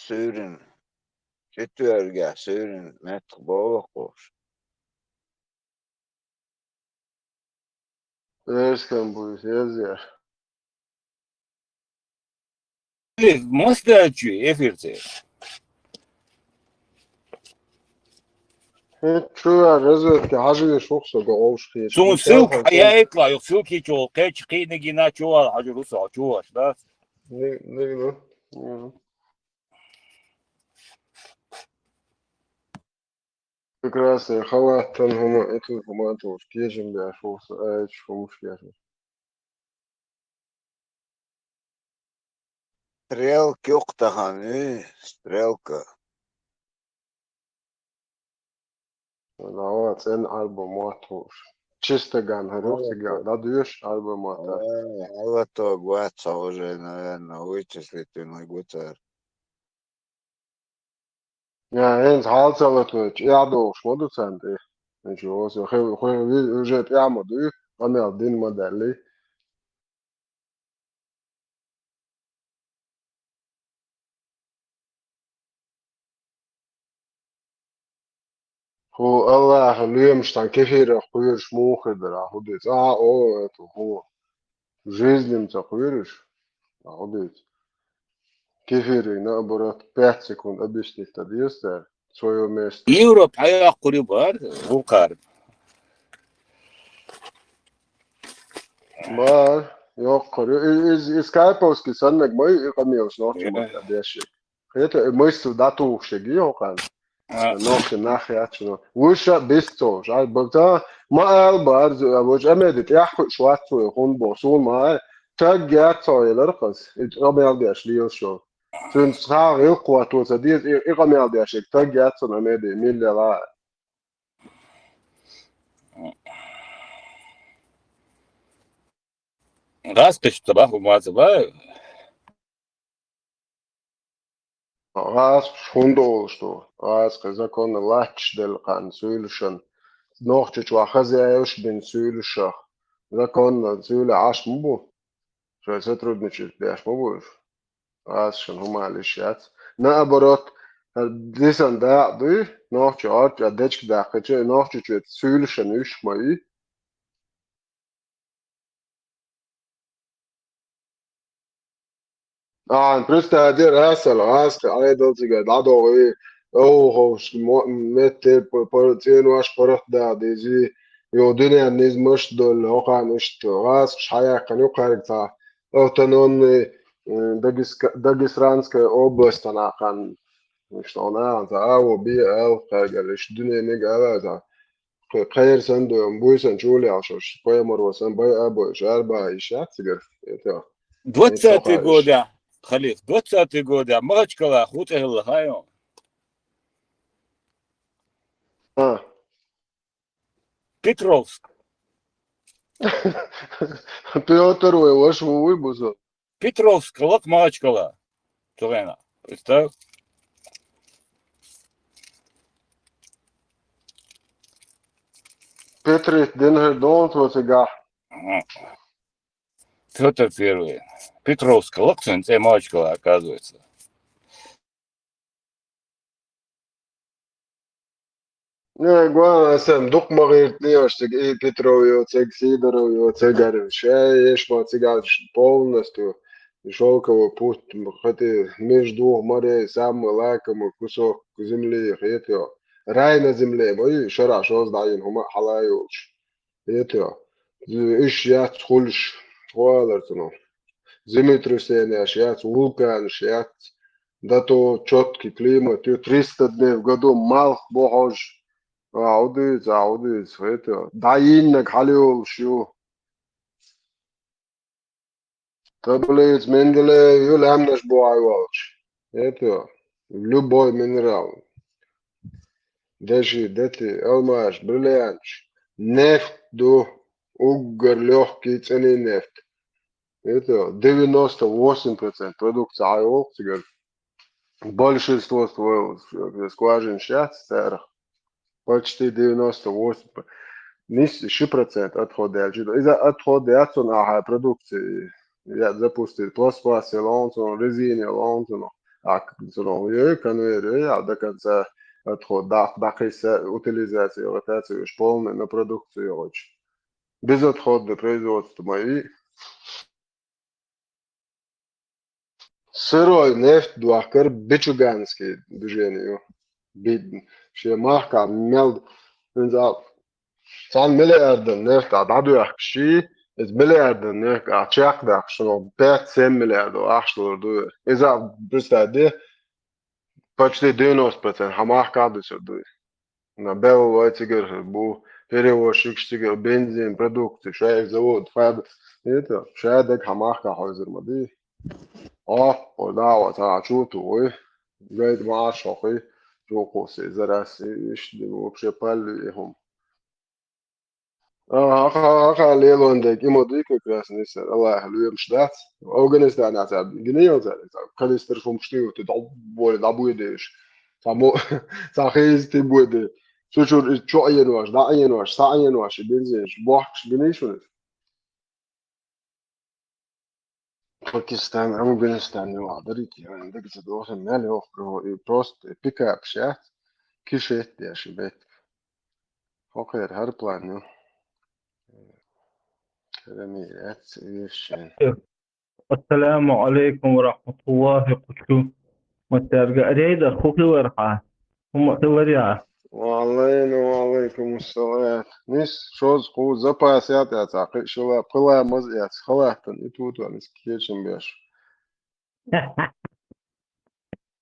süürin, sütüörgä süürin metr bookos. Eskän puis jäziä. Mostarcı efirte. Şuraya rezervki hacı şoksa go oluştu. Sun ссылку я эклаю, ссылки чё, кэч кийнеги на чё, хажуруса, чё, да? Ne? Прекрасно. Халаттан хума эту хумату кежим бя шокса айч хумуш кежим. Стрелки уктахан, стрелка. Nava sen album muatuş. Чистоган, Харюхтиган. Да дуешь album muata. Алато гуаца уже, наверное, вычислить на гутер. Ja, eens halzalat vagy. Jádós moducenti. És jó, szóval hogy elmodú, ami a din modelli. هو الله اللي مش عن كثير خويرش مو خدر هوديت это هو жизнь تخويرش هوديت كثير наоборот 5 секунд объяснить тадиста свое место. Европа аяқ құры бар, ұлқар. Бар, yok Skype-овски саннак мой камиос нохчимат адеши. Это мысль дату шеги окан. نوخش ناخي اتشنو وشا بيستو جاي بقتا ما البارز ابوج امدت يحكي شواتو يكون بوصول ما تاجات صايل رقص ربي يلدي اشليو شو سن صار يقوى تو زديت اقام يلدي اشيك تاجات صن امدي مين لا Gaz kıştı bak bu mazıba. راس شوندو شتو راس كزاكون لاتش دل قان سولشن نوخش واخذ يوش بن سولشخ زاكون سول عاش مبو شو سترودنيش بياش مبو عشان هما الاشياء naоборот disan dādu nohči orķi dečki dākači nohči čuet sūlišana ušmai представляю раска айдалциga dadogi ohoš mette por цену аш порох dādizi jo dünyan nizmuş dol oqan ishto ras шаяқан uqarta autonomный Дагестанская область она kan işte ona da o bir el kaygar işte dünyanın galiba kayır sen diyorum bu sen şöyle yaşıyor koyamur o sen bay abo şarba işat sigar это 20-й года, Халиф, 20-й года, Махачкала, Хутагла, Хайо. Петровск. Петр ваш выбусу Петровск, Лак Махачкала. Турена. Представь. Петр Денгер Донт вот сега Кто-то первый. Петровск, Лакцин, Махачкала, оказывается. не главное сам дух магит не что Петровио цег Сидоровио цегарин шеешь по цегарин полностью шелковый путь хотя между двух морей самый лакомый кусок земли это рай на земле бой шара шо знаем хума халаюш это иш я тхульш хуалартно землетрясение сейчас вулкан сейчас да то четкий климат 300 дней в году мал богож عودز это да иннак халиол шо таблиц менделе юл амнаш боайвалч это любой минерал даже дети алмаз бриллиант нефть до угор легкий ценный нефть это 98% продукции айвалчигер большинство скважин сейчас почти 98 низкий процент отходов. Из-за отходов на продукции я запустил пластмассы, лонтон, резины, лонтон, sono io che noi da kansa tro da утилизация ротацию полная на продукцию безотходное производство мои сырой нефть дуахкар бичуганский движение бит все марка мел صار مليار نفط عددو يحكي از مليار نفط عشاق ده شنو بيت 7 مليار دو أحشلور دو إذا بستعدي почти 90% хамах кадусер дو на белого этигер бу перевозчик штигер бензин продукты шаек завод фаб это шаек хамах кахозер мади ودا وتعشو توي جايد مع شوقي جو قوسي زراسي إيش دو بشبال هم Ага, Лелондек, ему дико красный сэр, Allah, любим ждать. Афганистан, я тебя гнил, когда ты шум штил, ты более да будешь. Само, сахиз ты будешь. Что айенваш, да айенваш, са айенваш, бензинш, бахш, бенишунес. Пакистан, Афганистан, не ладно, я عندك задолжен мель и просто пикап шат, кишет я шибет. Окей, هر план, كلامي ايش السلام عليكم ورحمة الله وبركاته. مترجع ريدا خوكي ورقة هم توريا. وعليكم السلام نيس شوز قو запасят я так шла пыла мозят халатан и тут он скетчем беш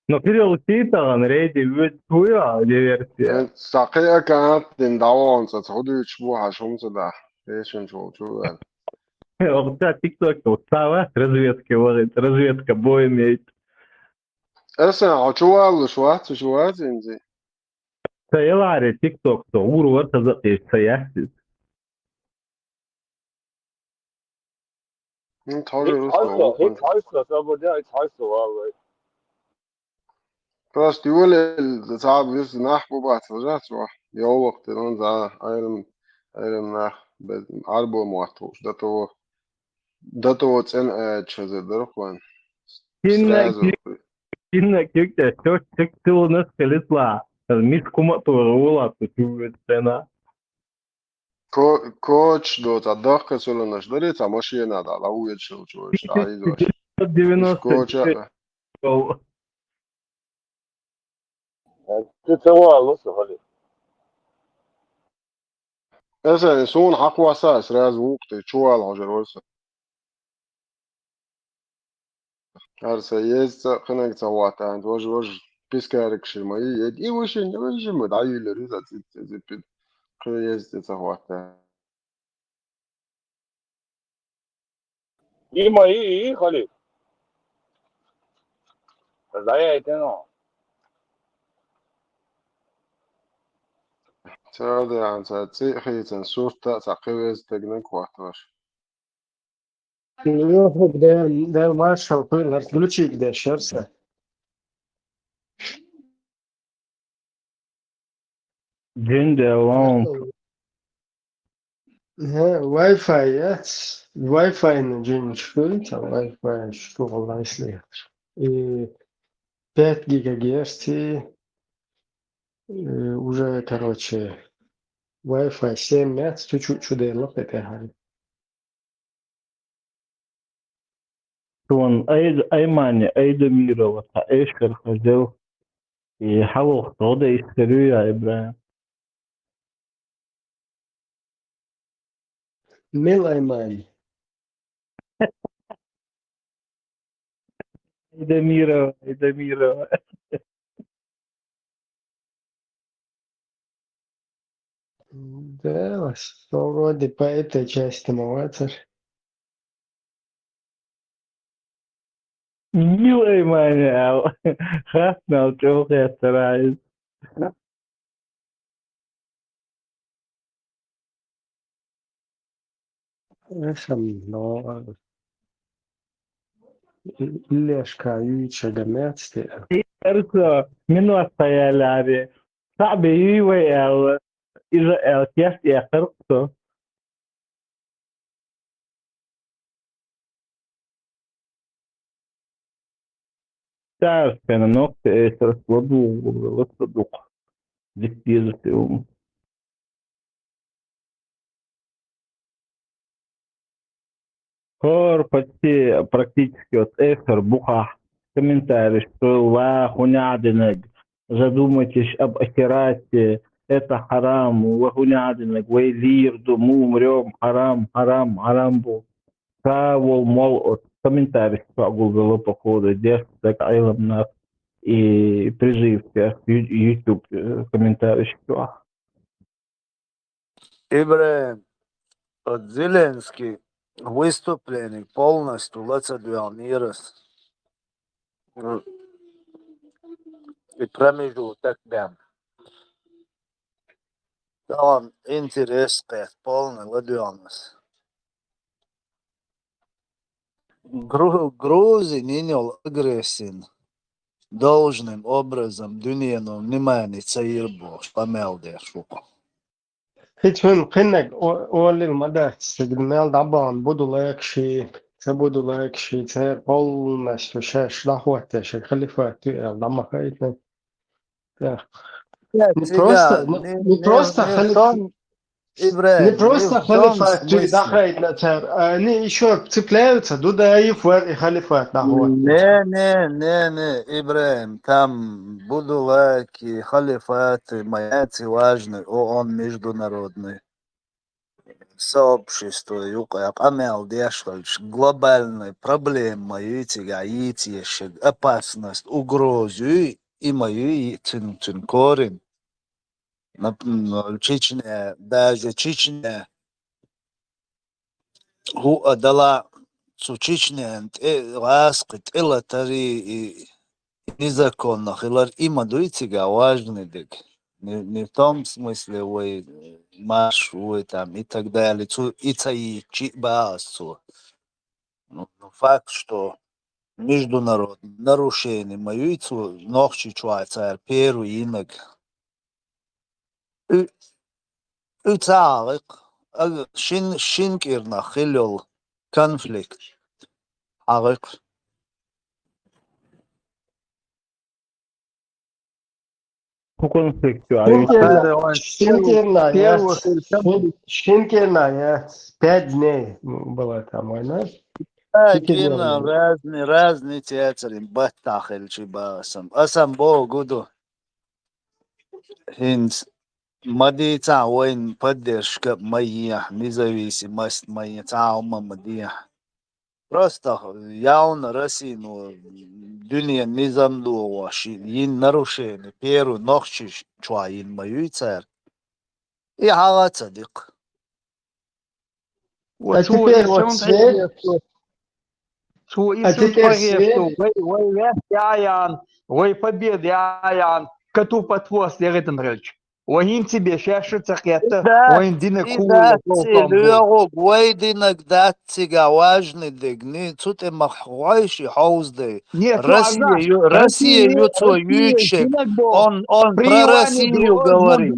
Но перел тита на рейде вид хуя диверсия. сакия канат дин давон со ходу чбу хашум сюда эшен шо وقتها تيك توك وصاوة разведка ورد разведка бой имеет. эсен ачуал шват инзи سيلاري تيك توك صور ورتزقي سياسي. тоже Hiç русского haysa, sabırda hiç haysa vallahi. بس تقول صعب بس نحبه بعد رجعت يا وقت نون ايرم نح عربو موحتوش ده تو واتسن تشازر درخوان سرازو إنك يكتا شو تكتو ناس كاليطلع الميس كوما تورولا تشوف السنة. كوتش دو تدخل سولو نشدري تماشي نادا لو يتشو شوش تعيزوش مش 90 كوتش Kötü var nasıl hali? اسا سون حق واسا سراز وقت شو الهجر ورسا ارسا يز خنك تواتا انت وج بيسكارك شمي يد اي وش مدعي لريزا تزيد يز تواتا İyi hali. Zaya eten o. تراضي عن تسيحي تنسوف تعقيز تجنك وحتاش Yok der marshal koyarlar. Ключи gider şerse. جند alone. واي فاي واي فاي نجين شفت واي فاي شو والله يصلح 5 гига герц уже короче Wi-Fi 7 Мц чуть-чуть чудо это طبعا أي مانع أي دميرة وإيش كالخزو يحاول خطوة يشتريه يا إبراهيم. ميل ماي أي دميرة أي دميرة. Да, что вроде по этой части молодец. نيو أي مانع خافنا وشوخ يا سرايز. Но Лешка Юча Гамецкий. أرسل من وصايا لاري صعب يوي أو إذا كيف يخرقه. تعرف كان نقطة إيسر وضوء والصدوق ذكير فيهم. Хор почти практически от Эфер Буха комментарий, что вахунядинег, задумайтесь об ахирате, это харам, вахунядинег, вейлирду, мы умрем, харам, харам, харам был. Кавол, мол, от комментарий, что огулгало походу, держит так айлам нас и приживка, YouTube комментарий, что. Ибрахим, от Зеленский выступление полностью лицедел мирос. И промежуток бям. Там интерес полный ладьонос. Грузин инял агрессин. Должным образом дунену внимание цаирбо, помелде шуко. Hitchun Kinnek Olil Mada Signal Daban Budulekshi Budulekshi полностью шеш дохвата халифа Дамахайтна. Не просто халифа. Не просто халифат дахайтна цар, они еще цепляются, дуда и халифат дахват. Не, Ибрахим, там будулаки, халифаты, маяцы важны, он международный. Сообщество, юка, амел дешкальш, глобальные проблемы, опасность, угрозу, и мою корень. Чечня, даже Чечня, дала Чечня, ласкет, элатари, незаконных, има дуйтига важный дик. Не в том смысле, ой, маш, ой, там, и так далее, и цаи, чибаасу. Но факт, что международные нарушения мою ицу, ногчи чуайцар, первый инок. Utsaarik, shinkirna khilol konflikt. Arik. По конфликту, Шинкерна, 5 дней была там война. Разные театры, баттахель чибасам. Асам богуду. Хинс. Мадица войн поддержка моя, независимость моя, цаума мадия. Просто явно Россия, дуния не замдула, ин нарушение, первую ночь чуаин мою царь. И хала цадик. А теперь вот свет. А теперь свет. Ой, победы, аян, коту подвоз, Леритенрельч. Вагин тебе шашица хета, вагин дина кула. Вой динак датцига важный дегни, цуте махвайши хаузды. Россия юцо ючек, он про Россию говорит.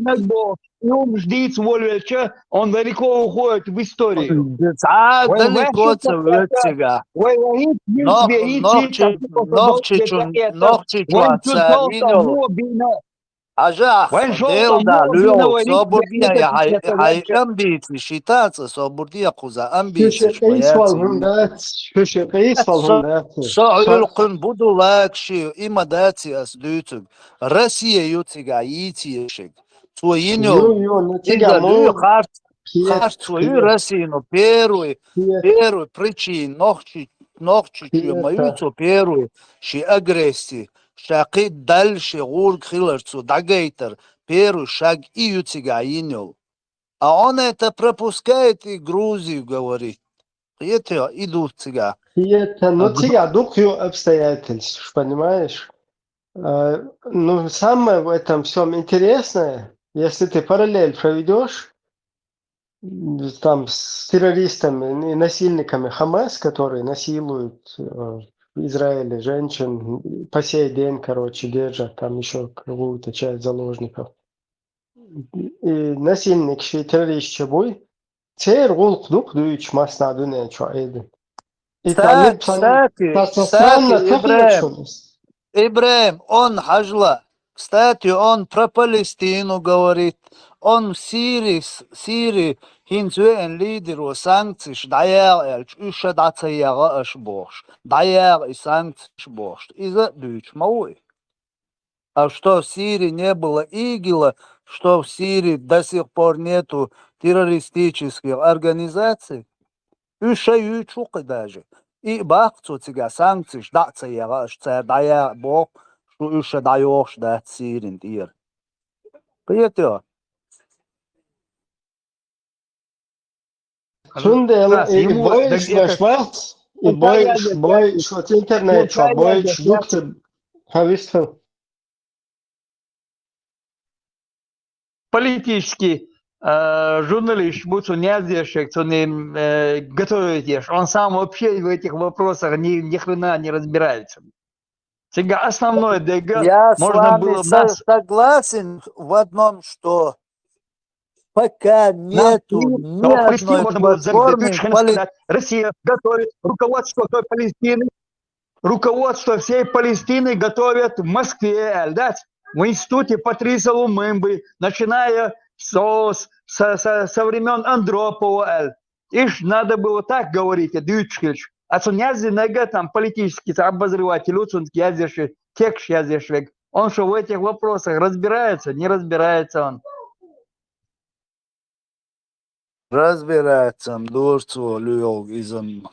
Он ждит свольвеча, он далеко уходит в историю. Далеко цевечега. Ногчи чуаца винил. Ажах, делда, люо, свободия, хай амбиции, считаться, свободия куза амбиции. Союлкун буду лакши, има дати аслютуг. Россия ютига итиешек. Своиню, тигалю харт свою Россию, первый причин, ногчи чуя первый, ши агрессии. Шаги дальше гург хилерцу дагейтер первый шаг и ютигаинил. А он это пропускает и Грузию говорит. Это идут цыга. Ну цыга духью обстоятельств, понимаешь? Ну самое в этом всем интересное, если ты параллель проведешь там с террористами и насильниками Хамас, которые насилуют в Израиле женщин, по сей день, короче, держат там еще какую-то часть заложников. И насильник, террорист, бой, цер гул кнук дуич масна дуне чуаиды. И там кстати, Ибрахим, Ибраим, он хажла. Кстати, он про Палестину говорит. Он в Сирии хинцуэн лидеру санкций, даяр эльч, уша дацаяра ашборш. Даяр и санкций шборш. Из-за дюч мауи. А что в Сирии не было ИГИЛа, что в Сирии до сих пор нету террористических организаций, уша чука даже. И бахцу тебя санкций, дацаяра, что даяр бог, что уша даешь да Сирин тир. Приятел. Sundel, Раз, и ему боишь на это Schweiz, и случайно боишь от интернет, что боишь жукte, хавистел. политический журналист, будь он не одержек, он не готовит, он сам вообще в этих вопросах ни хрена не разбирается. Сега основное ДГ Я с можно вами было нас... согласен в одном, что пока нету ни Но Палестину одной можно было забить. платформы Сказать, Россия готовит руководство той Палестины, руководство всей Палестины готовят в Москве, да, в институте Патриса Лумумбы, начиная со времен Андропова. Иш надо было так говорить, Дючкич. А то нега там политический обозреватель, он текст язешек. Он что в этих вопросах разбирается? Не разбирается он. разбирается, дурцу люёг изом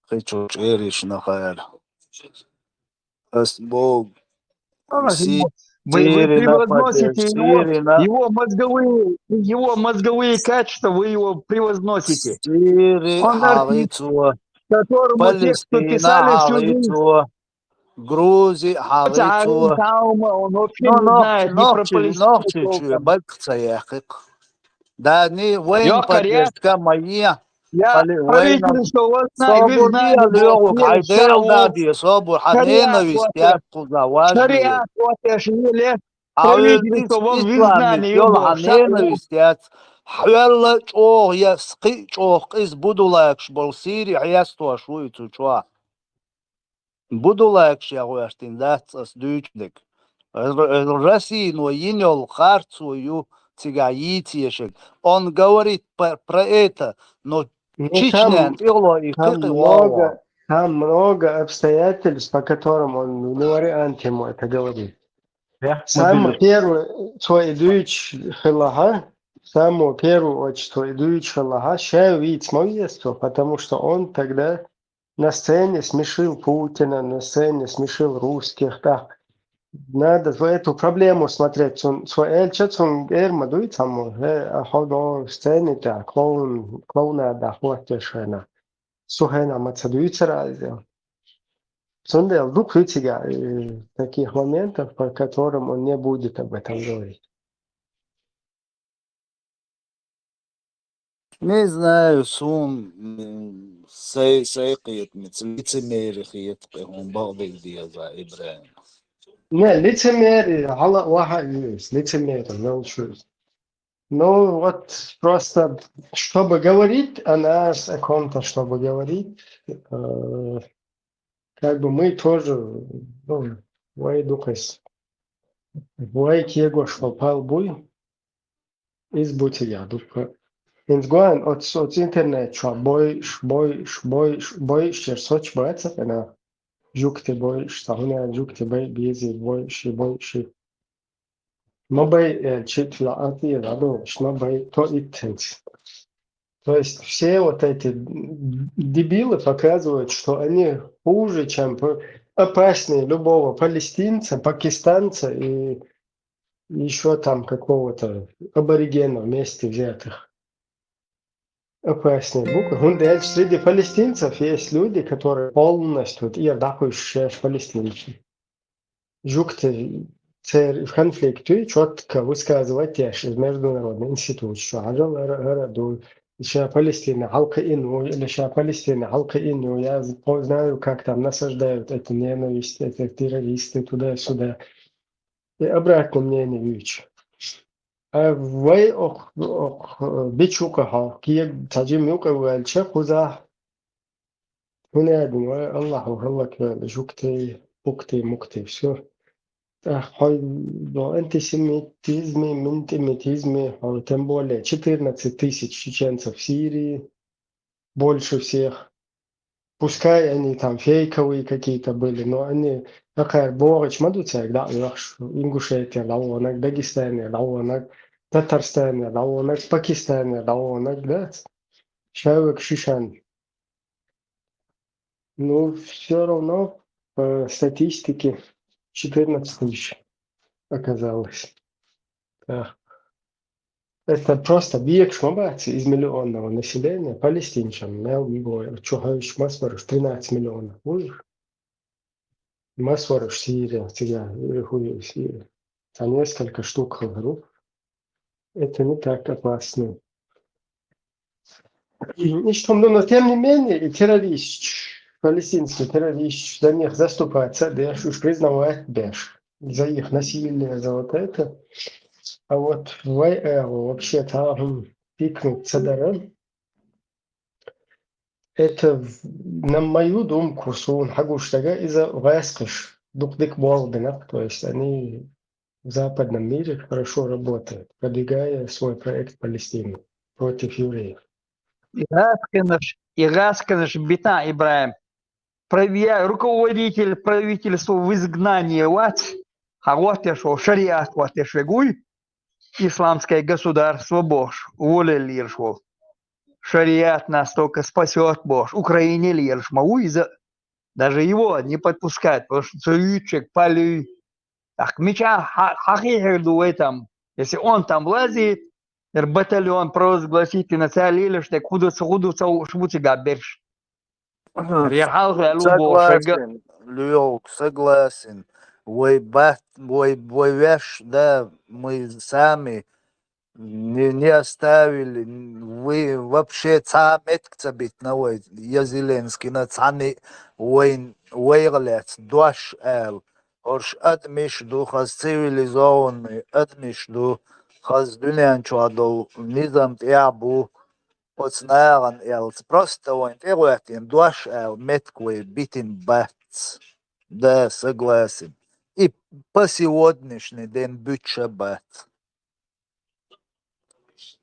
хочу эриш нахаял. Бог Вы Сири нападет, превозносите Сири на... его мозговые качества, вы его превозносите. Сири Он артист, харицу, которому те, кто Палестина писали всю жизнь, харицу, Грузия харицу. он вообще Но не знает ни про Палестину ногти, толком. бакцаяхик. Да, не войн Я коряк, поддержка моя. я Хали война. правительство, вы Собор знали, диалог, хайдел дади, собор шариат, ненависть, я заважливый. шариат, шариат, А правительство, вы ислами, знали йол его, ненависть, я حيلا چوغ یا سقي چوغ قيس بودولاكش بالسيري عياستو شوي تشوا بودولاكش يا غواشتين ذات اس دوچدك الرسي но ينيل خارцу ю цигайитиешек. Он говорит про это, но Ну, Чечня, Игло и Кыкылова. там много обстоятельств, по которым он не вариант ему это говорит. Самый первый, что идуич хилага, самую первую очередь, что идуич хилага, ща видеть смоестство, потому что он тогда на сцене смешил Путина, на сцене смешил русских, так. Надо в эту проблему смотреть. Свой эльчат, он герма дует саму, а ходо сцене, да, клоуна, да, хватешена. Сухена мацадуица раздел. Сундел, вдруг вытяга таких моментов, по которым он не будет об этом говорить. Не знаю, сум сейқиет лицемерихиет, он балдик диаза Ибраим. Не, лицемерие, Аллах есть, лицемерие, научусь. Ну, вот просто, чтобы говорить о нас, о ком-то, чтобы говорить, как бы мы тоже, ну, вайдукас, вайкего швапал буй, из бутия, дупка. Инсгуан от интернет, что боишь, соч боится, она жукте боишь, сахуна жукте биези боишь. Мобай чит лаати раду, шнобай то иттенс. То есть все вот эти дебилы показывают, что они хуже, чем опаснее любого палестинца, пакистанца и еще там какого-то аборигена вместе взятых. Опаснее буквы. Гундель, среди палестинцев есть люди, которые полностью иердахующие палестинцы. Жукты в конфликте четко высказывать международный институт, что городу, сейчас Палестина, халка ину, или сейчас Палестина, халка ину. Я знаю, как там насаждают эту ненависть, эти террористы туда-сюда. И обратно мнение вещи. А вы бичука кие таджимюка вальча хуза هنا دنيا الله وهلا كذا شوكتي мукты, все. Но антисемитизме, тем более 14 тысяч чеченцев в Сирии, больше всех. Пускай они там фейковые какие-то были, но они такая борочь мадуцай, да, Ингушетия, лаонак, Дагестане, лаонак, Татарстане, лаонак, Пакистане, лаонак, да, человек Шишан. Ну, все равно по статистике 14 тысяч оказалось. Да. Это просто бег шмабати из миллионного населения палестинцам. Чухающий масварыш 13 миллионов. Ой, масварыш Сирия, тебя, хуй Сирия. А несколько штук групп. Это не так опасно. И что, но тем не менее, и террорист, палестинский террорист, за них заступаться, Дэш, уж признавать Дэш. За их насилие, за вот это. А вот вообще там пикнуть Цадаран, это, на мою думку, сон Хагуштага из-за Васкаш, Дукдик Болдена, то есть они в западном мире хорошо работают, продвигая свой проект Палестины против евреев. Ирасканыш бита Ибраим. Руководитель правительства в изгнании а вот шариат шагуй, исламское государство Бож, воля лиршвол. Шариат нас только спасет Бож. Украине лирш мауиза, даже его не подпускают, потому что царючек, палю. Так, меча хахихерду этом, если он там влазит, батальон провозгласит и нацелили, что куда-то швуцы габерш. Согласен, Люк, согласен. Ой, веш, да, мы сами не оставили. Вы вообще цамет кцабит на ой, я Зеленский на цани уэйлец, дуаш эл. Орш адмишду хаз цивилизованный, адмишду хаз дунянчуадол, низам тиабу. Оцнаеран елц просто он теруэтин дуаш эл метквы битин бэтс. Да, согласен. И по сегодняшний день быча бэт.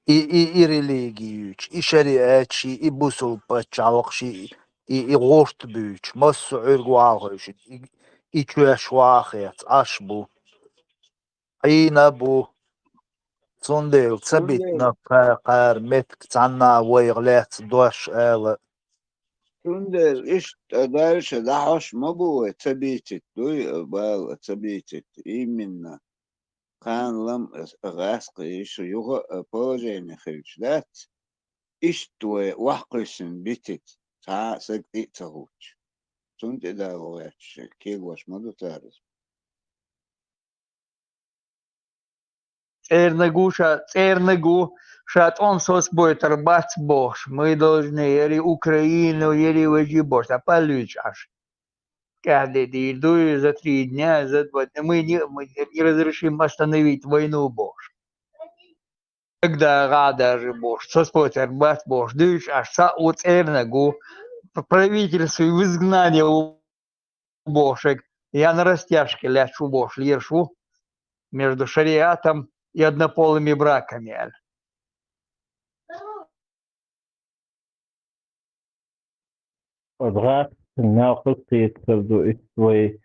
И религиюч, и шариатчи, и бусул пачалкши, и рошт бюч, массу иргуалхыш, и чуяшвахец, ашбу, и набу. Цундел, цабит на кар метк цанна вайглец дуаш эл. Тундер, дальше, да, аж могу цабитить, бал цабитить, именно. Хан лам раска еще его положение хрич, да? Иштуе вахкусин битить, та сагти цагуч. Тунде да вач, кигваш моду тарис. Цернагу, шат он сос будет рбац Бож. Мы должны ери Украину, ери ваджи Бож, а полюч аж. Каждый день, за 3 дня, за 2 дня. Мы не разрешим остановить войну Бож. Когда рада же Бож, сос будет рбац Бож. Дыш аж са у Цернагу, правительство в изгнании у Божек. Я на растяжке лячу Бож, лиршу между шариатом и однополыми браками. Odrat nauqiltiet sardu isway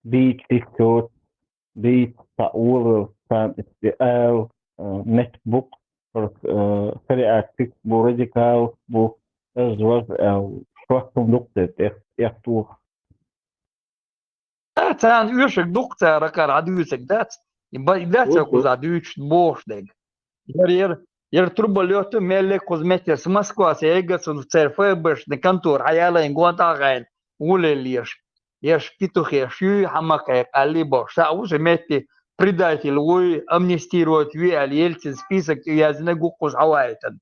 beach ikot beach ta'ur sam istial netbook فرقة بو راديكال بو ازواج او شوكم دكتور اختوخ Цан юшек дукта ракар адюсек дац. Дац куз адюч боштег. Труболёту мелле кузметер с Москва сегас в ЦРФБш на контор аяла ингуантагайн улелиш. Еш петухе шю хамакай алибо шау мети предатель ой амнистирует ви Ельцин список язны гукуз авайтан.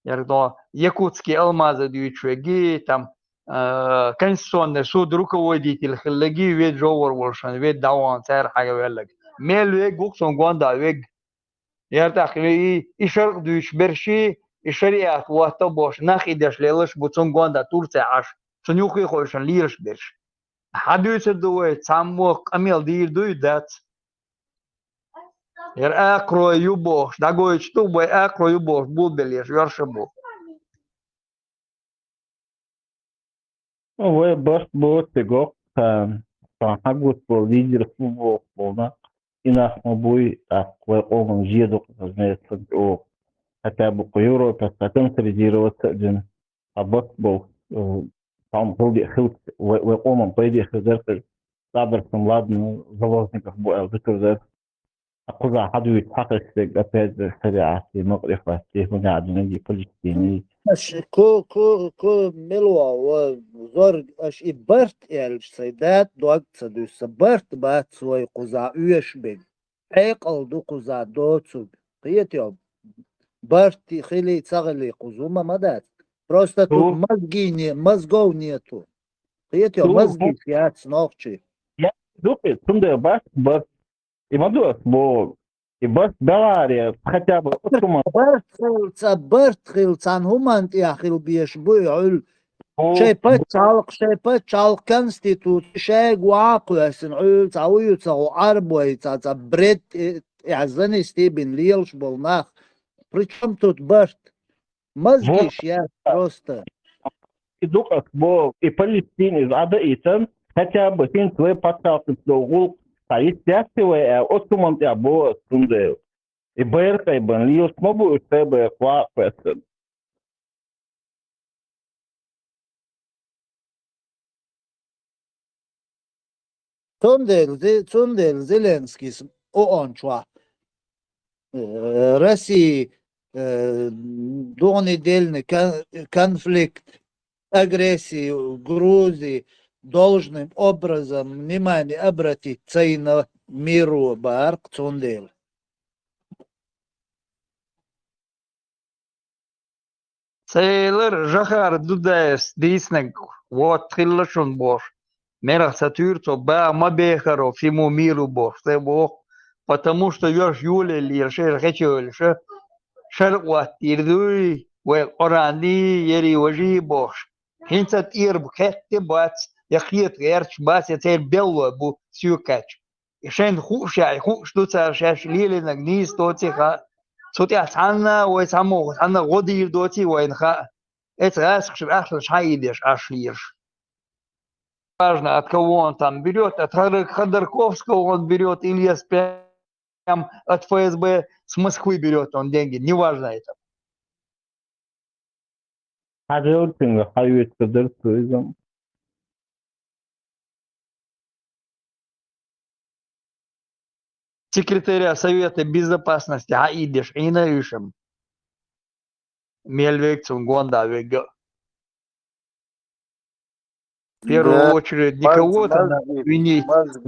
Ярдо якутские алмазы дючеги там Конституционный суд руководитель хиллаги вид жовор волшан вид даван цар حاجه веллек мел вег гуксон гонда вег يرتاح يشرق دوش برشي الشريعة واتبوش ناخي داش ليلش بوتسون غوندا تورتي عاش سنيوخي خوشن ليرش برش حدوث دوي تعمق أميل دير دوي دات أكرو يبوش داغوي شتوبوي أكرو يبوش بودليش يرشبو هو بس بوتيجو فحقوت بوليدر فوبو بونا إنا مبوي أقوى أومن جيدو قزنية صدقو حتى بقيورو تستطن تريديرو وتأجن أبط بو طعم بولي أخوت وأومن بيدي أخوزر صابر سملادن زوازنك بو ألبتو زر أقوى حدو يتحقق أباد سريعة في مغرفة هنا عدنجي فلسطيني اش كو ملوا وزور اش إبرت سيدات دوغ تسدو سبرت بات سوي قزا üyeş ben. عيقل دو قزا دوتسو قيتيو برتي خلي تسغلي قزوما مدات просто тут мозгов нету. قيتيو мозги сидят снохчи. Я думаю, тунде бас и мадус бо и бас Белария хотя бы برت خلصان همانت يا خل بيشبو يعول شيبت شالق كونستيتوت شاي واقو يسنعول تعويو تعو عربوي بريد يعزني ستيبن ليلش بالناخ причем тут برت مزجيش يا просто и дукас бо и Палестине зада итен хотя бы син твой подкаст долгул естественно отсумант я бо тунде и БРК и Банлио смогу себе квапеса. Тундел Зеленский он чва России двухнедельный конфликт, агрессии в Грузии должным образом внимание обратить на миру Барк Тундел. Сейлер Жахар Дудаес Диснег вот Хиллашун Бош. Мерах Сатюрцо ба Мабехаро Фиму Миру Бош. Це Бог. Потому что ёж Юле Лирше Хечёльше Шарват Ирдуй Вел Орани Ери Вожи Бош. Хинцат Ирб Хетте Бац Яхит Герч Бац Яцер Белло Бу Сюкач. Ишен Хушай Хуш Дуцар Шаш Лили Нагнис Тоциха صوتي عنا ويسمو عنا غدير دوتي وين خا اتراس شو اخر شايدش اشليش важно от кого он там берет от Ходорковского он берет или прям от ФСБ с Москвы берет он деньги неважно это секретаря Совета Безопасности Аидиш Инаришем Мельвекцем Гондавега. В первую очередь никого там винить. В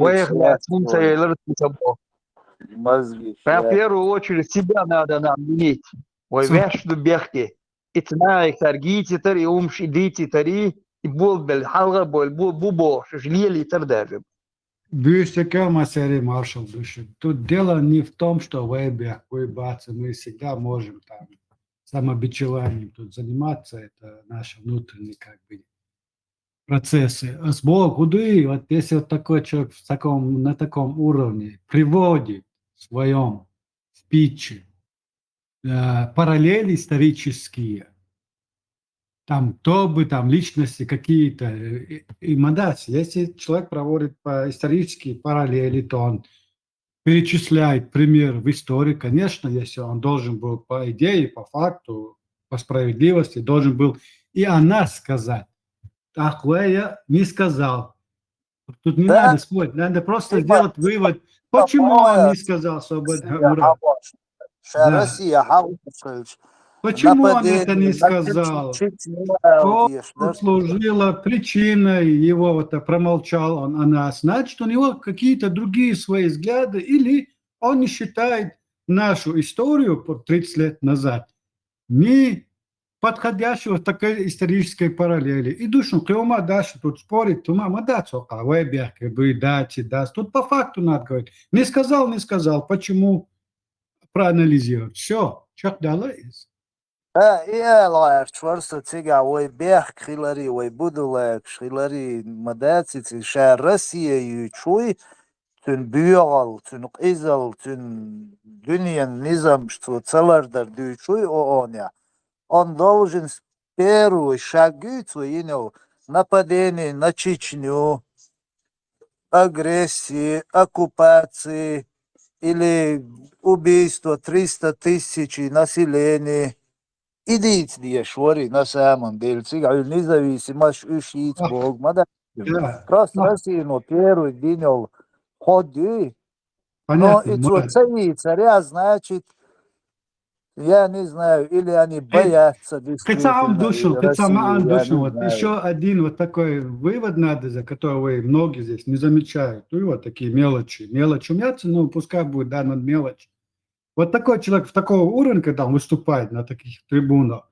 первую очередь себя надо нам винить. Ой, вешду бехти. И цена их торгите тари, умши дити тари, и болбель, халга боль, бубо, жлели тардажем. Бюстика Масери Маршал Душин. Тут дело не в том, что выебаться, мы всегда можем там самобичеванием тут заниматься, это наши внутренние как бы процессы. А с Богуды, вот если вот такой человек на таком уровне приводит в своем спиче параллели исторические, там кто бы там личности какие-то и мадас. Если человек проводит по исторические параллели, то он перечисляет пример в истории, конечно, если он должен был по идее, по факту, по справедливости, должен был и о нас сказать. Такое я не сказал. Тут не надо спорить, надо просто сделать вывод, почему он не сказал свободно. Почему он это не сказал? Что послужило причиной его, вот промолчал он о нас? Значит, у него какие-то другие свои взгляды, или он не считает нашу историю по 30 лет назад не подходящего такой исторической параллели. И душу, клюма дальше тут спорит, тума дать сока, вебяки, дать, даст. Тут по факту надо говорить. Не сказал, почему проанализировать. Все, человек далее. إيه فرصة تيجا وي بيخ خيلاري وي بودولك خيلاري مداتي شار روسيا يشوي تن بيغل تن قيزل تن دنيا نظام что целардar дючуй оня. Он должен с первой шагать нападение на Чечню, агрессии, оккупации или убийство 300 тысяч населения. Идите, дешевле, на самом деле, цыган независимость ищет Бог, Да. просто Россию первый день ходи, но Понятно, и Мурат. царя, значит, я не знаю, или они боятся Кацам действительно душил, России, я душил. не Вот знаю. еще один вот такой вывод надо, за который многие здесь не замечают. Ну и вот такие мелочи. Мелочь умятся, ну пускай будет, да, но мелочь. Вот такой человек в такого уровня, когда он выступает на таких трибунах,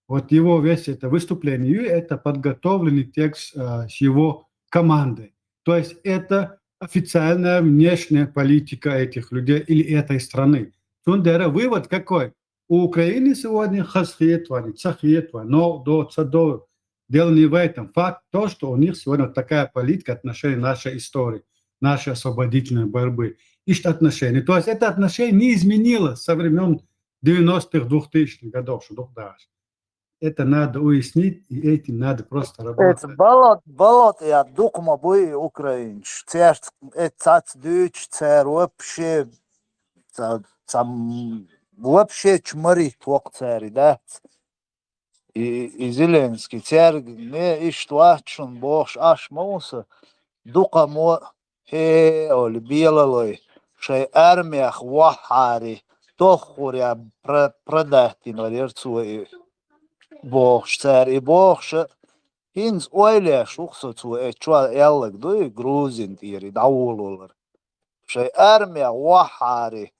вот его весь это выступление, это подготовленный текст с его командой. То есть это официальная внешняя политика этих людей или этой страны. Тундера вывод какой? У Украины сегодня хасхиетвани, цахиетвани, но до цадо. Дело не в этом. Факт то, что у них сегодня такая политика отношений нашей истории, нашей освободительной борьбы. Ищут отношения. То есть это отношение не изменилось со времен 90-х, 2000-х годов, что даже. Это надо уяснить, и этим надо просто Это работать. болот, я духма бой украинч. Церт, это дюч, цер вообще, там вообще чмари твок цери, да? И Зеленский, цер, не иштвачун бош аш муса, дука мо, оли белалой, шей армиях вахари, тохуря продахтин валерцу бош цер, и бош, Hins oile shuxotu chua elleg do gruzin tiri daulular. Шей армия вахари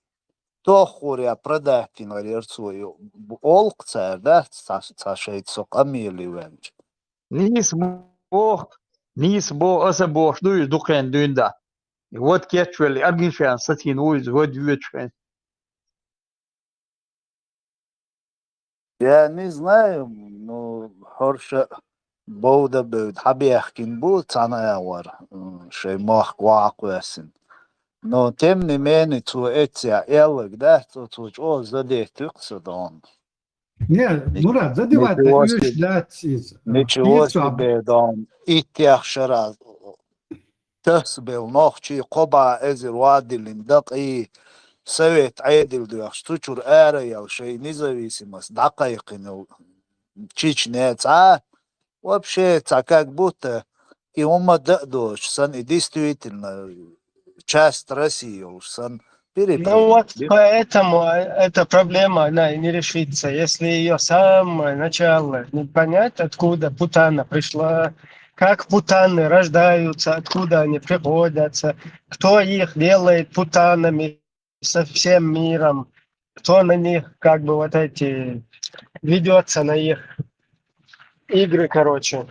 тохуря продахтин валерцу олк цер, да, шей цок амиливенч. Nis bo asa bo du duken dunda. Вот кетчвелли аргиншан сатин уиз вот вючен. Я не знаю, ну, хорша боуда بود حبيحكين بود أنا أور شيء ماخ قواقوسين. Но тем не менее, то эти элэг, да, то о задеть тюксадон. Не, Мурат, задевать Ничего так себе, ждать из ничего себе, дон. И тех шараз. تسبل نوخشي قبع ازر وادي دقي سويت عادل دو يخشتوشور آري أو شيء независимость دقيقين чичне ца вообще как будто и ума дадош сан и действительно часть России уж сан Ну вот перепрыгнул. поэтому эта проблема, она и не решится, если ее с самого начала не понять, откуда путана пришла, как путаны рождаются, откуда они приходятся, кто их делает путанами со всем миром, кто на них как бы вот эти ведется на их игры, короче.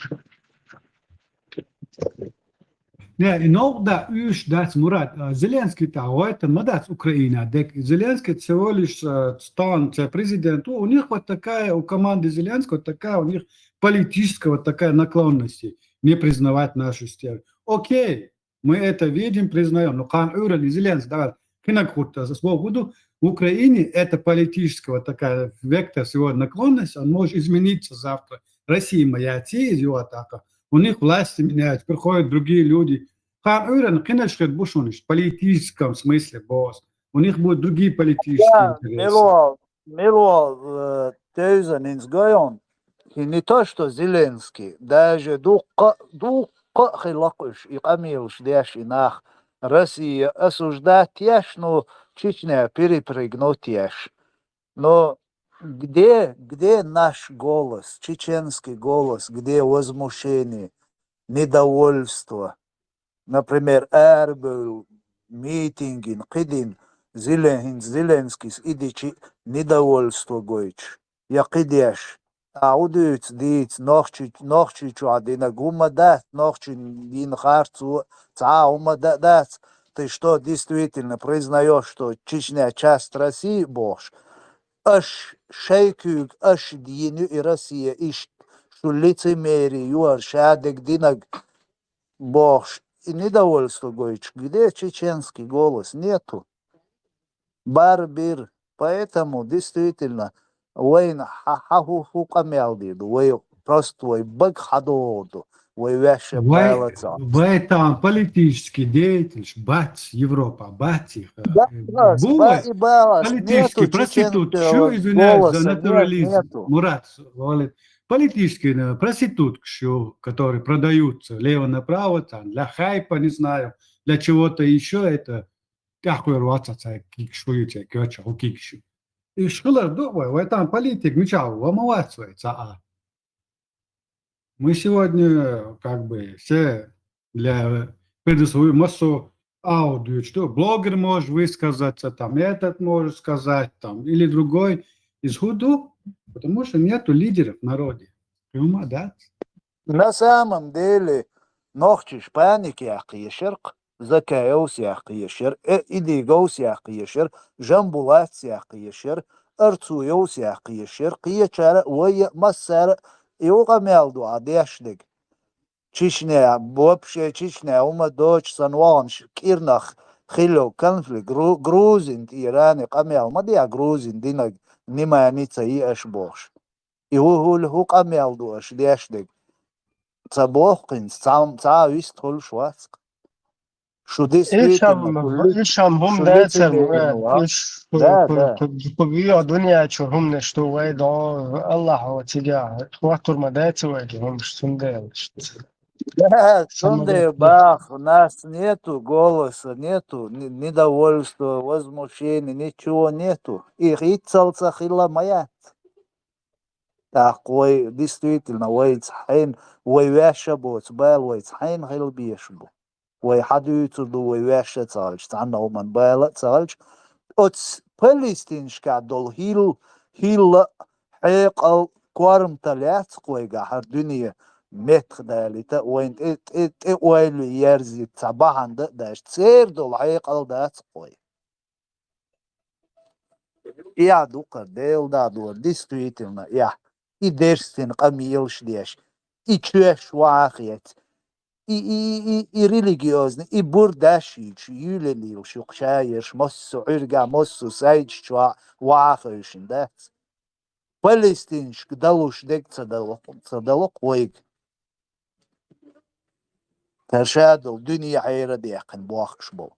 Не, иногда ждать Мурат. Зеленский того, это мадать Украина. Зеленский всего лишь стан президент. У них вот такая, у команды Зеленского такая, у них политическая вот такая наклонность не признавать нашу стену. Окей, мы это видим, признаем. Но Хан Юрел и Зеленский, да, кинокруто за свободу. В Украине это политическая вот такая вектор сегодня наклонность, он может измениться завтра. Россия моя из его атака. У них власти меняются, приходят другие люди. Хан Юрел, конечно, бушуниш, в политическом смысле босс. У них будут другие политические интересы. Мило Тейзанинс Гайон. И не то, что Зеленский, даже дука хилакуш и камилш дяш и нах Россия осуждать яш, но Чечня перепрыгнуть яш. Но где наш голос, чеченский голос, где возмущение, недовольство? Например, был митинги, кидин, Зеленский, идичи, недовольство гойч. Я кидяш. Аудиц, диц, нохчи, чуадина, гума дат, нохчи, дин харцу, цаума дат. Ты что, действительно признаешь, что Чечня часть России, Бож? Аж شيكوك أشدين إرسية إيش شو лицемерие юар шадек динаг бож. И недовольство гоич. Где чеченский голос? Нету. Барбир. Поэтому действительно وين حقوق مالديدو وين просто وين бог хадоду وين вяще балаца. В этом политический деятель, бать Европа, бать их. Да, раз, ба и балас. Политический Нету проститут. Что, чеченского извиняюсь за голоса. Нет, натурализм. нету. Мурат говорит, политический проститут, которые продаются лево-направо, там, для хайпа, не знаю, для чего-то еще, это такой рваться, кикшуете, кёча, кикшу. И школа, в этом политик, мечал, вымывается. Мы сегодня как бы все для предоставили массу аудио, что блогер может высказаться, там этот может сказать, там, или другой из худу, потому что нету лидеров в народе. Понимаете, да? На самом деле, нохчиш паники яхишер, закаёс яхишер, идигос яхишер, жамбулат яхишер, арцуёс яхишер, киячара, уя массара, иуга мялду адяшдик. Чечня, вообще Чечня, ума дочь Санван, Кирнах, Хило, конфликт, Грузин, Иран, Камел, мадия Грузин, Динаг, Ниманица и Эшбош. И ху Камел дуаш, Дяшдик. Цабохкин, Цавист, Хул Швацк. Что действительно, إيش هم что ده лицемерно, إيش да. بقية دنيا شو هم نشتو ويدا الله هو تيجا توتر مدات ويدا هم شتون ده Да, сонде бах, у нас нету голоса, нету недовольства, возмущения, ничего нету. И рицалца хила моя. Такой, действительно, вейцхайн, вейвяша боцбал, вейцхайн хил бешбу. Вей хадуюту ду вейвяша цальч, цанна уман байла цальч. От палестиншка дол хил حيق كوارم تلات قويقا هردونية متخ داليتا وين ويلو يرزي تباهن داش تسير دول حيق دات قوي يا دوكا ديل دا دور действительно يا и дерстин камилш деш и чеш вахет и религиозный и бурдашич юлелил шукшаеш моссу урга моссу сайч чва вахешин да Палестинш далуш дек цадалок ويق تشادل دنيا عيرة ديقن بواخش بو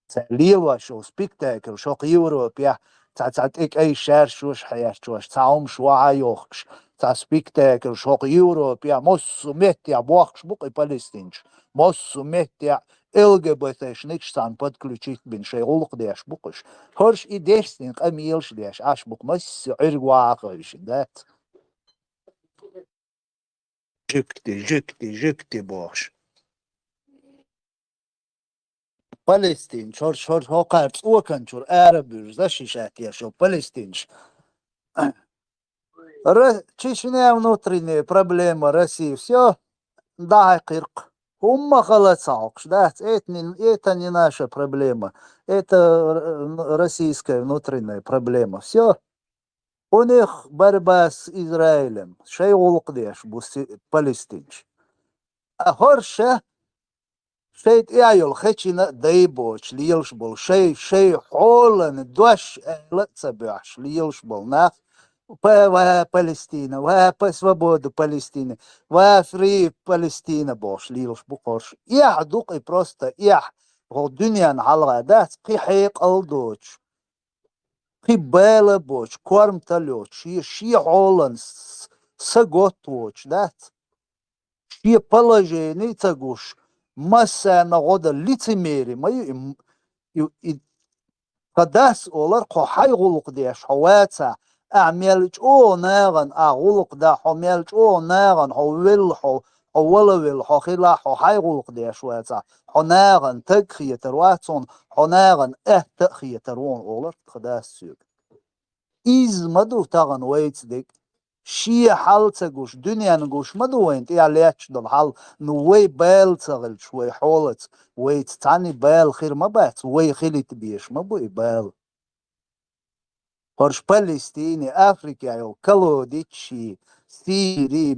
تليوا شو سبيكتاكل شو يوروبيا تعت اي شار شوش حياة شوش تعوم شو عيوخش تع سبيكتاكل شو يوروبيا موس متيا بواخش بو палестинш موس متيا ЛГБТш ничсан подключить бин шейгулук деш букыш хорш и дешсин камилш деш аш бук мас иргуахыш дат жикти бош Палестин шор хокар цукан чур арабюр за шишат яшо Палестинш Чечня внутренняя проблема России все да кирк هم خلص да, это не наша проблема, это российская внутренняя проблема. Все, у них борьба с Израилем, шей улукдеш, палестинч. А хорше, шей яйол хечина дейбоч, лилш был, шей холан, дуаш лацабяш, лилш был, нах. Палестина, по свободу Палестины, фри Палестина бош, лилш букош. Я дук и просто, я дунья нахалга дат, قي حيق الدوش, قي بالا боч, корм талёч, ши холан, саготоч, дат. Ши положение цагуш, масса нагода лицемери, мою и кадас олар قحي غلق ديش حواتها أعملش أو ناغن أغلق دا حملش أو ناغن حول حول خلا حي غلق دا شوية حناغن تكخي ترواتون حناغن تخي ترون أولر خدا سيب إز مدو تاغن ويت ديك شي حال تغوش دنيا نغوش مدو وينت ياليش دل حال نوي بال تغل شوي حولت ويت تاني بال خير ما بات وي خيلي تبيش ما بوي بال Horš Palestīni, Afrikā jau kalodiči, Sīri,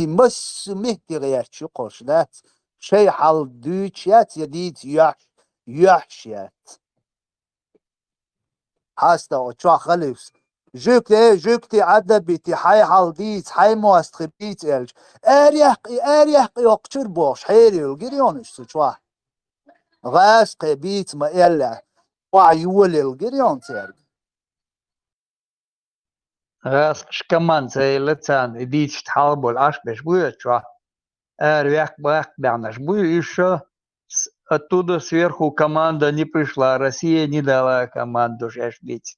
مس مهتغيات شقوش ذات شي حال دوتشات يديت يحشيات حاستا وشوا خليفس جوكتي عدبتي حي حال ديت حي مواستخبيت الج اريح يقتر بوش حيري الجريونش سوشوا غاس قبيت ما إلا وعيول الجريون تيرج Раз шкаман цейлецан идите тхалбол аш беш будет что вяк бянаш будет еще оттуда сверху команда не пришла, Россия не дала команду жеш бить.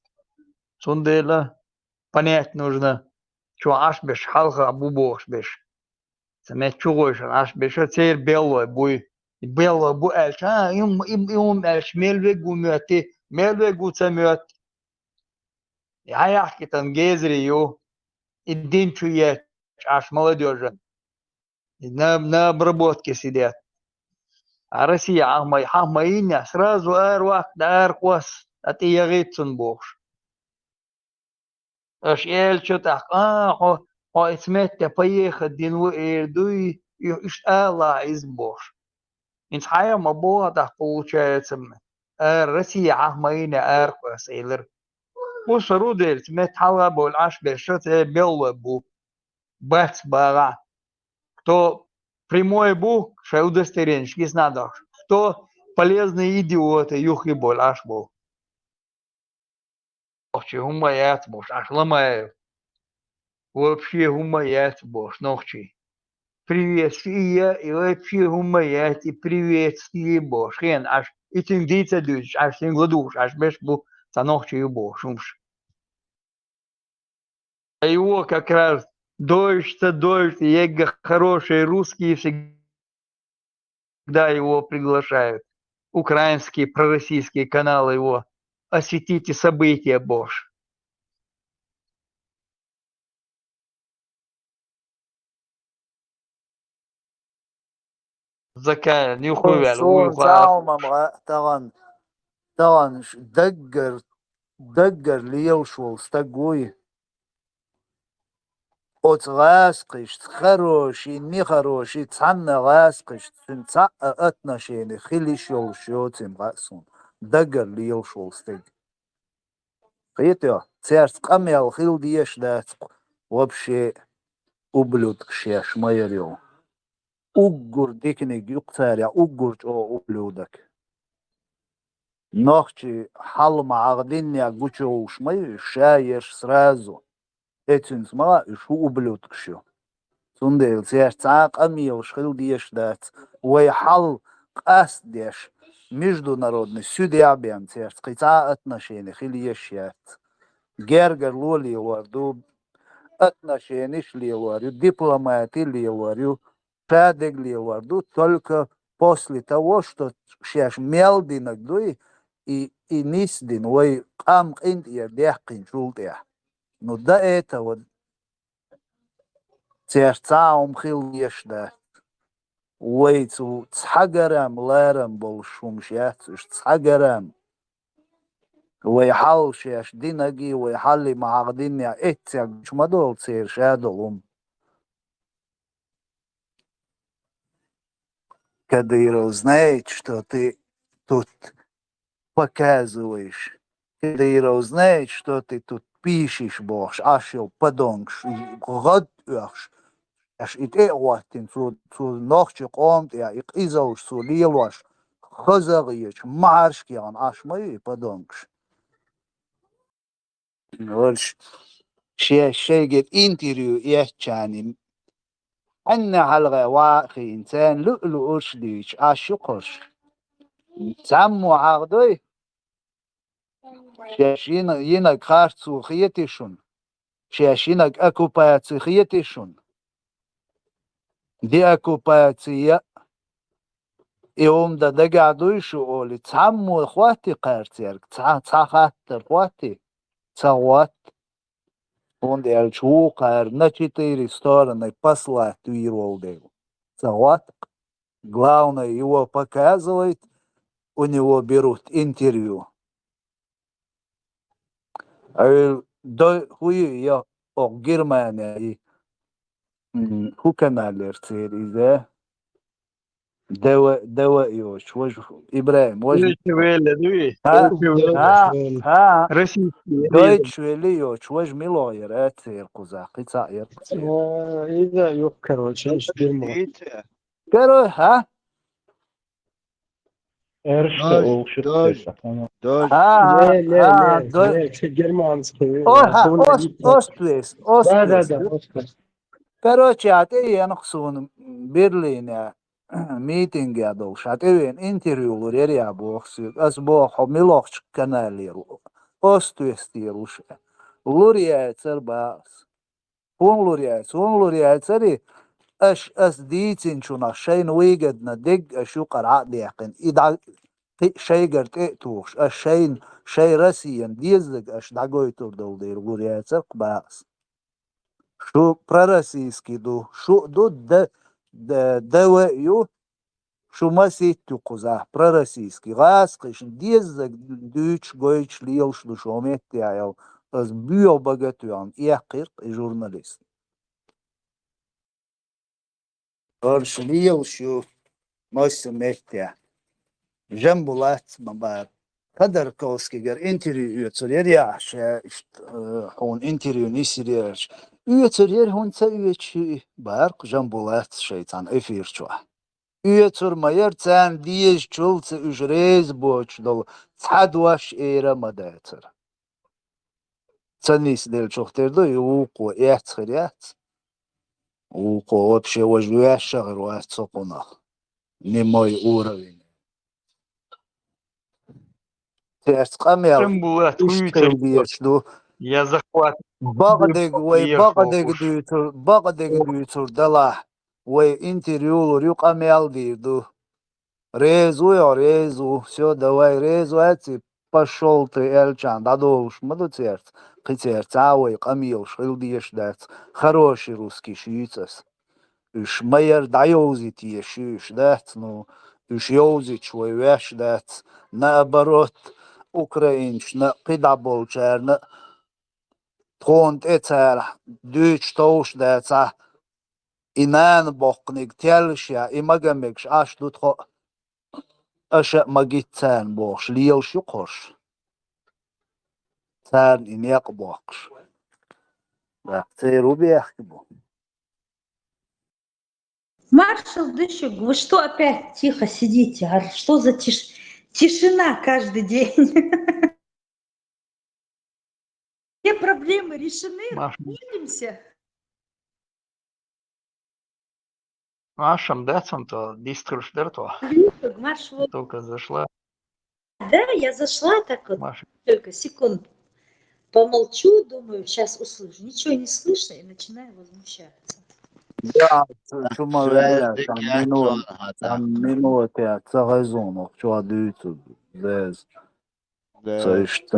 Сундела понять нужно, что аш беш халха абу бош беш. Самет чугош аш беш цейр белой буй эльш им эльш мелвегу мёти мелвегу цемёт. Я яхки там гезрию идинчует аж молодежи на обработке сидят. А Россия ахмаиня сразу арвах да аркwas at iyagitsun box. Аж эльчотах хо исмет поехать динву эрдуй иш ала из бош. Инс хая мабоатах получается Россия ахмаиня аркwas эйлер. Пусть рудель смет хала бол аш бешот белла бу бац бага. Кто прямой бу, что удостоверение, не надо. Кто полезные идиоты, юхи бол, аж бол. Вообще гумаят бош, аж ломает. Вообще гумаят бош, ночи. Приветствие, и вообще гумаят, и приветствие бош. Хен, аж и тиндица дюш, аж тингладуш, аж беш бу, за ночи и бош, умш. А его как раз дождь, ега хорошие русские всегда его приглашают. Украинские, пророссийские каналы его. Осветите события, Бош. Закая, нюхуя, شون تعاوم طبعا دقر ليوشول استقوي от غاسقش خروشي ني خروشي تسعنا غاسقش تنسع отношения خليش يوشوتين غاسون دقر ليوشول استق قيتيو церц قميال خيل ديش دات вообще ублюдок шеш майорил угур дикник юктаря угур о ублюдок ночи халма агдиння гучоуш май шаеш сразу этим сма ишу ублюдок шо сундел церц قميال خيل ديش дат ой хал قاس деш международный судьябиан церц қица отношения хилиешят гергер лоли варду отношения шли варю дипломаты ли варю шадег ли варду только после того, что сейчас мелдинок дуй и нисдин ой кам инт я дехкин шултя. Но до этого церцаум хил ешда ой цу цагарам ларам болшум шят цагарам ويحاول شاش دينجي ويحلي مع غدينيا اتسع شما دول تصير شادولهم Кадыров знает, что ты тут показываешь. Кадыров знает, что ты тут пишешь, Бог, ашил подонг, год аш ит эватин цу ночи комт я их изауш цу лилваш хазагыч маршкиан аш мой подонг. ولش شيء قد انتريو يحكي أن حلقة واقعي إنسان لؤلؤ أشليش أشقش سمو عقدي شاشين ينك خارتو خيتشون شاشينك أكوباتي خيتشون دي أكوباتي يوم دا قعدوي شغولي تسمو إخواتي قارتيرك تسخاتر إخواتي تسوات Он чукар на 4 стороны послать Виролдею. Салат. Главное, его показывает, у него берут интервью. huyu o Germania'yı hukemerler serize deva yoş İbrahim Deutsche Welle, duy. ha Deutsche ha Welle. ha Российские. Deutsch Welle yoş milo yer ser kuza qita yer И да, yok, короче, ишь, дерьмо. Видите? Kero ha Erste oluşu Дождь, дождь. ha ha Германский. ha Гимн. Ost-West Да, Оскар. Короче, атеян хсун Берлине митинг ядол шатевен интервью лурерия боксы аз бохо милохч каналер Ост-Вестируш лурия цербас он лурия цери أش ديتين شونا شين ويجدنا دق أشو قرع ديقن إذا شيء قرت إتوش الشين شيء رسيا ديزق أش دعوي تردو دير غوريا تسق باس شو пророссийский ду شو دو دوائيو شو ما سيتو قزا пророссийский غاسقش ديزق دوش غويش ليوش دو شوميت يايو از بيو بغتوان إيقير جورناليست Orşliyel şu mosmekte jambulat maba kadar koskiger interview ütser ya işte on interview nisiriyer ütser hon sayıçı bar jambulat şeytan efir şu ütser mayer sen diye çulse ücrez boç dol sadwaş era madatır Цаnis del чохтердо юко эцхрят Уко вообще возьмешь цокунах. Не мой уровень. Терс камел. Шамбулат, хуючер. Иштребиешду. Я захват. Багадег дuytur dala. Вей интервью лурю камел дирду. Резу. Все, давай резу эти. Пошел ты, Эльчан, дадолуш, мадуцерц. Кицерц, авой, камил, шилдиеш дерц. Хороший русский швейцарс. Üç meyer dayozit yeşiş det no üç yozit şoy veş det nabarot Ukrainç na qidabolçer na tont eter düç toş detsa inan boknig telşya imagamekş aşdut ho aşa magitsen boş liel şukoş sen inek bokş da terubiyak bu Маршал Дыщук, вы что опять тихо сидите? А что за тишина каждый день? Все проблемы решены, расходимся. Машам, да, то диструш дерто. Марш, вот. Только зашла. Да, я зашла так вот, Маша. только секунду. Помолчу, думаю, сейчас услышу. Ничего не слышно и начинаю возмущаться. Ya, şuma öyle, sen minut ya, sezon, şu adı bez, Да. işte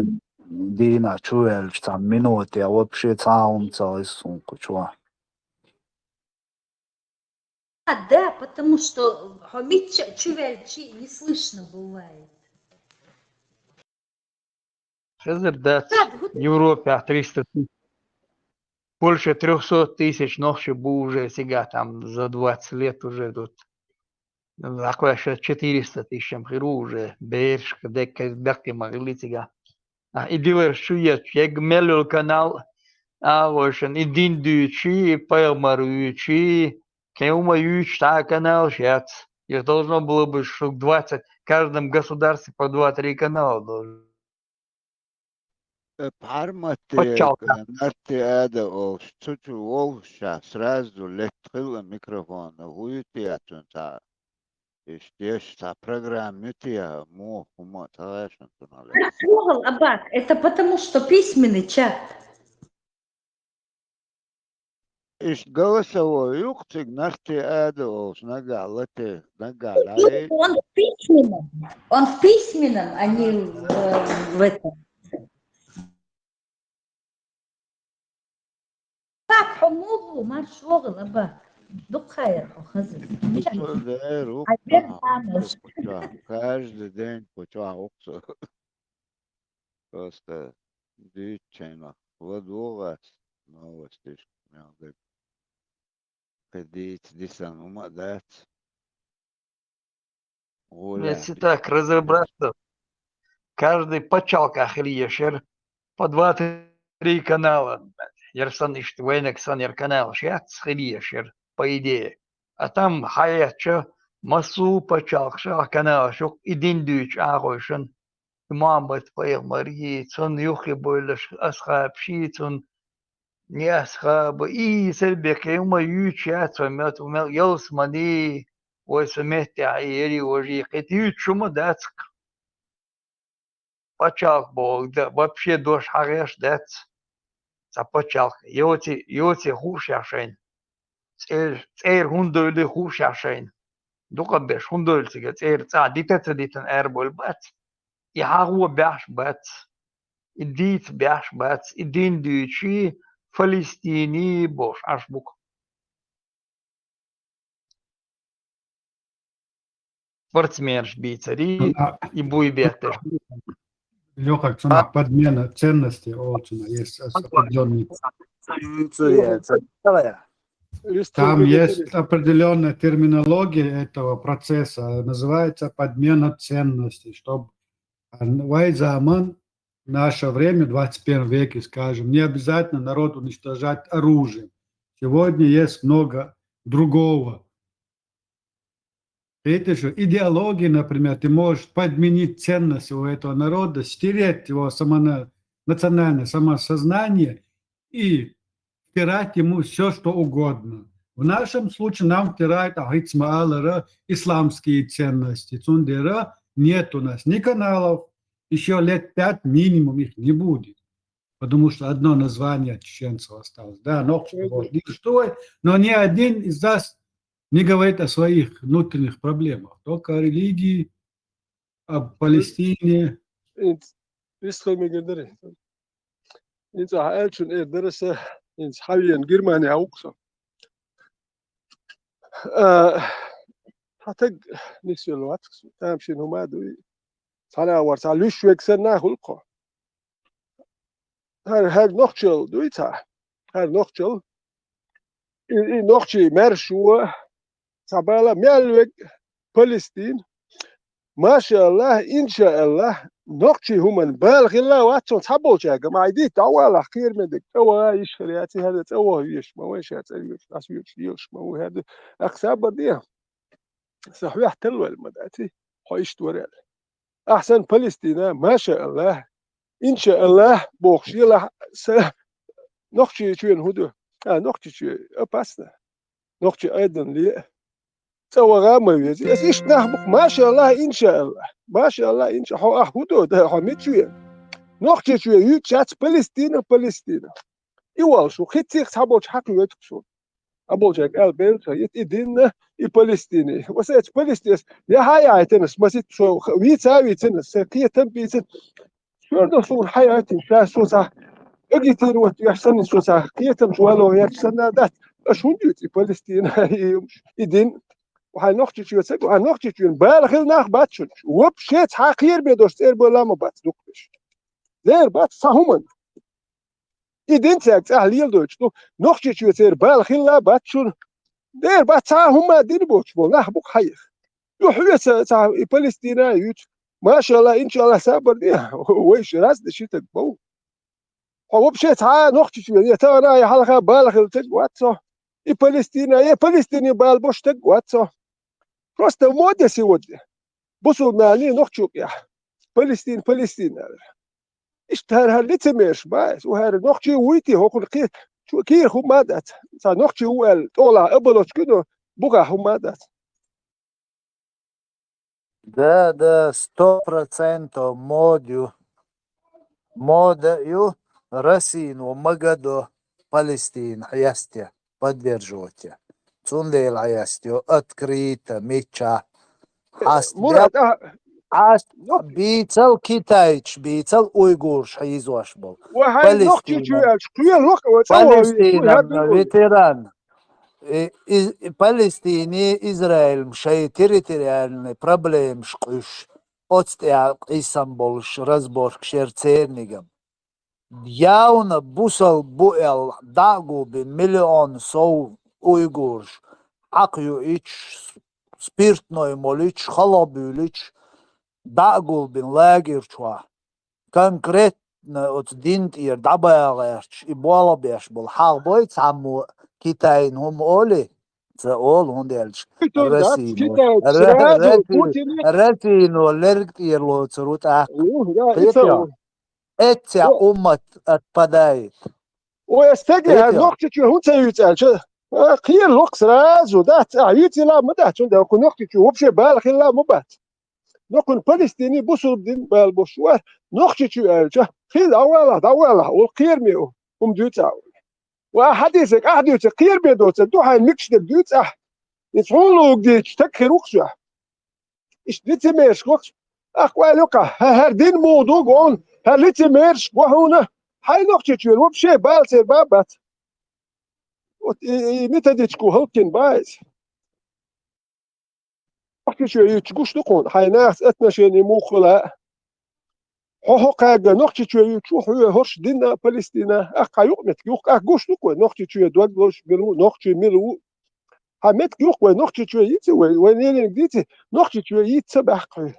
dina çuvel, sen minut ya, вообще цаун целый сумку, чува. Да, потому что хамить чувельчи не слышно бывает. Хезер дат. Европе 300 тысяч. Больше 300 тысяч ночи был уже сега там за 20 лет уже тут. Такое сейчас 400 тысяч хиру уже. Бершка, дека бяхти могли сега. И дилер шует, яг мелюл канал. А вошен и дин дючи, пэлмарючи. Кеума юч та канал сейчас. Их должно было быть штук 20. В каждом государстве по 2-3 канала должно. Пармати, Почалка. нарти ада олш, чучу олша, сразу леткила микрофона, хуюти атунта. Ишь, та программите, хумо, талашен тунале. Маршал Абак, это потому что письменный чат. Ишь, голосовой юктик, нарти ада олш, нагалате, нагалай. Он в письменном, а не в этом. حموضه ما شغل أبا دقيق وخزن Каждый день почва оксо. Просто дичайно. Владугас новости. Ходить, десян, умадать. Гулять. Если так разобраться, каждый почалках ешер по 2-3 канала. Ерсан ишт вейнексан канал шец ешер, по идее. А там хаяча масу почалкша канал шук идин дюч агойшен. Имам бат паямарги, цон юхи бойлаш асхаб шицун. Не асхаб и сельбеке ума ючат вамят умел ялсмани. Ой смети айери ожи кет шума дацк. Почалк бог, да вообще дош хареш дац. За почалк. Йоти хушашен. Цер хундойле хушашен. Дука беш хундойлтиге цер ца дитен эрбол бат. يحاول بيعش بات الديت بيعش بات الدين ديتشي فلسطيني بوش عشبك спортсменш бицари и буй бетеш. Лёха, подмена ценностей очень есть определенный. Там есть определенная терминология этого процесса, называется подмена ценностей, чтобы в наше время, в 21 веке, скажем, не обязательно народ уничтожать оружием. Сегодня есть много другого. Это же идеология, например, ты можешь подменить ценности у этого народа, стереть его национальное самосознание и втирать ему все, что угодно. В нашем случае нам втирают исламские ценности. Цундера нет у нас ни каналов, еще лет 5 минимум их не будет. Потому что одно название чеченцев осталось. Да, но ни один из нас не говорит о своих внутренних проблемах. Только о религии, о Палестине. حتى نسي الوقت تمشي هما دوي على ورث على وش وكسرنا خلقه هر نقشل دويتا هر نقشل نقشي مرشوه سبالا ميلوك فلسطين ما شاء الله إن شاء الله نقشي هم بالغ الله واتون تحبوا جا ما يدي توا خير من دك توا ايش خرياتي هذا توا يش ما ويش يش ما هذا اقساب دي صحيح تلو المداتي حيش تورال احسن فلسطين ما شاء الله ان شاء الله بوخشي له نقشي شوين هدو نقشي شو اباسنا نقشي ايضا لي توا غامر يجي ايش نحبك ما شاء الله ان شاء الله ما شاء الله ان شاء الله هدو ده حميت شوين نقشي شو يتشات فلسطين ايوال شو خيتيك تحبوش حق يتكشون أبوجك البلد يتدين الفلسطيني وسيت فلسطين يا هاي عيتنس ما سيت شو ويتساوي تنس كي تنبيت شو نصور حياتي شو صح أجيتين وتحسن شو صح كي تمشوا له يحسن ذات أشون جيت فلسطين يدين وهاي نقطة شو تسوي وهاي نقطة شو بالغ الناخ باتشون وبشيت حقير بيدوش تير بولا ما بات دوكش زير بات صهومن إذن تاعك أهليل دوتش نو نخشى شو بالخلا باتشون دير باتها هما دين بوتش بول نحبوك حيخ يحوي تاع فلسطينيين ما شاء الله إن شاء الله سابر دي ويش راس دشي تقبو هو بشي تاع نخشى شو دي تا أنا يا حلقة بالخل تقواتو فلسطيني بالبوش تقواتو просто мода сегодня بوصلنا نخشى يا فلسطين اشتهر لتمش باس وهذا نقشي ويتي هو كل كير هم مادت نقشي هو الطولة أبلش كده بقى هم مادت Да, 100% модою Россию, Магадо, Палестин, Аясте, поддерживайте. Цундел Аясте, открыто, меча. بيتل كيتايتش بيتل أويغورش حيزواش بول فلسطين ветеран Палестине Израиль مشي территориальный проблем шкуш отстял Истанбул разбор к шерцернигам jauna busal buel dagulbi miljonu savu uigurš, akju ić, spirtnoj molić, halobülić, dagulbin lägirčua, konkretne od dint ir dabēlērč, i bolobieši bol halboj camu kitain oli, ca ol hundelč, resīnu lergt ir locarut ak. Etsja ummat at padait. ويستجي نقطة هون سيتقال خير لوكس راز ودات عيتي لا مدات عند كل نقطة وبشي بالخ لا مبات نكون فلسطيني بوصل بدين بالبشوار نقطة الجا خير أولا والخير ميو دوتا وحديثك أحدث خير بيدوت دوحة المكش دوت يتحولوا جديد تكخر وقشة إيش ديتميرش وقش أقوالك هردين موضوع قون هلتميرش وهنا هاي نقطة وبشي بالسير بابات نتديتكو هلكن بايز نقطة يتقوش نقون هاي ناس اتنشيني موخلا هو قاعدة نقطة يتشوح هرش دينا فلسطينا أقا يقمت يوق أقوش نقوى نقطة دوغلوش ملو نقطة ملو همت يقوى نقطة يتوى ونيلين ديتي نقطة يتسبح قوي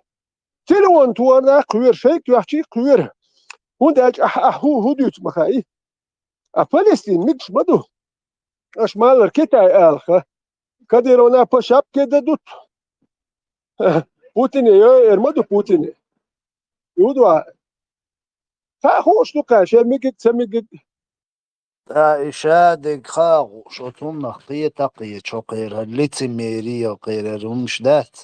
تلوان توانا قوير شيك يحكي قوير هنداج هو ديوت مخاي فلسطين مش مدو اش مالر كتا الخ كديرونا بشاب كده دوت بوتين يرمدو بوتين يودوا فاخوش نقاش ميجد سميجد إشادق خاغو شوتون نخطية تقية شوقير هالليتي ميريا وقير رمش دات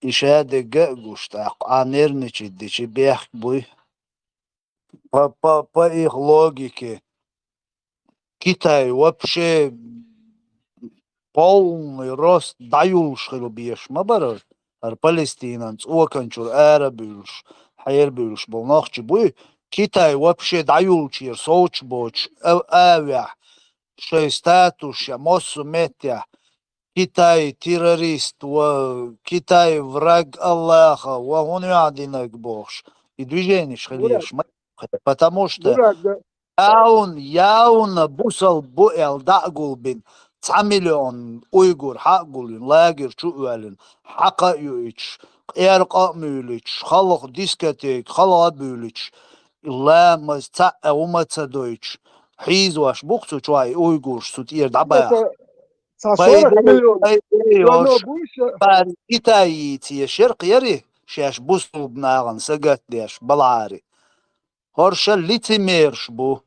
إشادق قاقوش تاق آنيرنيشي ديشي بيحك بوي по их логике Китай вообще полный рост даюлш хилубиеш мабарар Палестинанц оканчур арабюлш хайербюлш был нахчи буй Китай вообще даюлчир соучбоч авя шей статус я мосу метя Китай террорист Китай враг Аллаха он ядинак богш и движение шхалеш потому что яун бусал буэл дагулбин 9 مليون уйгур хагулин лагер чуэлин хака юич эрка мюлич халах дискотек халабюлич ламаз ца умаца дойч хизваш бухцу чуай уйгур сут ир дабая 40 مليون Китаити شرق يري شاش بوسو بناغن سقت ديش بلعاري هرش лицемерш бу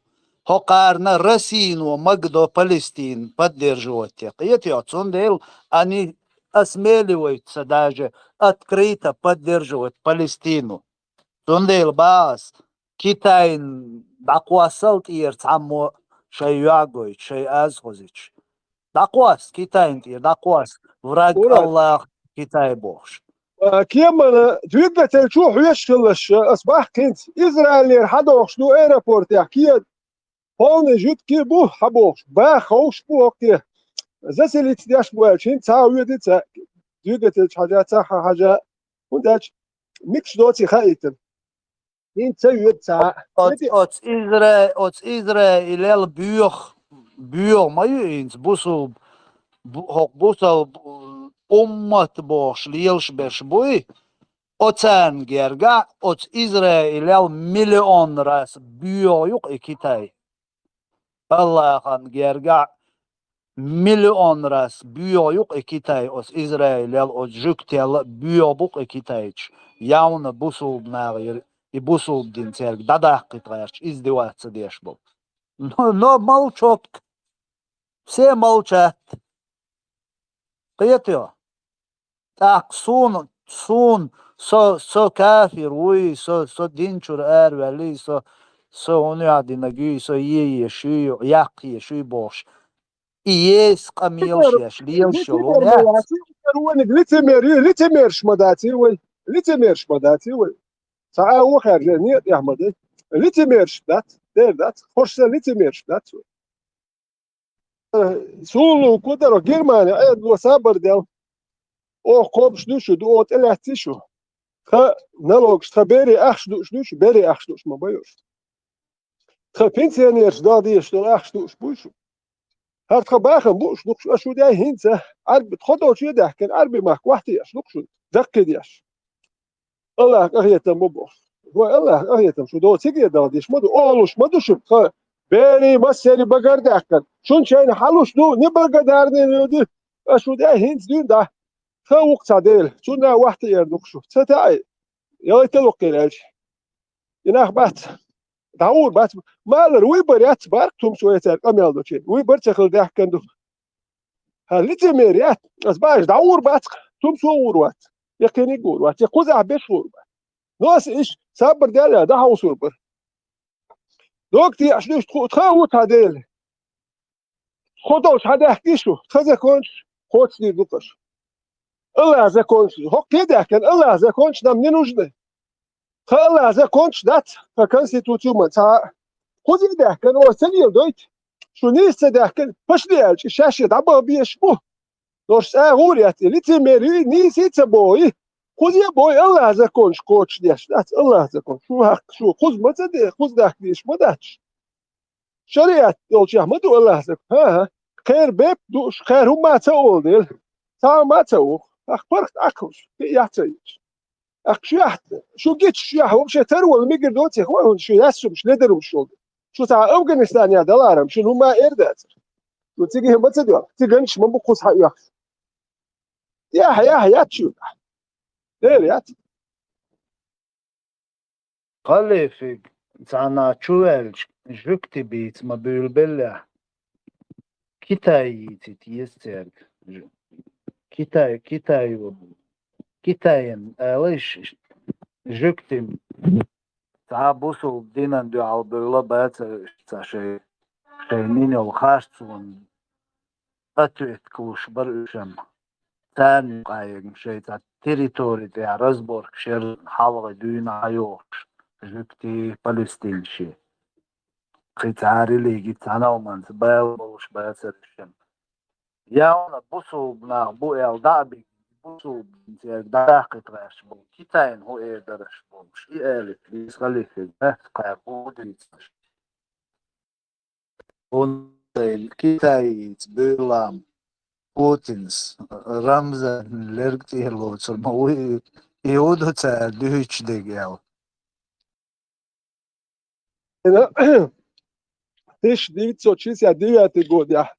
هقارنا رسين ومقدو فلسطين поддерживать قيتي отсюндел они осмеливаются даже открыто поддерживать Палестину تسوندل باس Китай دقواسلت يرتعمو شي يعقوي شي أزغزيش دقواس Китай دقواس враг الله Китай بوش كيما تقدر تشوف يشكلش اصبح كنت اسرائيل حدا شنو ايربورت يحكي هون جيت كي بو حبوش با خوش بو وقت زسل تداش بوالشين تاوي دي تقدر حاجات حاجه ونداش ميكس دوتي خايتن انت يتا اوت إسرائيل بيوخ ما ينس بوسو ummat boš lielš beš buj, ocean gerga, od Izraēļa miljon ras büyük Kitay. Allah'ın gerga milyon ras büyük Kitay, od Izraēļa od jüktel büyük Kitay. Jauna busul nağır, i busul dinselg, dadah Kitayç, izdivаться deş bol. Но молчок, все молчат. Қиятио. Так сун со кафир уй со динчур вали со униадинаги со еши як еши бош и ес камилшеш лилшол униат лицемерш мадати وي ساعه وخر نيت يا احمد лицемерш دات خوش лицемерш دات سولو كودر جيرمانيا لو صبر ديال او قوبش دوشو دو اوت الاتيشو خ نلوكش خبري اخش دوش بيري اخش دوش ما بايوش pensioners da die is toch echt stoes. Het gebagen boos nog als je daar heen zegt, arbeid God als je daar kan arbeid maken wacht is nog zo. Dat kun je. Allah ahyet mobos. Wa Allah ahyet şu do tige da diş modu oluş modu şu. Beni maseri bagardak kan. Şun şeyin haluş do ne bagadar ne diyor. Şu da heen diyor da. Tavuk sadel. Şuna wacht yer nog şu. Satay. Ya telok gelaj. Inah bat. داور بات مالر ويبر ياتبارك توم شوية كمل دوشي ويبر تخل ده كندو هل تمريات أسباش داور بات توم شو وات يكني يقول وات يقوز عبيش ور ناس إيش صبر ده ده هو صبر دوكتي عشان تخوت هذيل خدوش هذا احكيشو خذ كونش خوت دي دوكش الله زي كونش هو كده كان الله زي كونش ده منين وجده الله زي كونش دات فكونستيتوتيو متاع خذ ده كان هو سنيل دويت شو نيست ده كان باش ديال شاشة دابا بيشبه دوش غوريات اللي تمري نيسيت بوي خذ يا بوي الله زي كونش كوتش ديش دات الله زي كونش شو حق شو خذ ما تدي خذ ده ديش ما داتش شريعة يولش أحمد الله زي ها خير بيب دوش خير هم ما تقول ديل تا ما تقول أخبرت أكوش يعطيش أخشيت شو جيت شو ومش تروى الميجر دوتي هو شو ياسو مش ندرو مش شو تاع أفغانستان يا دلارم شنو ما إردات وتيجي هم تدوا تيجيش ما بقص حياة يا تشوف ليه يا خليفي تاعنا تشوالج جوكتي بيت ما بيلبلع كيتاي تيسترق كيتاين ليش جوكتي تاع بوسو دينا دو على بيلا بات تاع شيء نين الخاصون أتويت كوش برشم تاني قايم شيء تاع تيريتوري تاع رزبورغ شير حاول دوينا عيوش جوكتي فلسطين شي قيتعاري لي جيت أنا ومن باوش باسرشم ياونا بوسو بنا بو ال دابي بوسو بنتي داقت راش بو كيتاين هو ايه درش بو مش ايه الف ليس خليفي بس قاعد دريتش كيتاي تبيلام بوتينس رمزن لرقتي لوتر موي يودو تا دوش ديجاو أنا 1969 год я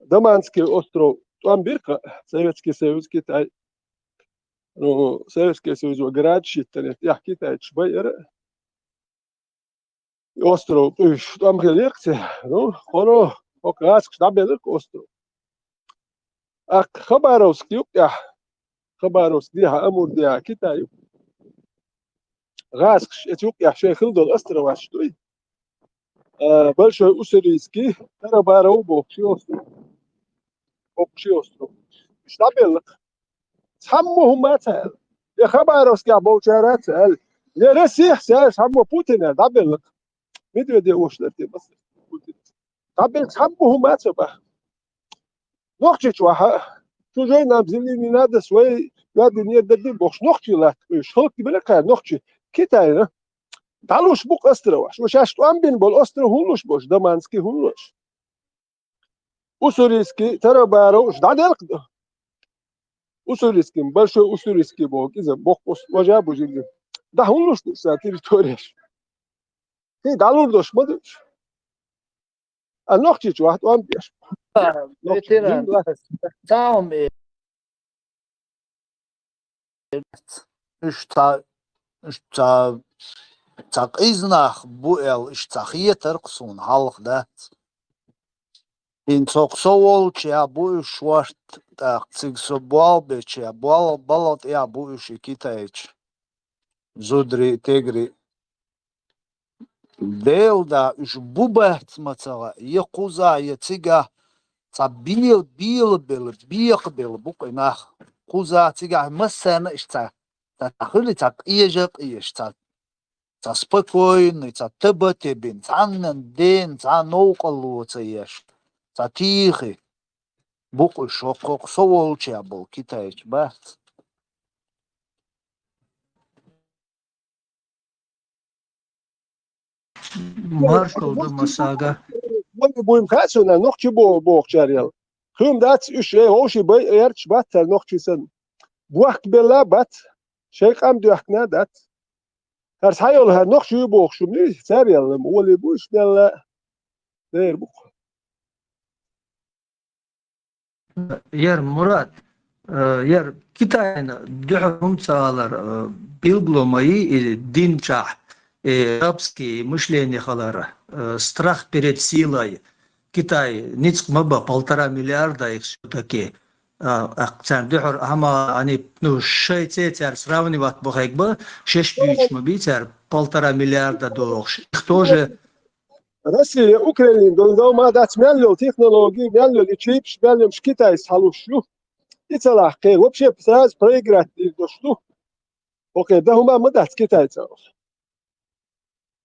Даманский остров Амбирка Советский Союз Китай ну Советский Союз град считали я Китай чбайер остров там лекция ну хоро окрас штабелик остров а Хабаровский я Хабаровский Амур я Китай غاز Этиопия شيخ الدول остров اشتوي большой уссурийский Тарабаров общий остров штабелик همهم ما تسأل يا خبر يا بوشارات تسأل يا رسيح سأل هم بوتين دبل مدري دي وش درتي بس بوتين دبل همهم ما تبع نوختي شو جاي نابزلين نادا سوي يا دنيا ددي بوش نوختي لا شو بلا كان نوختي كيتاينا تعالوش بوك استرواش وش اشتو ام بين بول استر هولوش بوش دمانسكي هولوش уссурийский Тарабаров ждадел уссурийским большой уссурийский бог из бог вожа божий да он луш на территории ты далурдош модыш а нохти чуат он беш ветеран تاعهم ايه تاق إزناخ بوئل إشتاخية ترقصون حلق دات إن تقصوال چيا بوئش واشت تاق تيقصو بوال بيچيا بوال بلط إيا بوئش كيتايش زودري تيغري ديل دا إش بوبهت مثلا يقوزا يتيغا تا بيل بوقي ناخ قوزا تيغا مسانا إش تا تاخلي تاق إيجاق إيش تا спокойный, тебе тебе, день, наука еш, тихий, буквы шок, соволчий был, китаєць, бац. Маршал Масага. Мы будем хотеть на ночь бог чарил. Хм дать еще оши бой эрч бат ночь сын. Буахт бела бат. Шейх ам дуахна дат. Хар сайол хар ночь бог шумни царил. Моли буш бела. Дер бух. Yer Murat, yer Kitayna dühüm çağlar bilglomayı dinçah, рабские мышления халара, страх перед силой. Китай, ницк маба 1,5 миллиарда их все-таки. Акцент дюхр, ама они, ну, шейцер сравнивать бухайкба, 6 бич мабитер, 1,5 миллиарда долларов. Их тоже Россия, Украина, до ما دات مليون تكنولوجي مليون تشيبس مليون شكيتا يسحلوشلو يتصلح خير وبشي بساز بريجرات يدوشلو اوكي ده هما ما دات كيتا يتصلح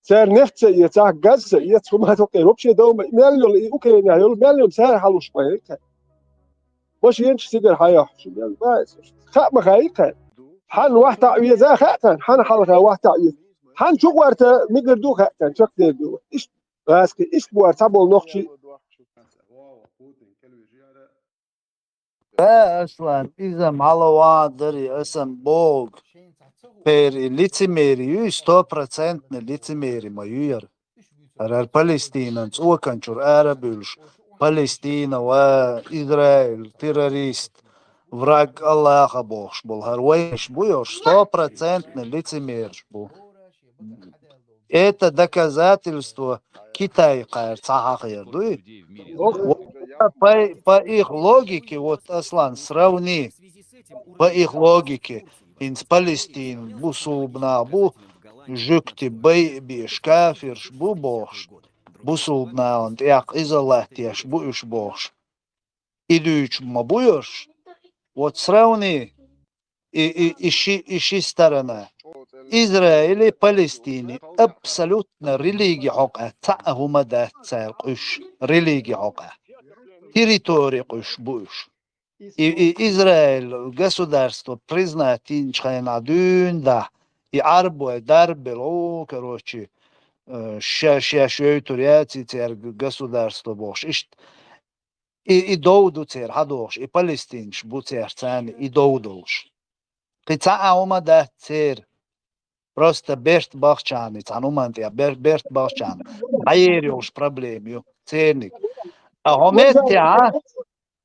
سعر نفط يتاع غاز يتصوم هات اوكي وبشي ده مليون اوكرانيا يقول مليون سعر حلوش بايك مش ينش سيجر حياه شو مليون بايس خا ما خايك حن واحد تعويه زي خاطن حن حلقه واحد تعويه حن شو ورت مقدر خاطن شو كده ايش بس ايش بوار تابل نوخشي Aslan, izam halovadari, esam Bog, per licimēriju, 100% licimērima, jer ar Palestīnans, okančur, ārabiļš, Palestīna, Izraēl, terrorist, враг Аллаха Бог был, харвейш буешь, 100% лицемерш был. Это доказательство Китай по их логике, вот, Аслан, сравни, по их логике, с Палестин, бу субна, бу жукти, бейби, шкафирш, бу бош, бу субна, он як изолатияш, буш бош. Идуч ма буешь, вот сравни, ищи сторона. Израиль и Палестина абсолютно религия حقها تعهم ده تساقش религия حقها территория قش буш и Израиль государство признать инчхайна дюн да и арбу дарбело короче ща туряци цер государство бош и доуду цер хадош и Палестинш бу цер цани и доудуш قطعهم ده цер Просто берт бахчаны, цанумантия, берт бахчаны. Айриуш проблемию, ценник. А хометя,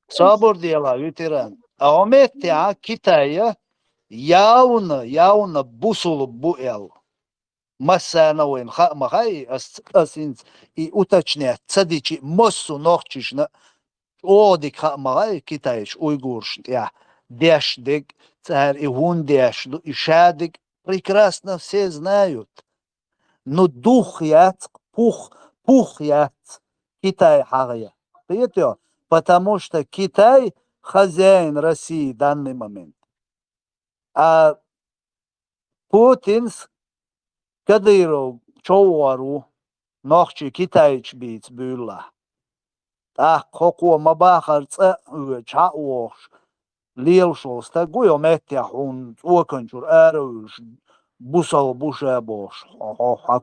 собор дела, ветеран. А хометя Китая явно бусулу буэл. Масса уин махай асинц и уточнять, цадичи моссу нохчишна, одик махай китайш, уйгурш, я дешдик, царь и хундеш, и шадик, прекрасно все знают. Но дух яц, пух яц, Китай хагая. Понимаете? Потому что Китай хозяин России в данный момент. А Путин с Кадыров, Чоуару, нохчи китайч бить бюлла. Так, коко мабахар чауш. Lielšos, tā gujo metjah un okančur ēraujuši busal bušēboš,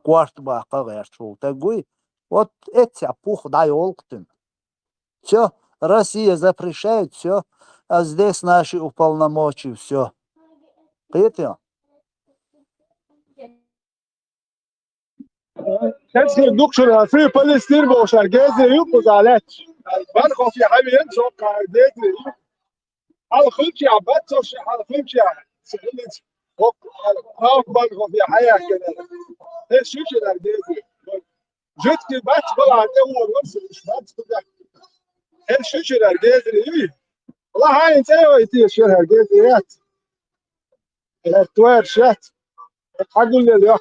kvartbā kavēršu, tā guj, вот эти пух дай олктин. Все, Россия запрещает, все, а здесь наши уполномочия, все. Понимаете? تسكي دكتور في فلسطين بوشار جازي يبقى زعلاتش بنخو في حبي ينشو قاعدين على خمشي عباد توشي على خمشي سهلت بنخو في حياة كده ايش شو جازي جيت كي بات بلا تو نفس مش بات كده ايش شو جازي والله هاي انت ايتي شهر جازيات التوار شات حقول لي يا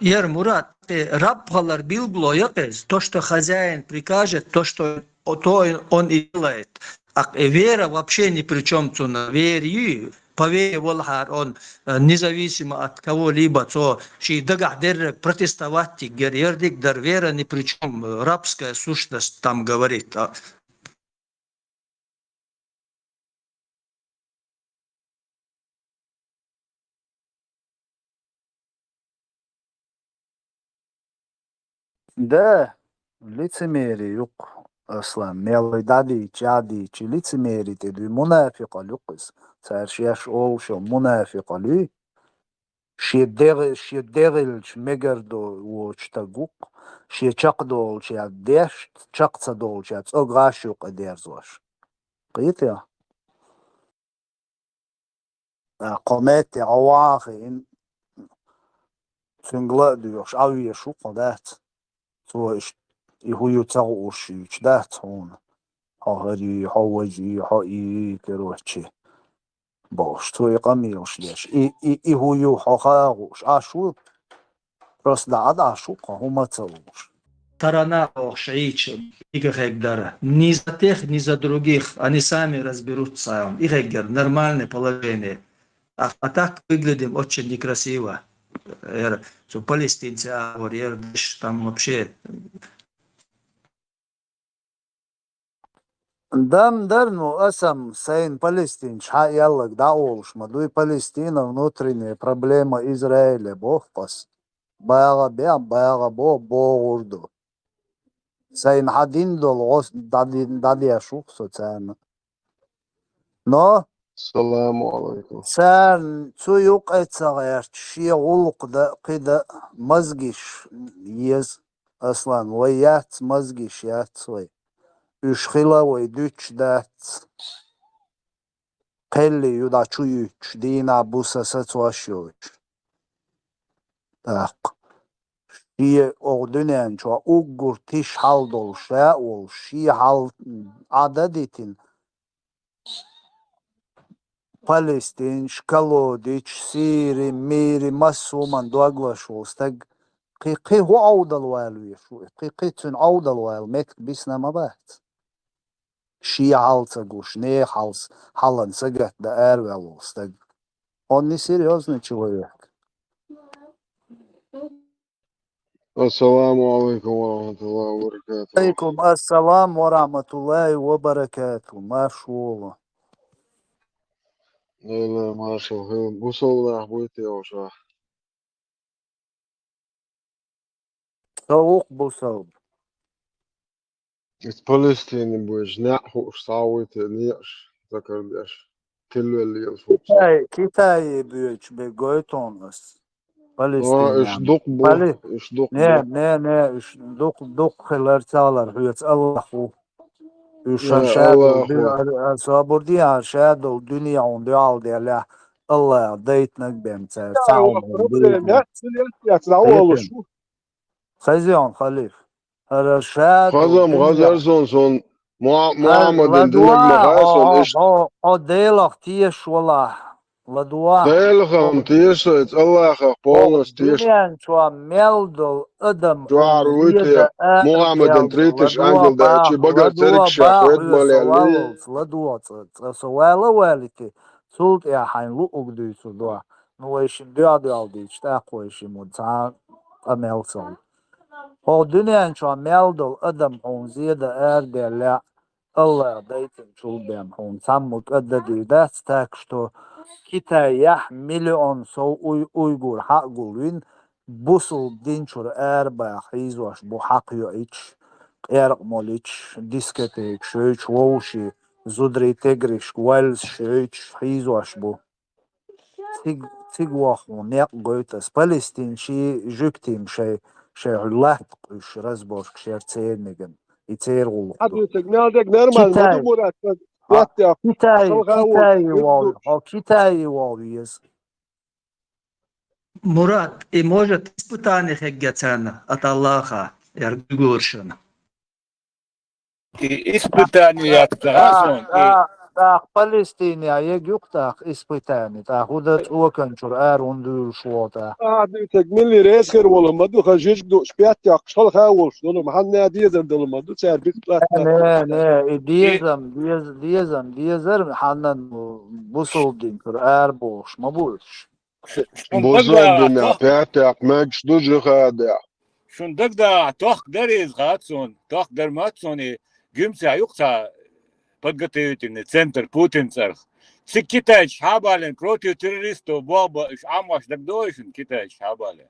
Яр Мурат, рабхалар билгло япес, то, что хозяин прикажет, то, что то он и делает. А вера вообще ни при чем, то на вере, по вере волхар, он независимо от кого-либо, то ши дагадер протестовать, гердик, дар вера ни при чем, рабская сущность там говорит. Да, лицемерие юк аслан. Мелли дадич, ядич, лицемерие теду منافق люкис. Саршияш олшо منافق лю. شي دغل مگردو و چتگوق شي چقدول شي دشت چقصدول شي اوغاشو قديرزوش قيتيا قومات عواقي سنگلا ديوش اوي شو قدات تو يهو تاوش دات هون هاري هاوجي هاي كروتشي باش تو يقميوش ليش اي هو يو حقاقوش اشو راس دعدا شو هما تاوش Тарана Шаич, Игорь, ни за тех, ни за других. Они сами разберутся. Игорь, нормальное положение. А так выглядим очень некрасиво. Что палестинцы, там вообще... Дам дарну асам сейн Палестин ша яллак даулш мадуй Палестина внутренняя проблема Израиля бог пас бага бо урду сейн хадин дол гос дади ашук социально но Саламу алейкум. сен цуюк эцагер ши улук да кида мазгиш ез аслан ваят мазгиш ят свой Üşkhila ve düçdet kelli yuda çuyuç dina bu sese tuaşyoç. Tak. Şiye ordünen çua uggur tiş haldol şeol şi hal adaditin Palestin şkalodiç siri miri masuman doglaşos tag قي هو عودل والو شو قي تن عودل وال مت بسنا ما بات شي halsa гушне халан сагат да эрвелос так он не серьезный человек. Ассаламу алейкум ва рахматуллахи ва баракатуху. Алейкум ассалам ва рахматуллахи ва баракатуху. Машаллах. لا ما شاء الله بوصل بويتي او شا Soğuk bu soğuk. из Палестины будешь нахуй сауйте ниш закардеш كله اللي يشوف Kitay büyük bir goytonuz. اه Palestin ايش yani. دق بو ايش دق بو Ne üç dok kılar çağlar hüyet Allahu. Üç يا şadol الله اخوة sabur diye şadol dünya ondu al diye Allah daytnak bemse sağım Проблема, я сказал, что Xazyon Xalif. Her şadol خزم dünya غزر سون هل محمد دنق لدوا مغايسون ايش او ديلك تيش والله لدوا ديلخم تيسويت الله اخ بولنس تيش دنيا شو ميلدل ادم جوار زيادة ويتي محمد تريتش انجل دا چي بقر ترك لدوا شيخ باخ ويدمال اللي لدوا سوالا والتي سولت يا حين لو اقدي سودوا نويشن ديادي aldı işte koyuşum mutsan amelsal o dünyanın şu meldel adam on ziyade erderler Allah daytın çulbem on sammut ödedi das tak что Kitayah milyon so Uygur haqgulun busul dinçur erbaq izvaş bu haqyo iç erqmoliç disketek şöç voşi zudri tegriş wels şöç izvaş bu sig vaxmu neq goytas Palestin şi jüktim şey lat iş razborg şerçenegen İçerğuldu. حضرتك نادك نرمال ما Kitay دمرت يا Kitay вовиез. Murat, и может испытание хеггетсана от Аллаха, Гуршина. Испытания Тарасон. Так, Палестиния, يقطع испытание. Так, ودت وكنشر وندور شوطة. حضرتك من اللي راسخر ولا ما دو خجيج دو شبيات يا قشل خاول شنو محل نادي زند ما دو سعر بيت Ne, diyezem, hannen busul dinker boş, ma boş. بوزودنا بياتك ماكش دوجي خادع Şundakda tohderiz gatson, tohder matsoni gümse yoksa подготовительный центр Путинцерх. Си Китай шабален против террористов, боба, амаш дагдоишен Китай шабален.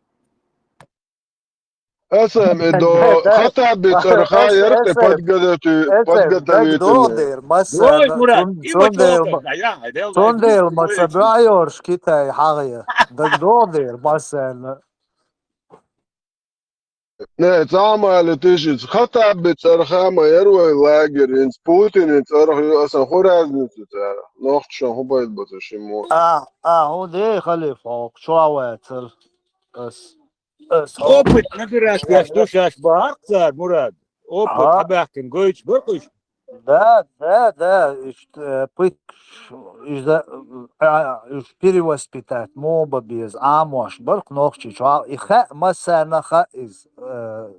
اسم دو خطأ بترخاير подготовительные. دقدودير دروج مثلا مراد إيوة توقف نعم هذا تندير مثلا كتاي حاجة دقدودير مثلا Ne, تعمل تيجي خطأ بترخا ما يروي لاجر إنس بوتين تروح أصلا خورز نتتعرف نوخت شو هو بايد بتشيمو. هو دي خليفة شو عواتل اس هو أوبت نقرأ كاستوش أشبار صار مراد أوبت حباكن قويش برقش Да, пык, перевоспитать, моба без амош, барк ногчи, чуал, и ха, масана ха из,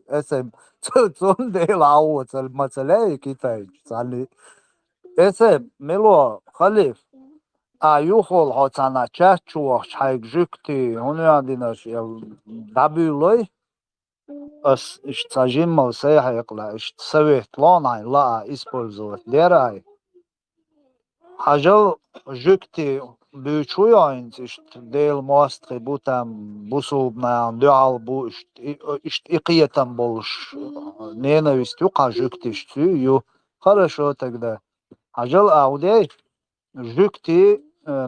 это, цунде лау, цаль мацалей китай, цали, это, мило, халиф, юхол, хоцана чачуах, чайк жукти, он ядинаш, дабюлой, اس اشتاجم وسيح يقلع سويت لوناي لا использовать дерай حاجل جوكتي بيچوين اشت ديل ماستري بوتام بوسوبنا دعال بو اشت اقيتم болш ненависть ука جوكتي шту ю хорошо тогда حاجل аудей جوكتي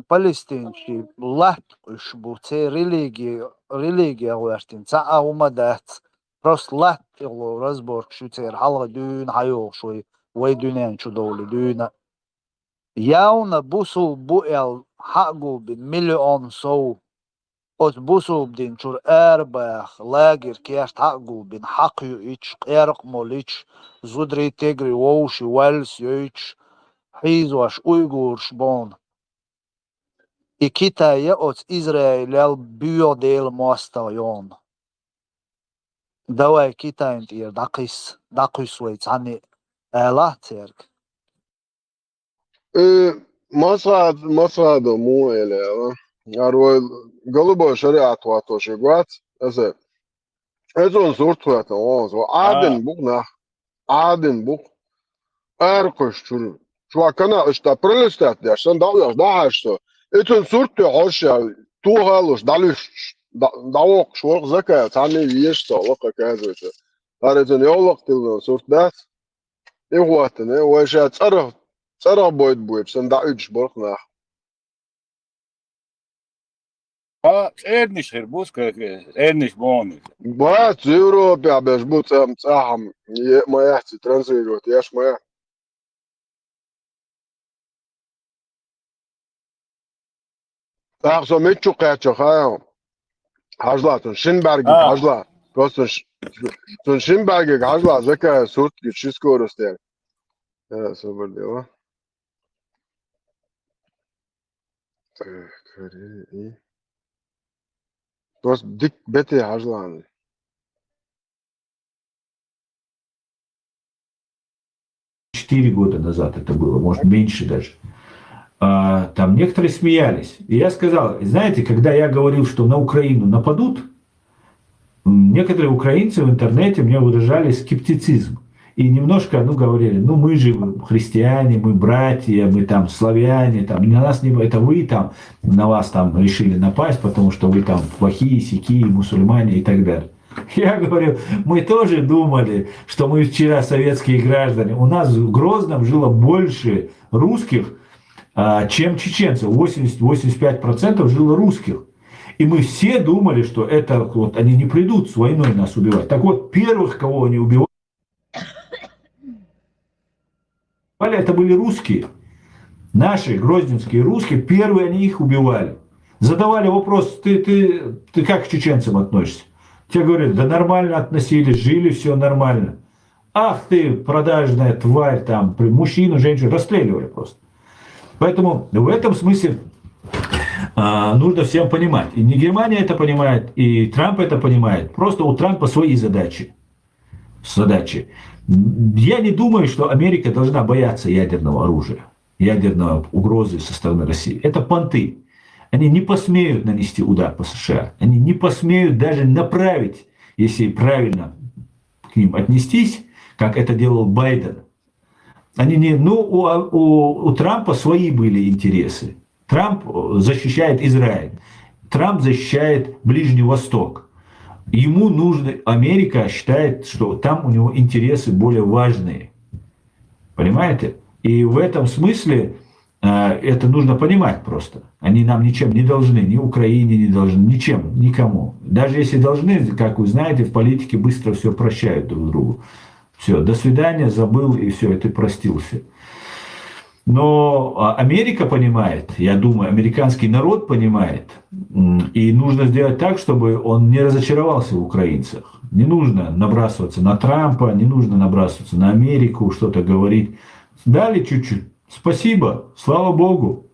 палестинчи лат уш буце религия вертин ца аумадат просто лат يغلو رزبورك شو تصير حلقة دون حيوغ شوي ويدونين شو دولي دونا ياونا بوسو بوئل حقو بمليون سو اوت بوسو بدين شور ارباخ لاجر كياشت حقو بين حقيو ايش قيرق موليش زودري تجري ووشي والس يوش حيزواش اويغورش بون إكيتا اوت إسرائيل بيو ديل موستويون دواء كيتا انتير داقيس ويتعني لا تيرك مصعد مو إلى أروي قلبه شريعة واتوشي قوات أسا أزون صورت واتنا وانزو عادن بوك أرقش شو كنا اشتا برلستات دي عشان دعوش دعشتو إتن صورت عشا تو هالوش دعلوش دعوق شوق زكاة تعني ويشتا لقا كازوشا هارتن يولق تلنا صورت دات إغواتن وشا تصرف بويد سندعوش برقنا إيرنش هربوس إيرنش بوني بات زيرو بيعبش بوت مساحم ما يحتي ترانزيروت ياش ما يحتي تاخذ ميتشو قاتشو خايم حاجلاتون شنبرجي حاجلات بس شنبرجي حاجلات زكا صوت شو سكورست يعني يا سوبر ديوا بس ديك بيتي حاجلان 4 года назад это было, может меньше даже. Там некоторые смеялись. И я сказал, знаете, когда я говорил, что на Украину нападут, некоторые украинцы в интернете мне выражали скептицизм. И немножко, говорили, мы же христиане, мы братья, мы там славяне, там, на нас не, это вы там, на вас там решили напасть, потому что вы там плохие, сякие, мусульмане и так далее. Я говорю, мы тоже думали, что мы вчера советские граждане. У нас в Грозном жило больше русских, чем чеченцев. 80-85% жило русских. И мы все думали, что это вот они не придут с войной нас убивать. Так вот, первых, кого они убивали, это были русские. Наши грозненские русские, первые они их убивали. Задавали вопрос, ты как к чеченцам относишься? Те говорят, да нормально относились, жили, все нормально. Ах ты, продажная тварь, там, мужчину, женщину, расстреливали просто. Поэтому в этом смысле нужно всем понимать. И не Германия это понимает, и Трамп это понимает. Просто у Трампа свои задачи. Я не думаю, что Америка должна бояться ядерного оружия, ядерной угрозы со стороны России. Это понты. Они не посмеют нанести удар по США. Они не посмеют даже направить, если правильно к ним отнестись, как это делал Байден. Они не, у Трампа свои были интересы. Трамп защищает Израиль. Трамп защищает Ближний Восток. ему нужно, Америка считает, что там у него интересы более важные. Понимаете? И в этом смысле это нужно понимать просто. Они нам ничем не должны, ни Украине не должны, ничем, никому. Даже если должны, как вы знаете, в политике быстро все прощают друг другу. Все, до свидания, забыл, и все, и ты простился. Но Америка понимает, я думаю, американский народ понимает, и нужно сделать так, чтобы он не разочаровался в украинцах. Не нужно набрасываться на Трампа, не нужно набрасываться на Америку, что-то говорить. Дали чуть-чуть. Спасибо, слава Богу.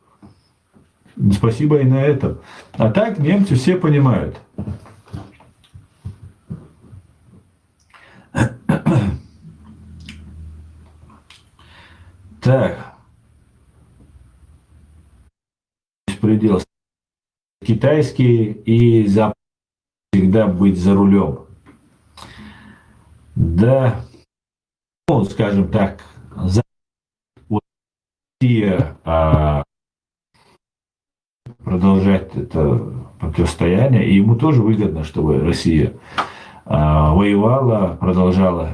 Спасибо и на этом. А так немцы все понимают. Так. Предел. Китайские и Запад всегда быть за рулем. Да, ну, скажем так, Россия продолжать это противостояние, и ему тоже выгодно, чтобы Россия воевала, продолжала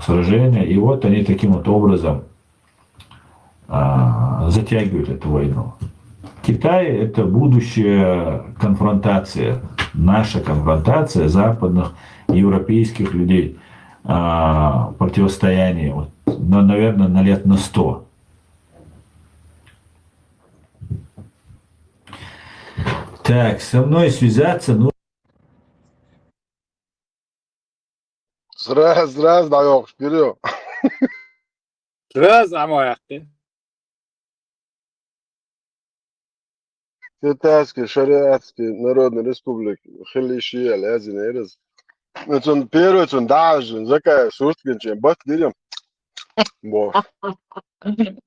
сражения, и вот они таким вот образом затягивают эту войну. Китай – это будущая конфронтация, наша конфронтация западных европейских людей, противостояние, вот, наверное, на лет на 100. Так, со мной связаться, ну... Зря даёшь, вперед. Раз, амаяхты. Китайский, шариатский, Народной Республики, Хилишия, Лязинерез. Ну, первый, даже, закая, сурткин, бат, дирям. Бо.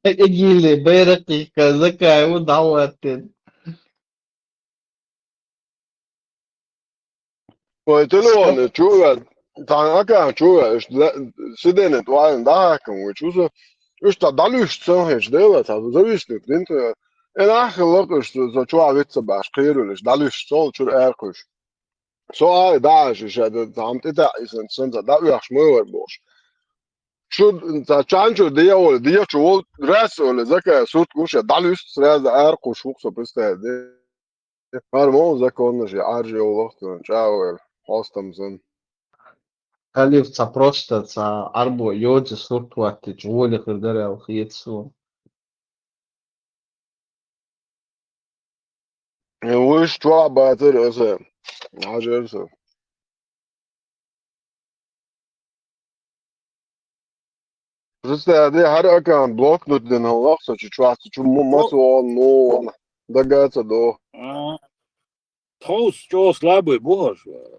Гили, Байрактика, Закай, удалатин. Ой, телефон, чувак, там, чувак, сиденет, вайн, дахком, чувак, что далюш, ценхеш, делать, а зависит, винтер. En eigenlijk is het zo twee witse baskeren, dus dat is zo erg. Zo daar is het, dat is een zin dat we achmeur boos. Should the change de or de cho res or zaka sut kush dat is res erg kush so beste de. Maar mo zakon je arje wacht en ciao hostam zin. Халивца просто ца арбо йодзи суртуати джули хырдара алхиетсу. Wish to better as a arje so. Просто de har akan blok nut den Allah so chwa chu mas no dagata do. Тоус, что слабый, боже.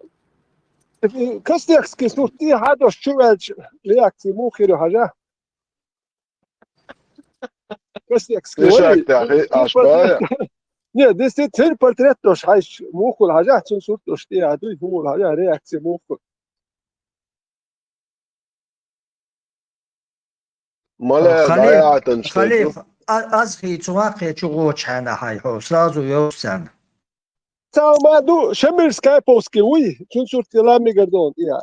Кастекский сурти хадош чуваш реакции мухиру хажа. Кастекский. Ишак та ашбая. Не, десять цель портрет тош хайш мухул хажа чун сурт тош ти аду хумул хажа реакции мухул. خليف أزخي تواقع تشغوش أنا هاي هو سلازو يوسن ما دو شمر سكايبوسكي وي چون صورت لامي گردون يا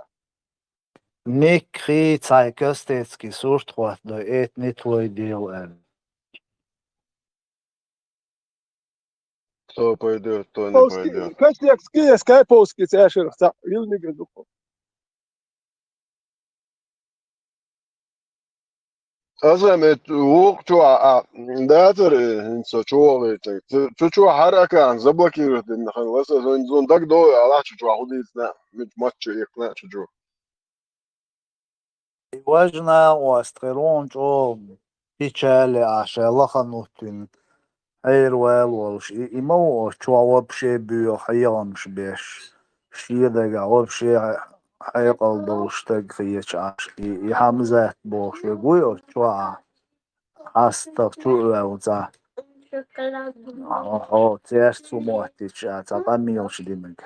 Mikri цай кастецки суртуат до этни твой дел эн. То пойдет, то не пойдет. Кастекский скайпоски цяшер ца вилми герду. أصلاً وقتها داتر إنسا شوالي شو حركة عن زبكي إن خلاص زون دك دو على شو عوديتنا مش ماتش يقنع شو И важно у астрелон чо печали аша лаханутин. Эйруэл волш. И мау чо вообще бью хайамш беш. Шиедаga вообще хайкал долштаг фиеч аш. И хамзат бош. Гуйо чо астак чо эуза. О, теж цумотич, а цапамилш димэг.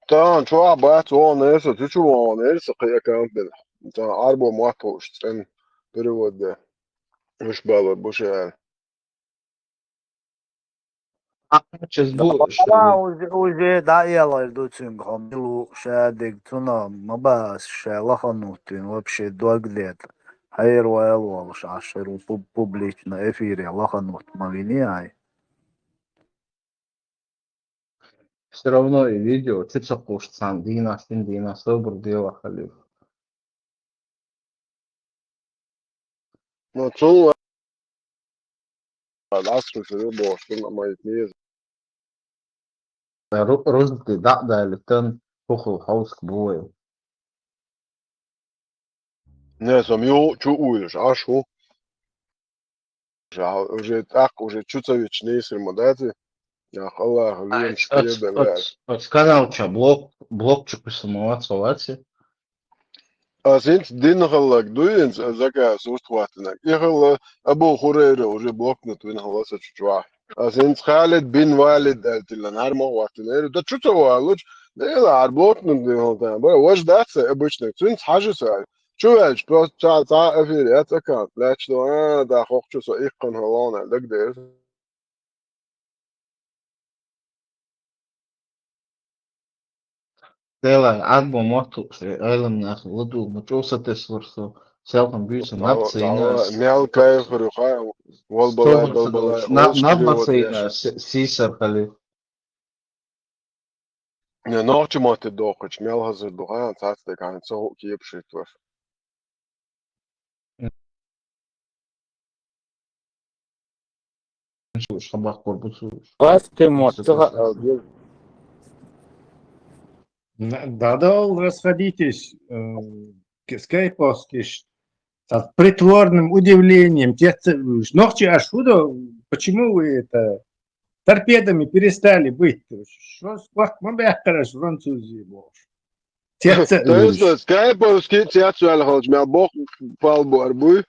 تان شو عبات وانيس تشو وانيس قيا كان بنا تان عربو مواتوش تن برود مش بالر بوش يعني Kas būs? Uzie da ielaidu cinko milu šēdig cunā mabās šē lahanuti un вообще dogdiet. Хайру элвал шашеру публично эфире лаханут мавиниай. Все равно и видео. Ципса кушать сам. Дина, собор дела халиф. No, cilvēki atskriši ribos, tur nav maiet Русский дали тон пуху хаус бою. Не, сам jau čuuješ, ašu. Уже так, уже чуцович не сримодати. Я халах, лием шпиедале. Сказал, что блокчик самоват салати. Sinds dinhalak duins, zakās uztvātinak. Ihal abu hureira уже bloknut vinhalas atšķvā. Sinds Khalid bin Walid tilan armo vātinēru. Da čucavāluč, dēlā ar bloknut vinhaltājā. Bara, vaš dāca обычно. Sinds hažasāri. Čuvēč, просто tā efīri atsakāt. Lēč to, tā hokčuso ikon halonā. Dagdēs. Dēlā atbo motus, ailamnāk ladu, mačūsaties varsu. Selkam bijusam apcīnās. Мелкая харуха, волбалай, Набацīnās sīsar halif. Не, ночью ты дохач, мелхазы духан, цацты канцо кипшит ваш. Шабах корпусуешь. Да, расходитесь, скайповскиш, с притворным удивлением. Ногти ашуда, почему вы это торпедами перестали быть? Что хорошо, французы, боже. То есть, скайповский театр, хоть меня бог палбу арбуй.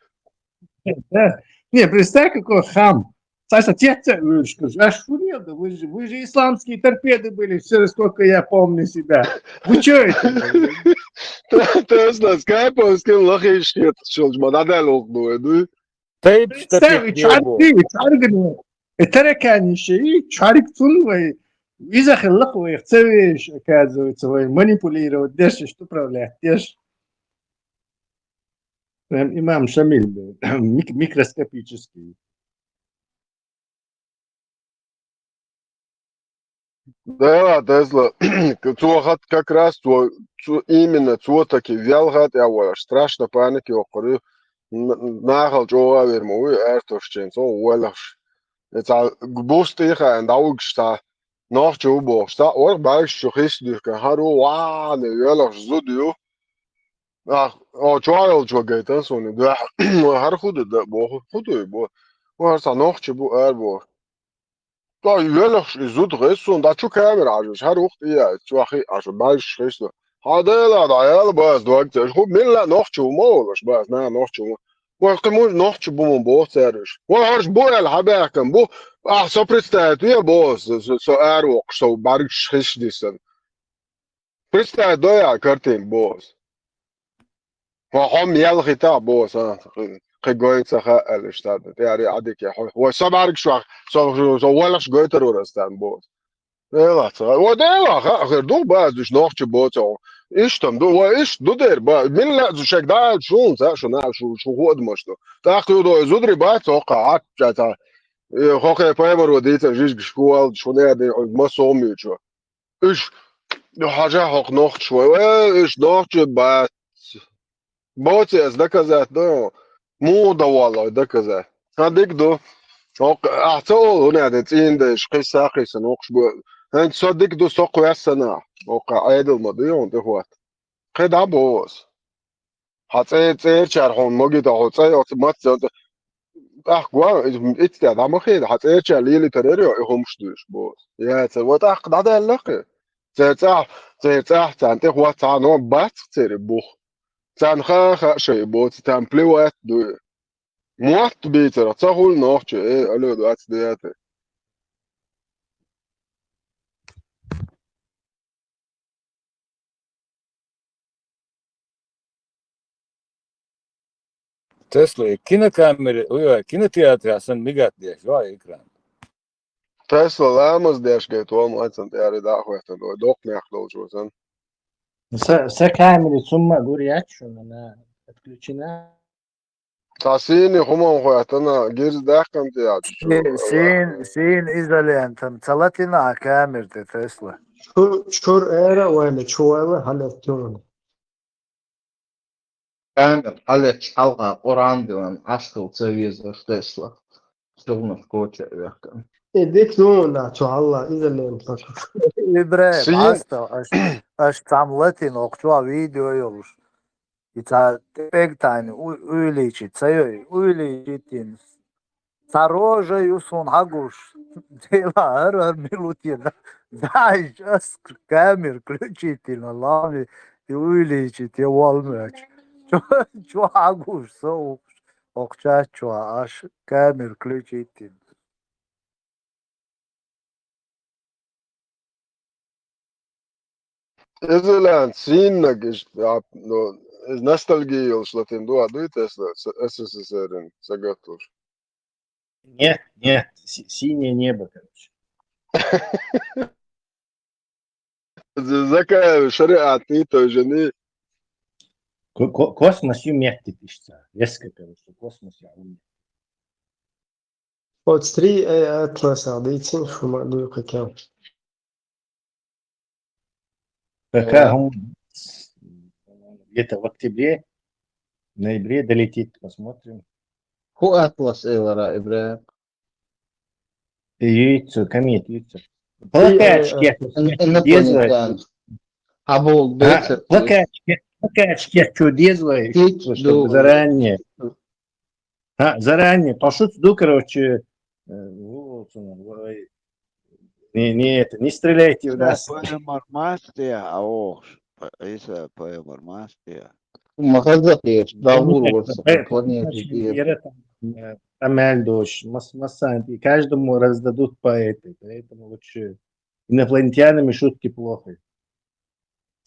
Не, представь, какой хам. Саша, вы же исламские торпеды были, все, сколько я помню себя. Вы что это? То есть, скайповский лохиш нет, что ж, мададал окну, представь, чарганы. Это ракани шеи, чарик цунвай. Из-за хлопа их целешь, оказывается, манипулировать, дальше что управлять, дальше. Имам Шамиль был, микроскопический. Да, Тесла, как раз именно таки вялгат, я говорю, страшно паники, окурю, нахал джоа верму, эртошчен, so уэлаш. Это гбустиха, и даугста, нах джобошта, ор баш шухисдюка, хару, не вялаш зудю. Джоэл джогайтан, сони, да, хар худы, да, худы, са нах джобу эрбо. Da yelach izut resun da chu kamera ajo haruch ya chu akhi ajo bash resun hadela da yel bas dogt chu milla noch chu molos bas na noch chu wa kemu noch chu bum bo serish wa harsh bo el habakam bo so представь я босс so arok so barsh khishdisan представь do ya kartin boss wa hom yel khita boss قيت سخاء الاشتاد يعني عادك يا حوي هو سبعك شو ولاش قوتر ورستان بوت لا وديلا غير دو باز دوش نوخش بوتو ايش تم دو ايش دو دير با من لا زو شك دا شون شو نا شو هو دمشتو تاخذ دو زودري بات وقعت جاتا خوخه بايمر وديت جيش شكوال شو نادي ما صومي شو ايش حاجه حق نوخ شوي ايش نوخش بات بوتي از دكزات دو مو والله دكزه صدق دو اعطوا هنا دتين ده شقي ساقي سنوقش بو انت صدق دو سوق يسنا وقع عيد المضيون ده هو قد ابوس حتى شرحون مجي ده حتى اوتومات اخوا ات ده ما خير حتى لي تريرو همش دوش بوس يا تسوت اخد هذا اللقي تاع انت هو تاع نو بات تربوخ تنخا شيء بوت تمبلي وات دو موت بيتر تصهول نوخش ايه الو دوات دياته Tesla, кинокамеры, кинотеатры, асан мигат деш, ва экран. Tesla lēmas dieškai to mācam, te arī dāhoja to dokmēk dolžos. Все камеры сумма горячая, она отключена. Tasīni humam hoja, girs dēkam te سين إيزالينتم ثلاثين كامير تسلا شور إيرا ولا شوالة هلتون Камер, Алекс, Алга, Орандилан, Аскал, Цавиза, Тесла. Струнов, Коча, Верка. إديك دونا شو الله إذا اللي انفكر إبراهيم عستا أش تعملتين وقتها فيديو يولش يتا تبقتاني ويليشي تسيوي ويليشيتين Сарожа юсон хагуш. Дела минутина. Знаешь, камер включительно лави и увеличить и волмач. Чё хагуш соуш. Окча чё аж камер включительно. Izolēns sīnnagiš, es nostalgiju, что ты дуетесь СССР заготовишь. Нет, синее небо, короче. Закай шариат и той жены. Космос юмет типичца. Еска, короче, космос я умею. Вот 3 Atlas Audicin شو مقدور كام Пока он где-то в октябре, в ноябре долетит, посмотрим. هو أطلس إيلرا إبراهيم Яйцо, комет, яйцо. Плакачки. إنبونيتان أبو بيتر Плакачки, что делаешь, чтобы заранее. Заранее. Пошут, короче, не стреляйте в нас. По информации, مغزقيش داور ورسق планеты Амаль дождь, массанти. Каждому раздадут по этой. Поэтому лучше инопланетянами шутки плохо.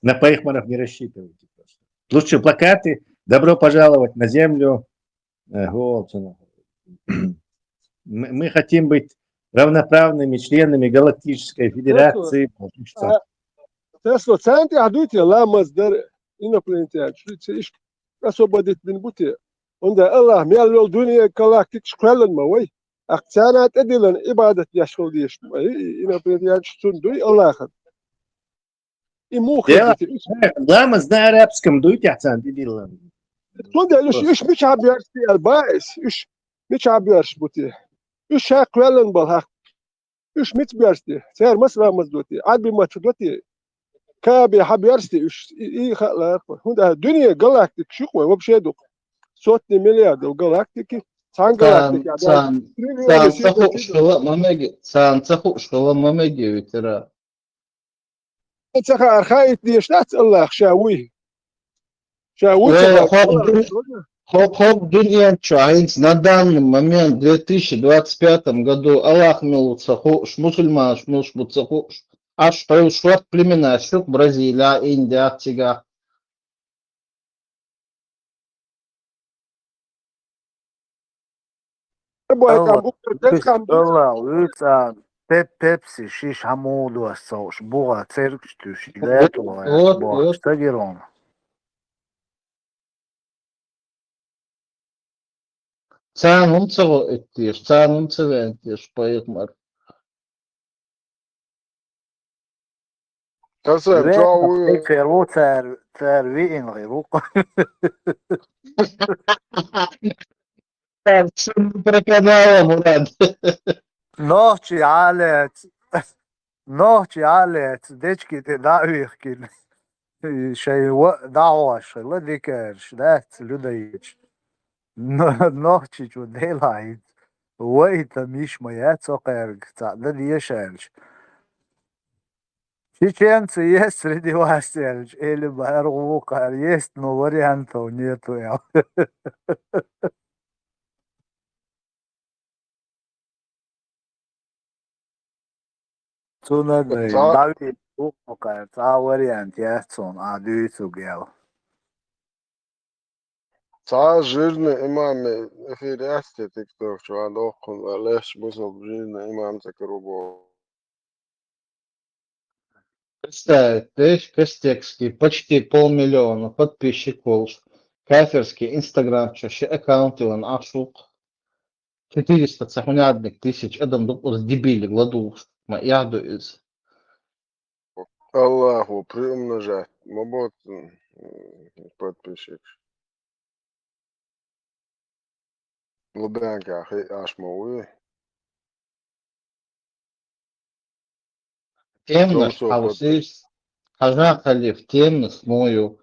На Пейхманов не рассчитывайте просто. Лучше плакаты. Добро пожаловать на Землю. Мы хотим быть равноправными членами Галактической Федерации. Tesla центи адуйте ламаз дар инопланетян. Иш освободить من بوتي. Onda Allah miyallol dünya galaktik şkralın mı vay? Aksanat edilen ibadet yaşkol diyeş. İnoplantyan şunduy Allah'ın. Ламаз на арабском дуйте акцент edilen. Sonda iş mi çabiyarsı albais. İş mi çabiyarsı buti. İş şkralın bal hak. İş mi çabiyarsı. Ser maslamaz duti. Adbi maçı duti. Kabi habiyarsı. İş iyi halak. Onda dünya galaktik şukma vabşe duk. Сотни миллиардов галактики. цаху мамеги ветера. Цаха архаит диештат Аллах шауи. Хоп, дунья чайнс на данный момент в 2025 году Аллах мил цаху, мусульман шмут цаху, аж шот племена, шук Бразилия, Индия, Тига. الله بيبسي شيش حمود والصوش بوغا تيركشتو شيلات بوغا اشتاقرون Цанун цаго эттиш, цанун цавентиш, поэтмар. Tasem çoğu. Ekferu terviin gayru. Проканала, Мурад. Nohči alec, dečki te davihkin. Šai davoša, ladikērš, dēc ļudajič. Nohči ču delājit. Vaita mišma jācoqērg, tāda diešērš. Чеченцы есть среди вас, или Баргука, есть, но вариантов нету. Цунадой, Давид, вариант есть, он, а дюйцу гел. صار жирный имам эфириасти тикток чувадокун валеш бусов жирный имам закрубо. Представь, ты Костекский, почти 500 000 подписчиков, каферский, инстаграм, чаще аккаунты, он ашук, 400 цахунядных тысяч, адам с дебили, гладу, ма яду из. Аллаху приумножать. Мабот подписчик. Лубянка ашмауи. Темно, хаусис, хажа халиф, темно, смою,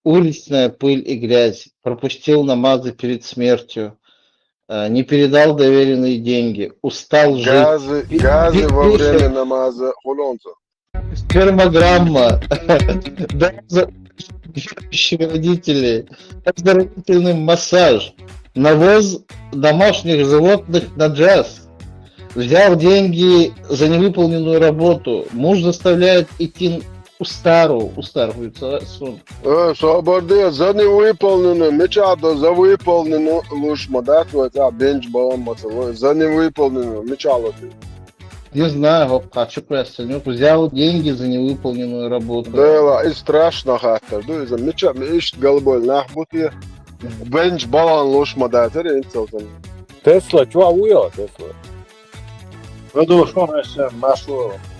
уличная пыль и грязь, пропустил намазы перед смертью, не передал доверенные деньги, устал жить. Газы во время намаза хулонца. Спермограмма, доза родителей, оздоровительный массаж, навоз домашних животных на джаз. Взял деньги за невыполненную работу. Муж заставляет идти у старого сон. Свободы за невыполненную. Мечада за выполненную лучше модатывать, а бенч балом моцелой. За невыполненную. Мечала ты. Не знаю, хочу прясню. Взял деньги за невыполненную работу. Да, и страшно хата. Да, за меча, ищет голубой нахбуты. Бенч балом лучше модатывать. Tesla, чё уя Tesla? Ну, что Marshall.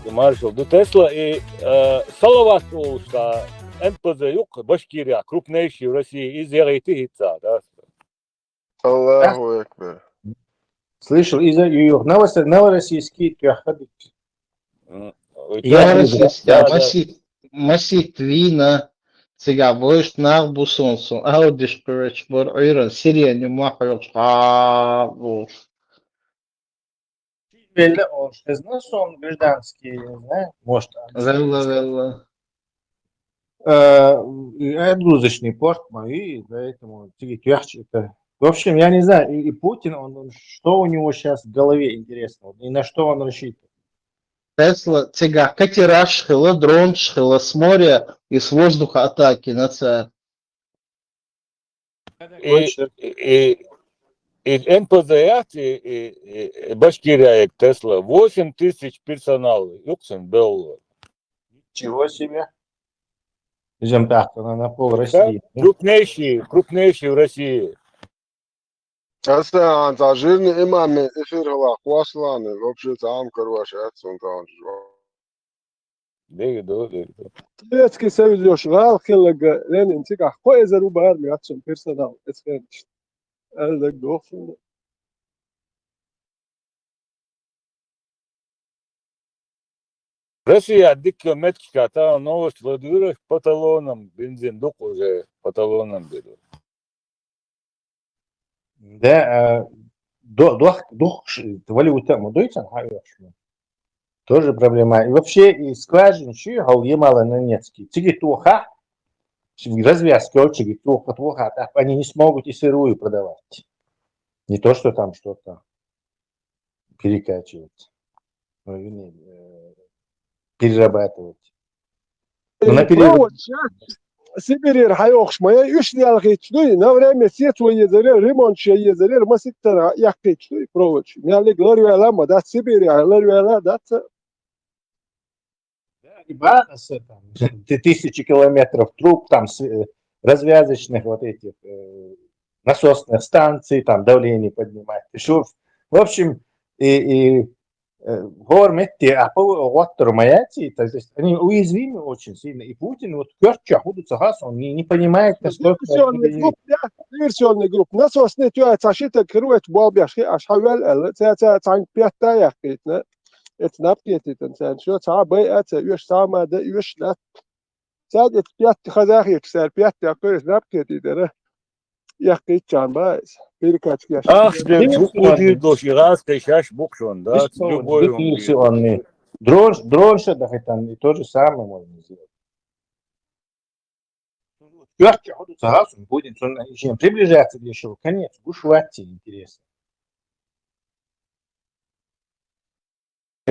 Marshall, du Tesla и Салават что НПЗ юг Башкирия, крупнейший в России, из Ярайтица, да? Аллаху Акбар. Слышал, из-за новороссийский трехходик. Новороссийский, Масик Вина, сега бойш нах бусонсон, аудиш перечбор, иран, сирия махаёш, Belli o сезон son гражданский, не может. Велла. Отгрузочный порт и поэтому это. В общем, я не знаю, и Путин, что у него сейчас в голове интересного, и на что он рассчитывает. Тесла, цега, катера шхила, дрон шхила с моря и с воздуха атаки на царь. И НПЗ и Башкирия, Тесла, 8 тысяч персонала, Юксен был. Чего себе? На пол России. Крупнейший в России. Асан, за жирный имам эфирла хвасланы, вообще там короче, отсон там. Советский Союз يشغل خلق لين انتقع كويس روبار مياتشن بيرسونال اسفنش هذا دوفن Россия 10 километров, там новость в дырах по талонам, бензин дух уже по талонам берут. Да, дух валюта мудуйцан, тоже проблема. И вообще, и скважин, чьи голые мало на Ненецкий. Тиги туха, развязки очереди, туха, они не смогут и сырую продавать. Не то, что там что-то перекачивать, перерабатывать. سيبيري راح يوخش ما يش ديال غيتشدوي نورا مسيت ويزري ريمون شي يزري ما ستر يقيتشدوي بروتش يعني غلوري على ما دات سيبيري غلوري على دات Тысячи километров труб, там развязочных вот этих насосных станций, там давление поднимать. В общем, гормети, а по маяти, то есть они уязвимы очень сильно. И Путин, вот он не понимает, насколько... Диверсионный групп. Насосный тюат сашита крует бобяшки, аж хавел, цанк пятая яхтна. Это напкетит инсан. Что цабай это юш сама да юш да. Цад это пят хазахи, цар пят якорис напкетит, да. Яхтит чан байс. Перекачки. Ах, ты бук дош, и раз ты сейчас бук шон, да? Диверсионный. Дрон что да там и то же самое можно сделать. Будет он приближаться к еще конец, бушвати интересно.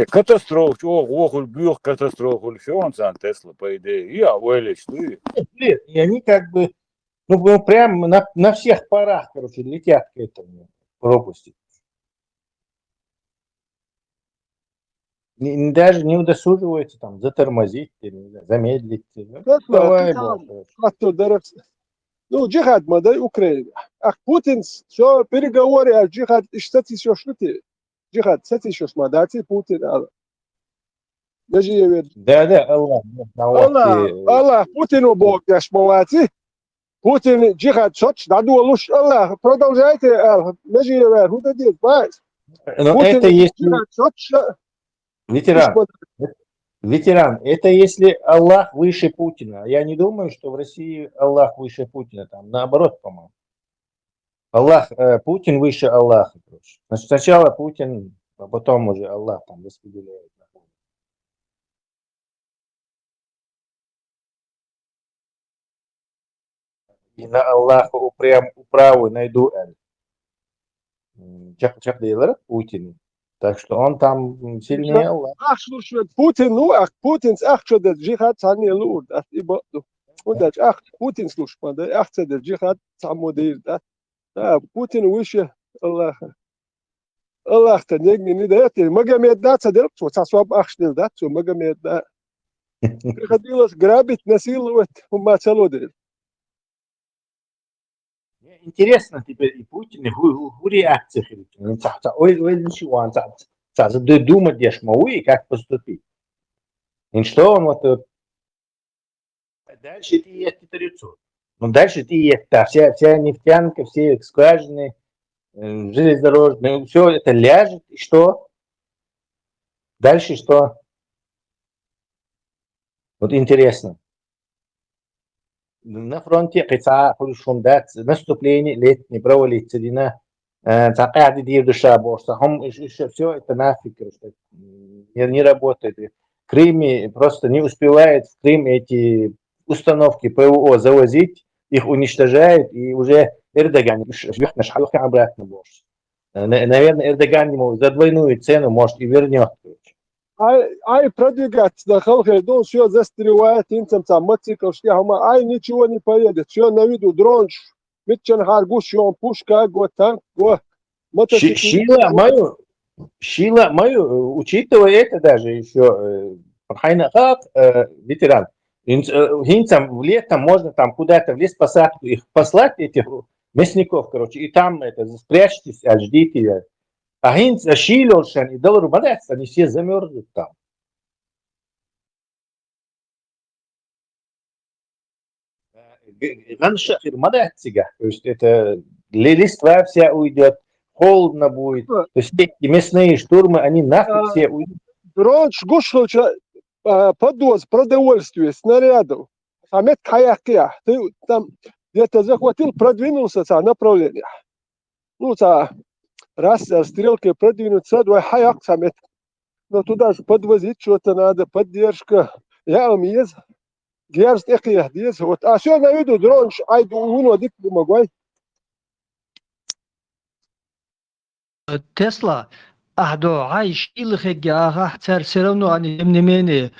Катастрофа, охуль бьёх катастрофа, все он сам Тесла по идее. Я вылез, ты. И они как бы Ну, прям на всех парах, короче, летят к этому пропусти. Даже не удосуживаются там затормозить, замедлить. Ну, давай, бог. Ну, джихад, модай Украина. Ах, Путин, все переговоры о джихад, кстати, еще что-то. Джихад, кстати, еще смотрите, Путин, Да, Аллах. Аллах, Путину Бог, наш молодцы. Путин, джихад, соч, надулуш, Аллах, продолжайте, Межиевер, вот это, знаешь. Но это если... Ветеран, это если Аллах выше Путина. Я не думаю, что в России Аллах выше Путина. Там наоборот, по-моему. Путин выше Аллаха. Значит, сначала Путин, а потом уже Аллах там распределяет. И на Аллаха управу найду Чак Дейлер Путин. Так что он там сильнее Аллах. Ах, слушай, Путин, ну, ах, Путин, ах, что это джихад, сами лур, да, ибо, вот ах, Путин, слушай, ах, что это джихад, самодир, да, Путин выше Аллаха. Аллах-то не дает, Магомед, да, цадырк, сосваб ахшнил, да, Магомед, да. Приходилось грабить, насиловать, умацалодыр. Интересно теперь и Путин, и реакция. Ой, ничего, думать, и как поступить. И что он вот... Дальше ты есть территорию. Ну, дальше ты есть, да, вся нефтянка, все скважины, железнодорожные, все это ляжет, и что? Дальше что? Вот интересно. На фронте наступление летнее провалится, قاعد يدير دشابه все это нафиг не работает. В Крыме просто не успевает в Крым эти установки ПВО завозить, их уничтожают, и уже Эрдоган обратно больше. Наверное, Эрдоган ему за двойную цену может и вернет. Ай продвигать на халке, он все застревает, инцам там мотоцикл, ай ничего не поедет, все на виду, дрон, митчан харгуш, он пушка, танк, мотоцикл. Шила мою, учитывая это даже еще, ветеран, инцам летом можно там куда-то в лесопосадку их послать, этих мясников, короче, и там спрячьтесь, ждите. А хинц Шилошен и Долрубадец, они все замерзнут там. То есть это листва вся уйдет, холодно будет. То есть эти мясные штурмы, они нафиг все уйдут. Раньше гушло подвоз продовольствия, снарядов. Самет каяkia. Ты там где-то захватил, продвинулся в направление. Ну, раз стрелкой продвинуться, два хаяк самет. Но туда же подвозить что-то надо, поддержка. Я есть. Герст их есть. Вот. А все на виду, дрон, айду, уну, дик, помогай. Тесла, ай, шилы хегга, все равно они, тем не менее,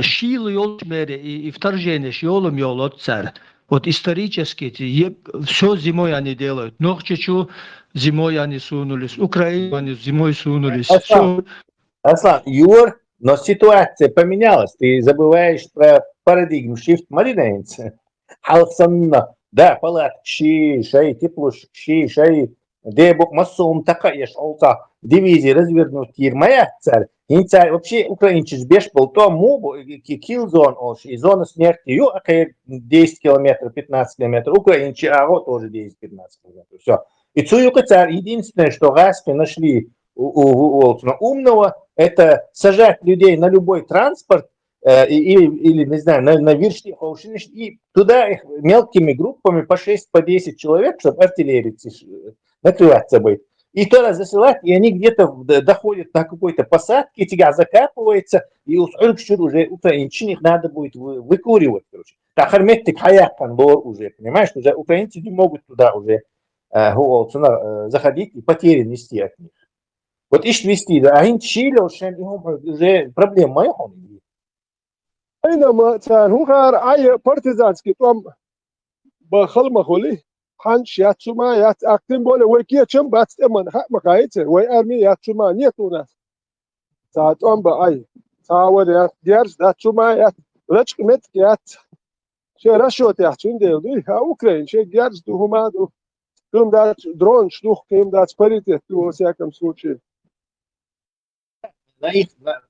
шилы йолчмери и вторжение, йолом йолот царь. Вот исторически все зимой они делают. Нохчичу зимой они сунулись, Украину они зимой сунулись. Аслан, Юр, но ситуация поменялась. Ты забываешь про парадигму shift маринейнца. Халсанна, да, палат, шей, теплуш, шей, дебок, массум, такая шалта, дивизии развернут Ермая, царь. Инца вообще украинцы беш был то мубу, килзон, и зона смерти, 10 километров, 15 километров, украинцы, тоже 10-15 километров, все. И Цуюка царь, единственное, что Гаспи нашли у умного, это сажать людей на любой транспорт, или не знаю, на вершки, и туда их мелкими группами по 6-10 человек, чтобы артиллерии накрывать собой. И то раз засылать, и они где-то доходят на какой-то посадке, тебя закапывается, и уже украинцам их надо будет выкуривать. Так арметтик хаяктан лор уже, понимаешь, уже украинцы не могут туда уже заходить и потери нести от них. Вот ищ вести, да, а инчили уже проблема моя. Айнама цан хухар ай партизанский там بخل مخولي حنش ياتسوما يات أكتم بوله ويكيه كم بس أمان حق مقايته ويأرمي ياتسوما نيتونا ساعات أم بأي ساعود يات ديارس ياتسوما يات رجك مت يات شيء رشوت ياتسون ديلدي أوكرين شيء ديارس دو هما دو كم دات درون شدوخ كم دات سبريته دو всяком случае.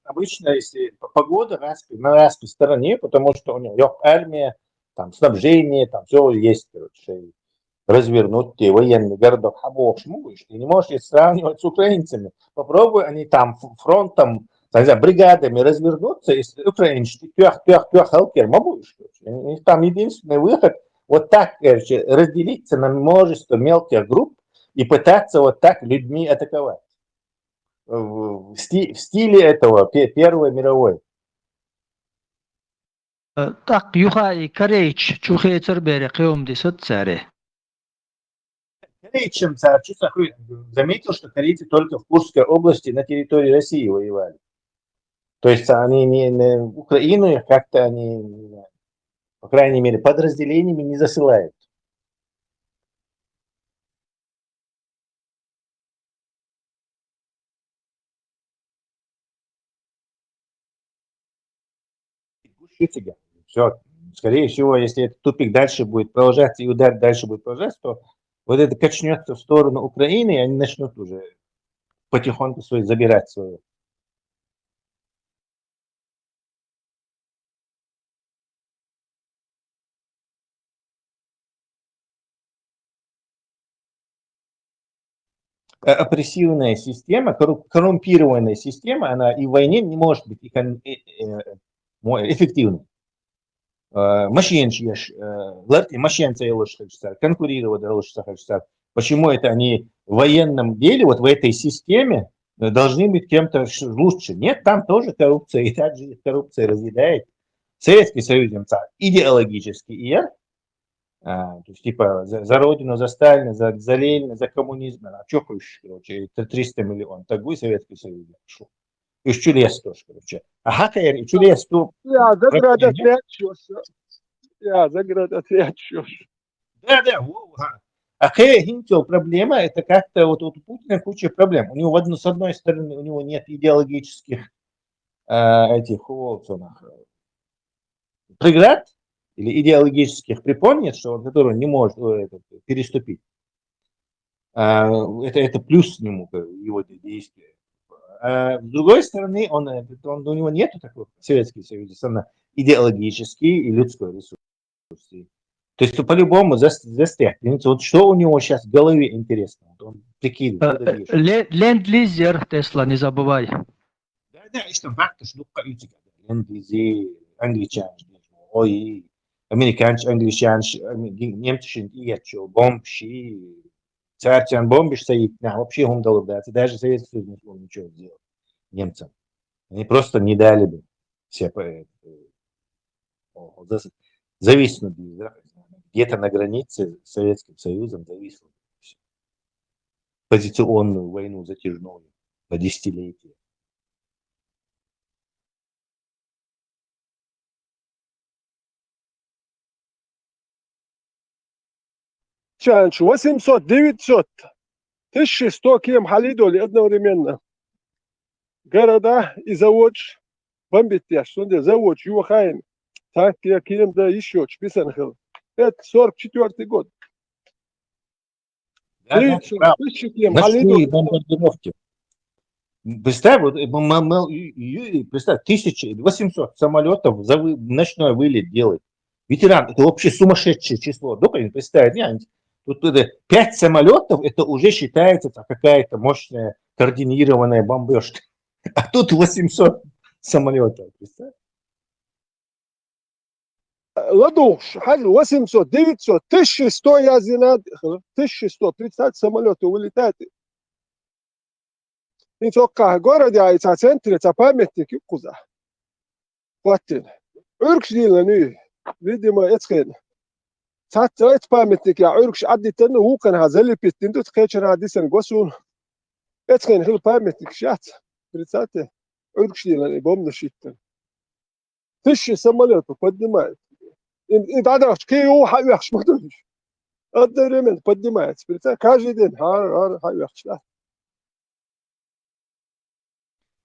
Обычно, если погода на Распи стороне, потому что у него армия, там снабжение, там все есть, короче, развернуть те военные города. А бог шмуешь, ты не можешь их сравнивать с украинцами. Попробуй они там фронтом, бригадами развернуться, если украинцы пях халкер, могут. Там единственный выход, вот так, короче, разделиться на множество мелких групп и пытаться вот так людьми атаковать. В стиле этого Первой мировой. Так, юхай Корейч, чухай цербере, кеум десят царе. Корейцам заметил, что корейцы только в Курской области на территории России воевали. То есть они не в Украину, их как-то они, по крайней мере, подразделениями не засылают. Все, скорее всего, если этот тупик дальше будет продолжаться и удар дальше будет продолжаться, то вот это качнется в сторону Украины, и они начнут уже потихоньку забирать свое. Опрессивная система, коррумпированная система, она и в войне не может быть эффективной. Конкурировать. Почему это они в военном деле, вот в этой системе, должны быть кем-то лучше? Нет, там тоже коррупция, и также коррупция разъедает. Советский Союз идеологический яд, то есть типа за Родину, за Сталина, за Ленина, за коммунизм, а что хочешь, короче, 300 миллионов, так вы Советский Союз пошел. И чулес тоже, короче. Ага, и чулес то... Я заградотрячешь. Да. А какая проблема? Это как-то вот у Путина куча проблем. У него с одной стороны у него нет идеологических этих преград или идеологических препон, нет, что он который не может переступить. Это плюс к нему его действия. А с другой стороны, у него нет такого Советский Союз, идеологический и людской ресурс. То есть по-любому застрять. Вот что у него сейчас в голове интересно? Он прикидывает. Ленд-лизер, Тесла, не забывай. Да, и что факт, что ленд-лизер, англичане, ой, американцы, англичане, немцы, и бомбши, царь бомбиш стоит, вообще он дал дать. Даже Советский Союз не смог ничего сделать немцам. Они просто не дали бы все зависнуть. Где-то на границе с Советским Союзом зависло. Позиционную войну затяжную по десятилетия. Чанч 800, 900, 1100 кем халидоли одновременно. Города и завод бомбить, что завод Юхайн. Так, я кем да еще Чписанхил. Это 44-й год. Ночные бомбардировки. Представь, 1800 самолетов за ночной вылет делать. Ветеран, это вообще сумасшедшее число. Только представить, тут 5 самолетов, это уже считается какая-то мощная координированная бомбежка. А тут 800 самолетов, представь. Ладуш, 800, 900, 1100 я знаю, 1100, представьте, самолеты улетают. И только город, я в центре, это памятник куда. Хватит. Уркшдиланы, видимо, это это памятник, я уркш аддитен, هو كان هذا بيتين دوت كيشر هاديسن غوسون. Это هل памятник шат. Представьте, уркшдиланы, бомбы шиттен. 1000 самолетов поднимают. И да, кей о хавяш, смотришь. одновременно поднимается. Каждый день.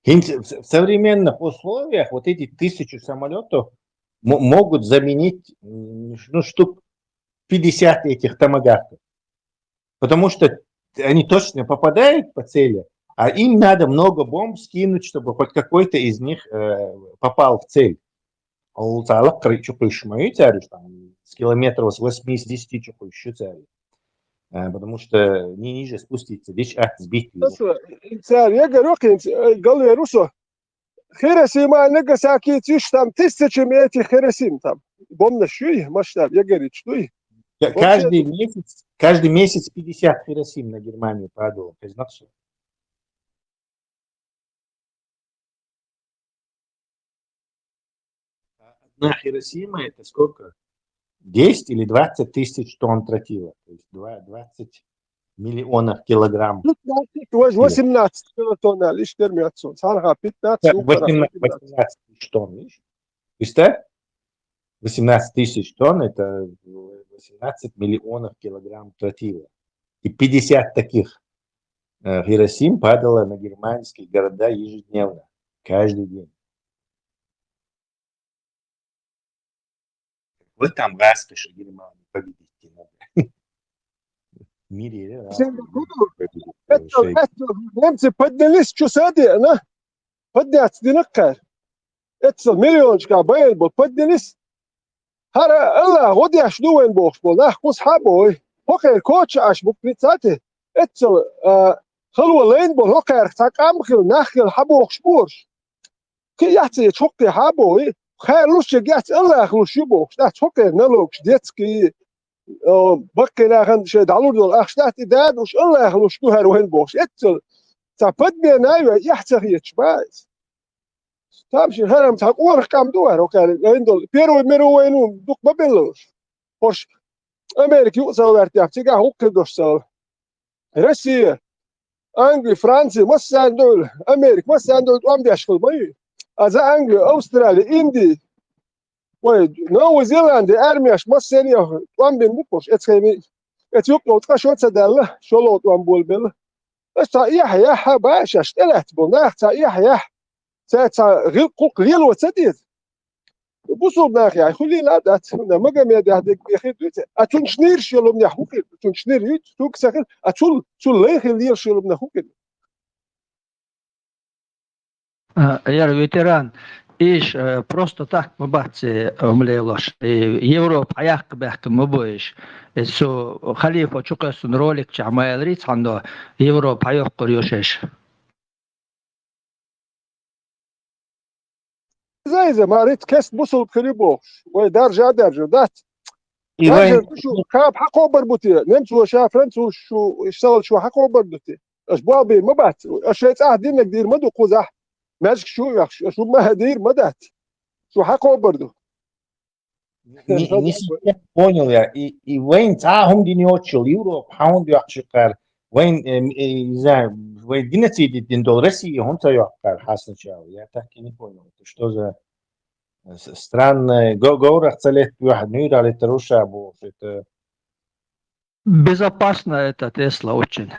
В современных условиях вот эти 1000 самолетов могут заменить штук 50 этих томагавков. Потому что они точно попадают по цели, а им надо много бомб скинуть, чтобы хоть какой-то из них попал в цель. С километров с 80 чукающую царь. Потому что не ниже спуститься, вещь сбить его. Царь, я говорю, голове Русо, Хиросима, Нагасаки, там 1000 этих Хиросим там. Бомб шуй, масштаб, я говорю, что и. Каждый месяц 50 Хиросим на Германию падало. Одна Хиросима это сколько? 10 или 20 тысяч тонн тротила. То есть 20 миллионов килограмм. 18 тонн, лишь 18 тысяч тонн, видишь? Представь, 18 тысяч тонн это 18 миллионов килограмм тротила. И 50 таких Хиросим падало на германские города ежедневно, каждый день. Вот там распишь Германию победить надо. В мире немцы поднялись чусади, она подняться динаккар. Это миллиончика байл был, поднялись. Хара Аллах, вот я жду вен бог был, нах кус хабой. Хокер коч аш бук прицати. Это خلوة لين بول هكر تاك أمخل نخل حبوخ شبورش كي يحتي تشوكي حبوي خيلوش جات الله خلوش يبوخ ده تشوكي نلوكش ديتكي بقي لاغن شي دالور دول أخشتات إداد وش الله خلوش دوهر وين بوخش إتل تابد بينايو يحتي يتشبايز تامشي هرم تاك أورخ كام دوهر وكار لين دول بيرو ميرو وينون دوك ببلوش خوش أمريكي يوصل وارتياب تيجا هوكي دوش سال روسيا أنجلي فرنسا مسا دول أمريكا مسا دول وام ديشكل باي أزا أنجلي أستراليا إندي ويد نو زيلاند أرمياش مسا نيا وام بين بوكوش إتخيمي إتيوبيا وتقاشوت سدالة شلوت وام بول بيل أشتا يحيى حباش أشتلت بناخ تا يحيى تا غير قوق ليل وتديد بوصل ناخي خلي لا دات ما قام يدي هذيك بيخي اتون شنير شلو من حقوق اتون شنير يت توك ساكن اتول ليخي لير شلو من حقوق Я ветеран. Иш просто так мы бахте умлелош. Европа аяк бахт мы боиш. Со халифа чукасын ролик чамайл рит хандо Европа аяк курьёшеш. زي ما ريت كاس بوصل كريبوش ودرجة دات إيوه شو كاب حقه بربوتي نمت وشا فرنسا شو اشتغل شو حقه بربوتي اش بابي ما بات اش دين ندير مدو قزح ماشك شو يخش شو ما هدير مدات شو حقه برضو не совсем понял я. И вейн цахум диньочил Европа хаунд яхшикар. Вейн не знаю, вейн динацидит дин дол России он цаяхкар хасна чау. Я так и не понял. Это что за странное говорах целет واحد нюра литеруша бо это Безопасно это Тесла очень.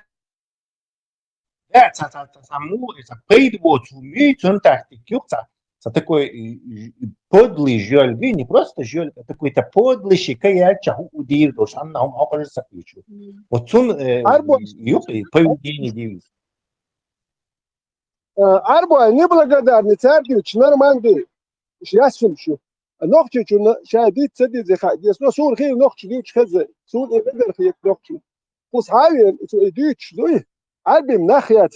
да саму это пейдбот умеет он тактик юкса. Такой подлый жёль, не просто жёль, а такой-то подлый шикая чаху удир, дош аннахум окажется пичу. Вот он юкай поведение девиз. Арбо неблагодарный царевич нормальный ясен شو نقطة شو شاديد سديد زي خا جس نو سور خير نقطة ديوش خزة سور إبدر خير نقطة بس حاليا ديوش دوي عربي ناحية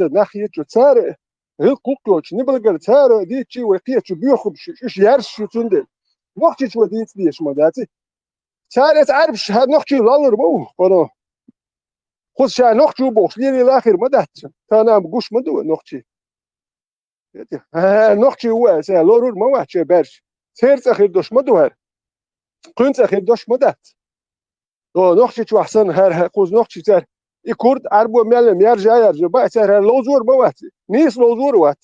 شو تسارع غير قوقلوش نبلغ تسارع ديتشي وقية شو بيخب شو يارس شو تندل نقطة شو ديت ديش مداتي تسارع تعرف شهاد نقطة لالر بو قناه خذ شا نقطة بوش ليلي الآخر مدات تانا بقوش مدو نقطة نقطة هو سا لورور ما واحد برش سيرت أخير دوش مدوهر قنت أخير دوش مدات نقطة شو أحسن هر خوز نقطة تر يكورد عربو ملم يرجع بقى تر لوزور ما واحد نيس لوزور واحد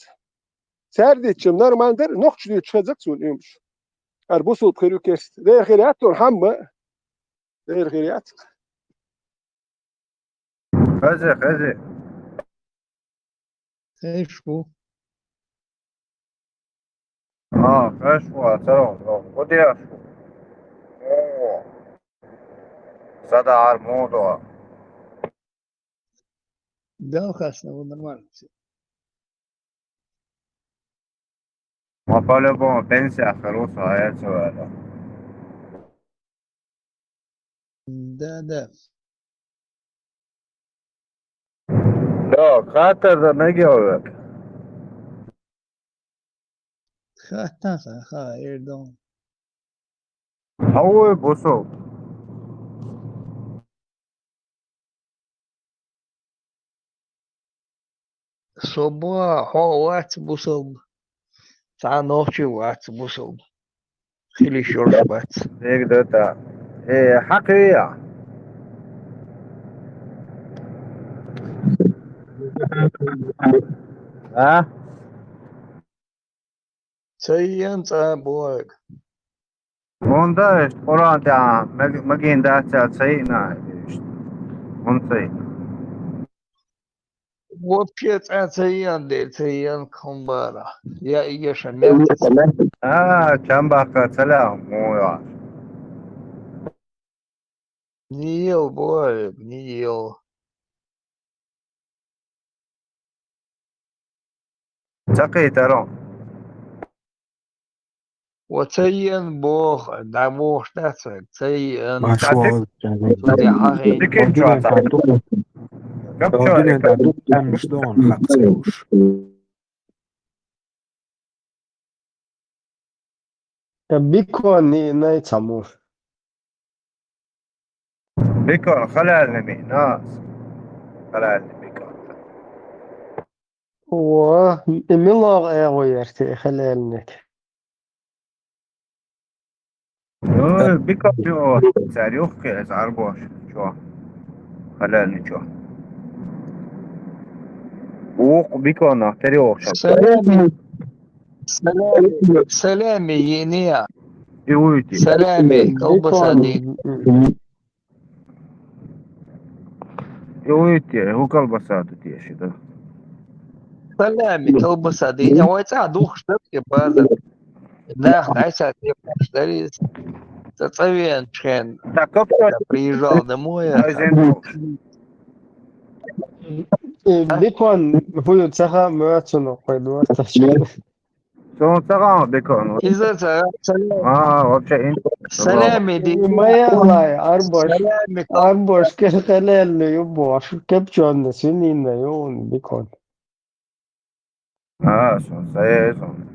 سر ديت شم نرمان در نقطة ديت شزك سون يمش عربو صوت خيرو كست ده خيرات تون حمى ده خيرات خزي خشبو خشوا ترى ودي صدع الموضوع Да, хасна, нормально все. ما بالبون بنسى خلوص هاي سؤال Да. لا خاطر ما جاوبك خا اردون. هو بوصو صباح وقت بوصل. ساعة نوتي وقت بوصل. خلي شورش بات. هيك دوتا حقيقة ها سيان بوغ. مونداش قرآن تا مجين داتا سينا منطي Вообще سيان دي سيان كمبارا. يا إيا شمال. كم بقى سلام مويا نيل بوغ نيل. تقي ترون وتسيان بوغ دعوه شتاتك تسيان. Başvuru تودي حقين. تكين شواتا كم Odine da duk emshdon haqseush. بيكون نايتسامور بيكون خلال ناس خلال بيكون وميلوغ ايغويرتي خلالنك بيكون شو تاريخ كيس عربوش شو خلالني شو وق بيكون تاريخ شو سلامي ينيا. يويتي سلامي كلبسة دي. يويتي هو كلبساتو تيشي ده سلامي كلبسة دي. يا ويتسع دوخ شتبكي بازر. ناخد عيسى تيب اشتريس. تتصوين شخين. приезжал домой. بيكون هو تسخى مراتنا قيدوا شو تغام بيكون إذا вообще انت سلامي دي. ما يلا أربعش سلامي أربعش كخلال يبوش كبشون سنين يون بيكون شو سيسون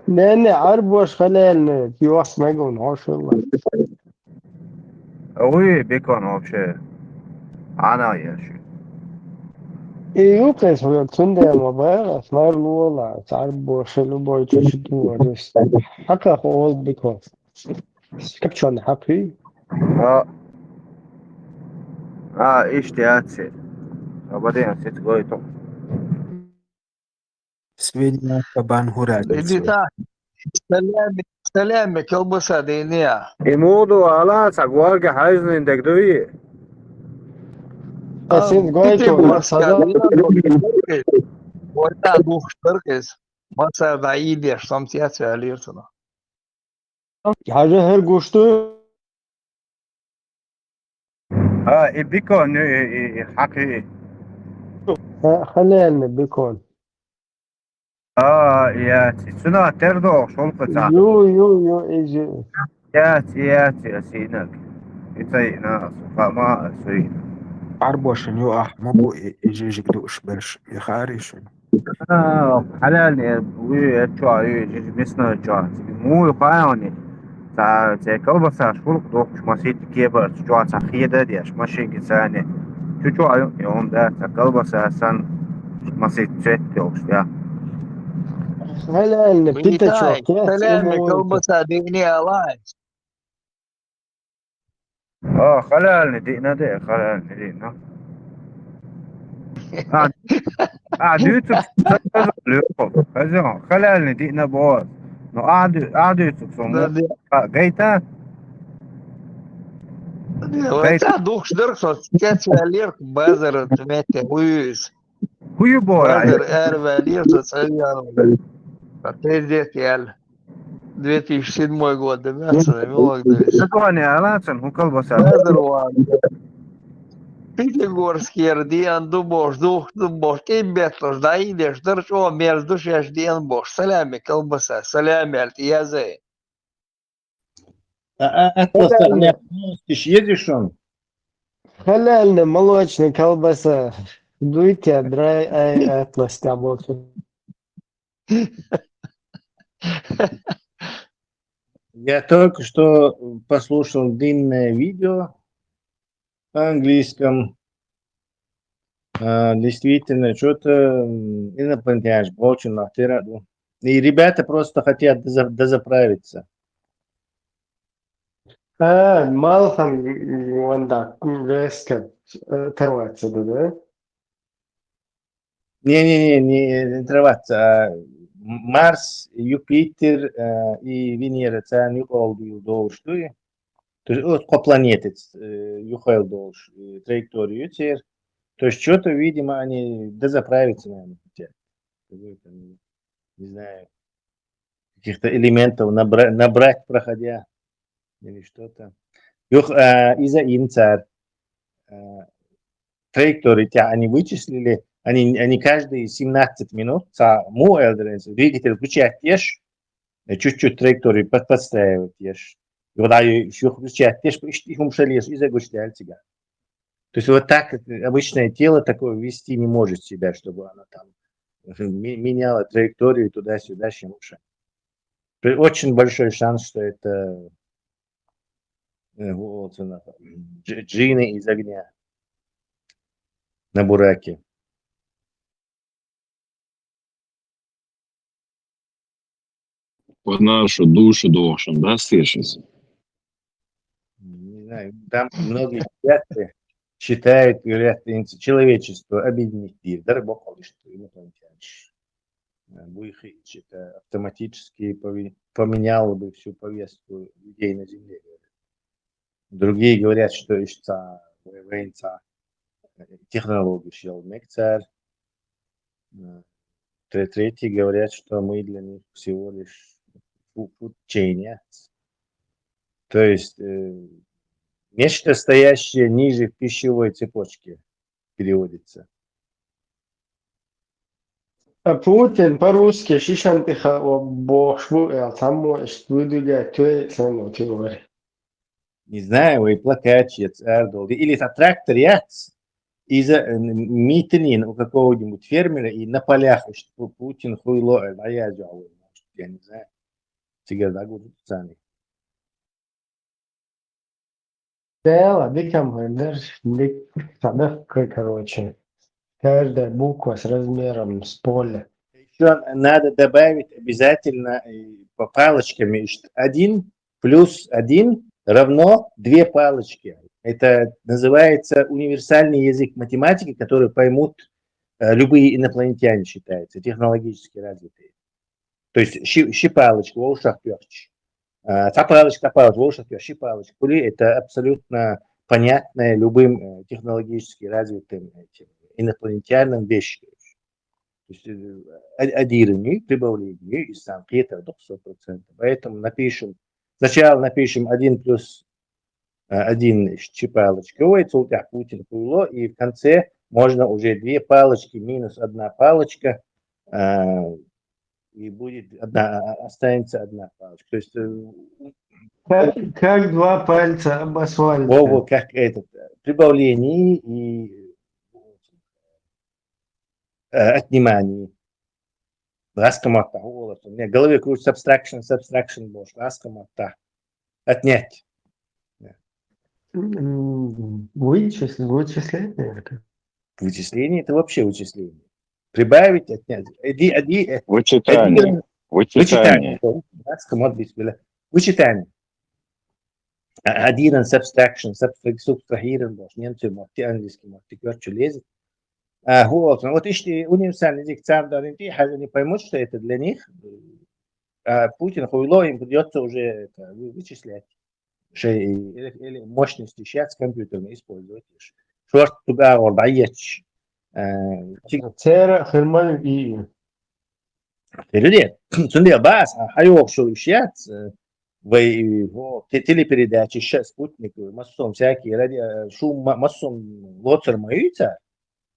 لأن أربعش خلال يوص ما يقول عاش الله وي بيكون вообще أنا ياشي يوكس هو تندى ما بقى صار الوضع أربعش اللي بيجي شدوا رست حقا هو بيكون كبشون حقي ايش تياتسي وبعدين نسيت قويتو Сведения кабан إذا سلامي كلبسة دي نيا. يمودو على سقوالك حاجزن دكدوي أسين قويتو صدا وتا دوخ شتركس. ما صار بعيد يا شمسيات عليرتنا. حاجة هرقوشتو بيكون حقيقي خلالنا بيكون ياتي سنة تردو شلقة يو إيجي ياتي أسينك يتي ناس فما أسوين Arbošin jo ahmabu ižežik duš berš jaharišin. حلال ويتشوا يجي مسنا تشوا مو يقاوني تا كلبسة شلق دوك ماسيت كيبر تشوا تخيدة ديش ماشي كساني تشوا يوم ده كلبسة سن ماسيت تشت دوكس يا خلالنا بتتا سلامي كلبسة دي نيا لايس. خلالني دينا دي خلالني دينا يوتيوب خلالني دينا بوز نو قعدوا يوتيوب صمو قيتا Войца дух шдырсо, скетчвалер, базар, тмете, уюз. Huyu boya. Базар, эрвалер, социальный. Пиздец, я 2007 год, да мясо, да мелок, да весь. Какого не алацен, hukal basa. Базар, Пятигорский, Диан, Дубош, Дубош, и Бетлош, да идешь, дырчо, между шеш, Диан Бош, салями, колбаса, салями, язы. Атлас, ты ж едешь он? Халяльная молочная колбаса. Дуйте, драй, атлас там вот. Я только что послушал длинное видео на английском. Действительно, что-то инопланетяне очень нахтираду. И ребята просто хотят дозаправиться. Мало там ванда резко оторваться, да? Не отрываться. А Марс, Юпитер и Венера, це ніколи довж. То есть вот по планете юхайл довж траекторию теперь. То есть что-то, видимо, они дозаправиться, наверное, хотят. Не знаю, каких-то элементов набрать, проходя, или что-то. Из-за инцар траектории они вычислили, они каждые 17 минут саму двигатель включает ешь, чуть-чуть траекторию подстраивает ешь. И вот еще включает ешь, их умшалишь, из-за гуштя тебя. То есть вот так обычное тело такое вести не может себя, чтобы оно там меняло траекторию туда-сюда, щемуша. Очень большой шанс, что это джинны из огня на бураке. Под нашу душу должен, да, слышится? Не знаю, там многие ребята считают, говорят, человечество объединить мир. Дай Бог, что инопланетяне. Это автоматически поменяло бы всю повестку людей на Земле. Другие говорят, что это технологии шел мекцар. Третьи говорят, что мы для них всего лишь фудчейня. То есть нечто, стоящее ниже в пищевой цепочке, переводится. А Путин по-русски шишантиха бошву там что выдвигает твои цены теории. Не знаю, вы плакачец, ардол. Или это трактор яц из-за митинин у какого-нибудь фермера и на полях, что Путин хуйло, а я делаю, я не знаю. Тебе загрузят сами. Да, дикам, даже, короче, каждая буква с размером с поля. Еще надо добавить обязательно по палочками, что 1 + 1 равно 2 палочки. Это называется универсальный язык математики, который поймут любые инопланетяне, считается, технологически развитые. То есть щипалочка, волшах пёрч. Та палочка, волшах пёрч, щипалочка. Это абсолютно понятная любым технологически развитым инопланетянам вещь. То есть аддирование, прибавление из санкета до 100%. Поэтому сначала напишем 1 + 1 щипалочка, Путин хуйло, и в конце можно уже 2 палочки минус 1 палочка, и будет останется 1 палочка. То есть как 2 пальца об асфальте. Вова, как прибавление и отнимание. Раскомата. У меня в голове крутится subtraction, больше. Раскомата. Отнять. Вычисление. Вычисление это вообще вычисление. Прибавить, отнять. Вычитание. Вычитание. Вычитание. Addieren, subtraction, subtrahieren, немцы, английский, что лезет. Вот если универсальный язык они поймут, что это для них, а Путин хуйло, им придется уже это вычислять. или мощности сейчас компьютерные использовать. Шорт туда ордаеть. Цера херман и Люди, смотри, бас, хайок шо сейчас, телепередачи, сейчас спутниковые, массом всякие, шум массом лоцер моются,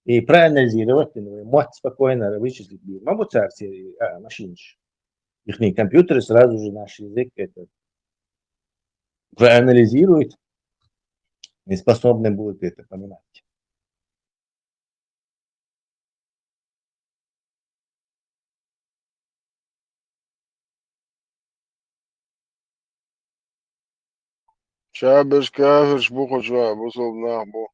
и проанализировать, мать спокойно вычислить. Могут царцы машины, их компьютеры сразу же наш язык это проанализируют и способны будут это понимать. شابش كافرش بوخو شوية بوصل ناخبو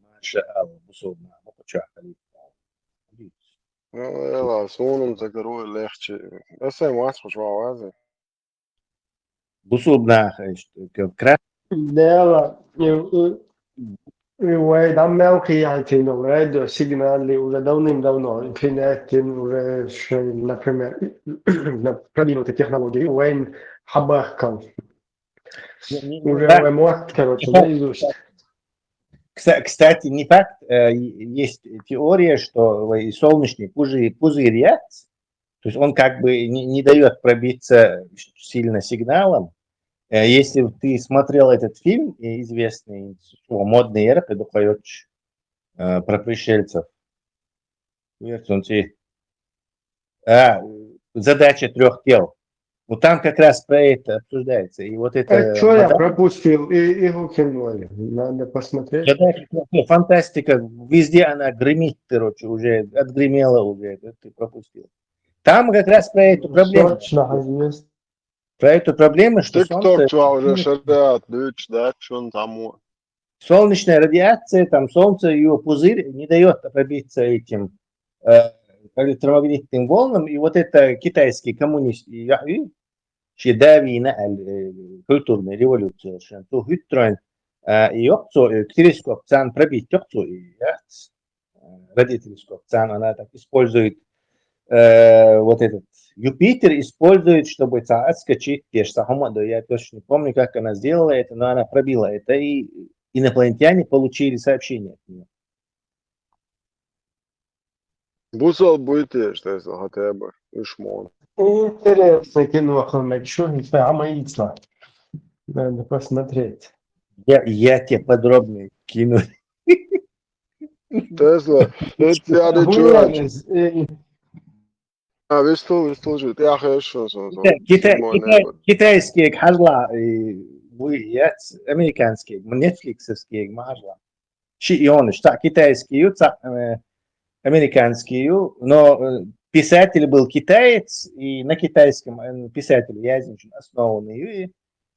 ما شاء الله بصوبنا ما خليك يلا صونم تكرو اللي يحكي بس ما اسمع شو عوازي بصوبنا كراس dela dam приятель радио сигналы уже давным-давно интернет уже например продвинутые технологии وين حبахкам уже мозг короче наизусть. Кстати, не факт, есть теория, что солнечный пузырь, то есть он как бы не дает пробиться сильно сигналом. Если ты смотрел этот фильм известный, модный эрп, про пришельцев, задача 3 тел. Вот там как раз про это обсуждается. И вот это что я пропустил? И кинули. Надо посмотреть. Фантастика. Везде она гремит, короче, уже отгремела уже. Это ты пропустил. Там как раз про эту проблему. Точно, есть. Про эту проблему, что солнечная радиация, там солнце, ее пузырь не дает пробиться этим электромагнитным волнам. И вот это китайские коммунисты, давина культурная революция, что хитроин и телескоп цан пробить радиотелескоп цан, она так использует вот этот Юпитер использует, чтобы отскочить Пешсахамаду. Я точно не помню, как она сделала это, но она пробила это, и инопланетяне получили сообщение от нее. Бусал будет, что это хотя бы ишмон. Интересно кино, что яйца. Надо посмотреть. Я тебе подробно кину. Тесла, это я не чувствую. Весь служит. Я хорошо. Китайские хажла, американские, нетфликсовские хажла. И он, что китайские, американские, но писатель был китаец, и на китайском писатель язничен основанный.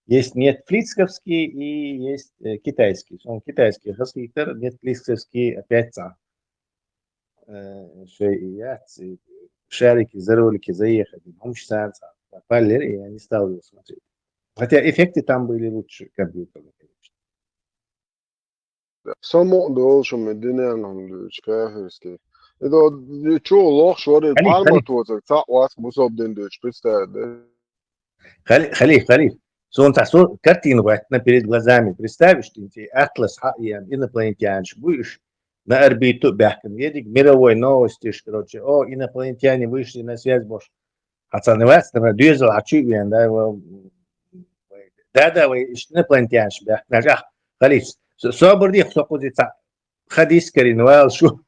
Есть нетфликсовский и есть китайский. Он китайский раскитер, нетфликсовский опять сам. Шарики, за ролики заехали. И я не стал его смотреть. Хотя эффекты там были лучше компьютерные, конечно. Само должен мы динамом дучкаферский. Это что лох шорит парматоза, так вас бусоб ден дуч представь, да? Халиф. Солнце, картину перед глазами представишь, ты атлас инопланетян, будешь на орбиту бяхком, едет мировой новости, короче, инопланетяне вышли на связь, Бош. Хотя не вас, но дюзел, чуен, да, вы инопланетян, бяхком, Халиф, собордих, сопозица, хадис коренвал, шу.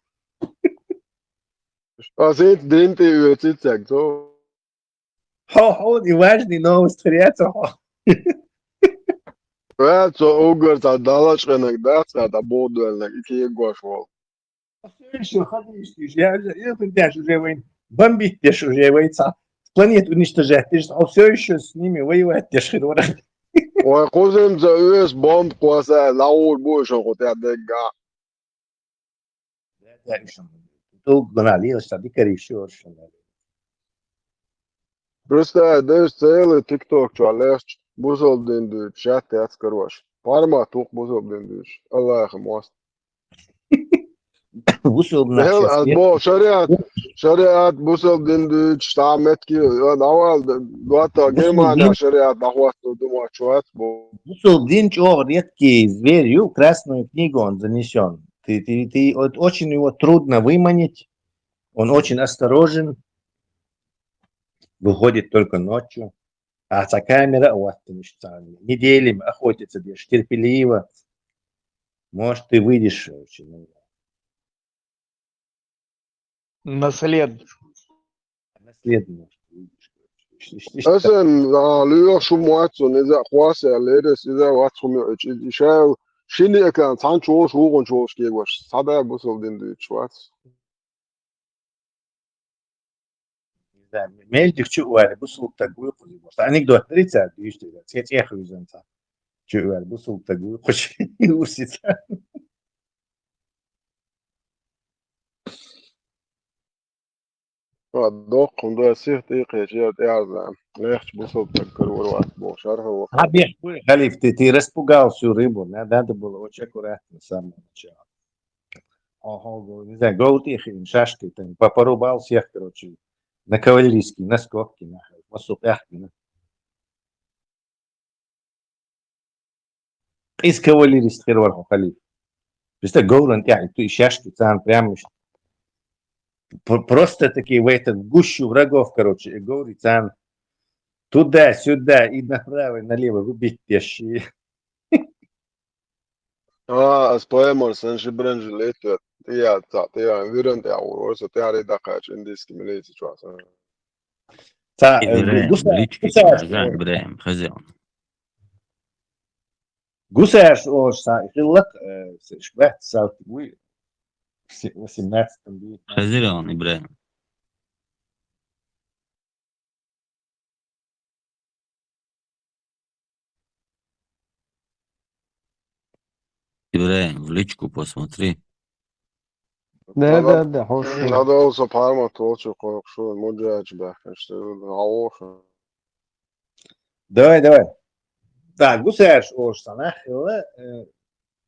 А здесь день ты уйдет, то. Не важный новость, приятно. Это угор, та далачка, да, та бодуэльна, и кие гошвол. Еще ходишь, я даже уже бомбить те уже воится. Планету уничтожать, ты же все еще с ними воевать те же. Ой, козем за US бомб кваса, лаул больше, вот я дега. Тут гнали, что ты коришешь. Просто даже целый TikTok, что лес бузол дендует, чат ты отскорош. Парма тух бузол дендует. Аллах мост. Бузол наш. Альбо шариат. شريعة بوصل دين دوش تعمت كي أول دوتا بصل Германия дин, шариат нахвату думаю, чувак. бусул дин чего редкий зверью красную книгу он занесен. Вот очень его трудно выманить. Он очень осторожен. Выходит только ночью. А за камера вот неделями охотится, держишь терпеливо. Может, ты выйдешь очень. Наследник. Наследно. أصلا ليه شو مواتو نزا خواسة ليرس إذا واتو ميوش إشاو شيني كان تان شو غن شو شكي واش صدا بوصل دين دوش وات Meldük çuval bu sulukta guyu kuzu bosta. Anekdotları çarptı işte. Seç yüzden ta. Çuval bu sulukta guyu kuş usita. دوق ده سيف دقيقة شيء تعرض ليش بوصل تذكر وروات بوشارها وقت Abi Halif ты распугал всю рыбу. Надо было очень аккуратно с самого начала. Ага, не знаю, голтихи, шашки, там, порубал всех, короче, на кавалерийский, на скобки, на масукахки. Из кавалерийских рвал Халиф. Представь, голланд, и шашки, там прям просто такие в этот гущу врагов, короче, и говорит, там туда-сюда и направо и налево выбить пешие. أسبوعين سنة شبرن جليت تيا فيرن تيا ورس تيا ريدا كاتش إنديس كمليت شو أصلا إبراهيم ليشكي شجاع إبراهيم خزيان Гусарш орса, хиллак, шбет, салтуи, 18 бит. خزيان إبراهيم Ибраим, в личку посмотри. Да, хорошо. هذا هو سبحان ما توصل قولك شو المجاج بحكي عوش Давай. Так, гусарш орса, нахилла,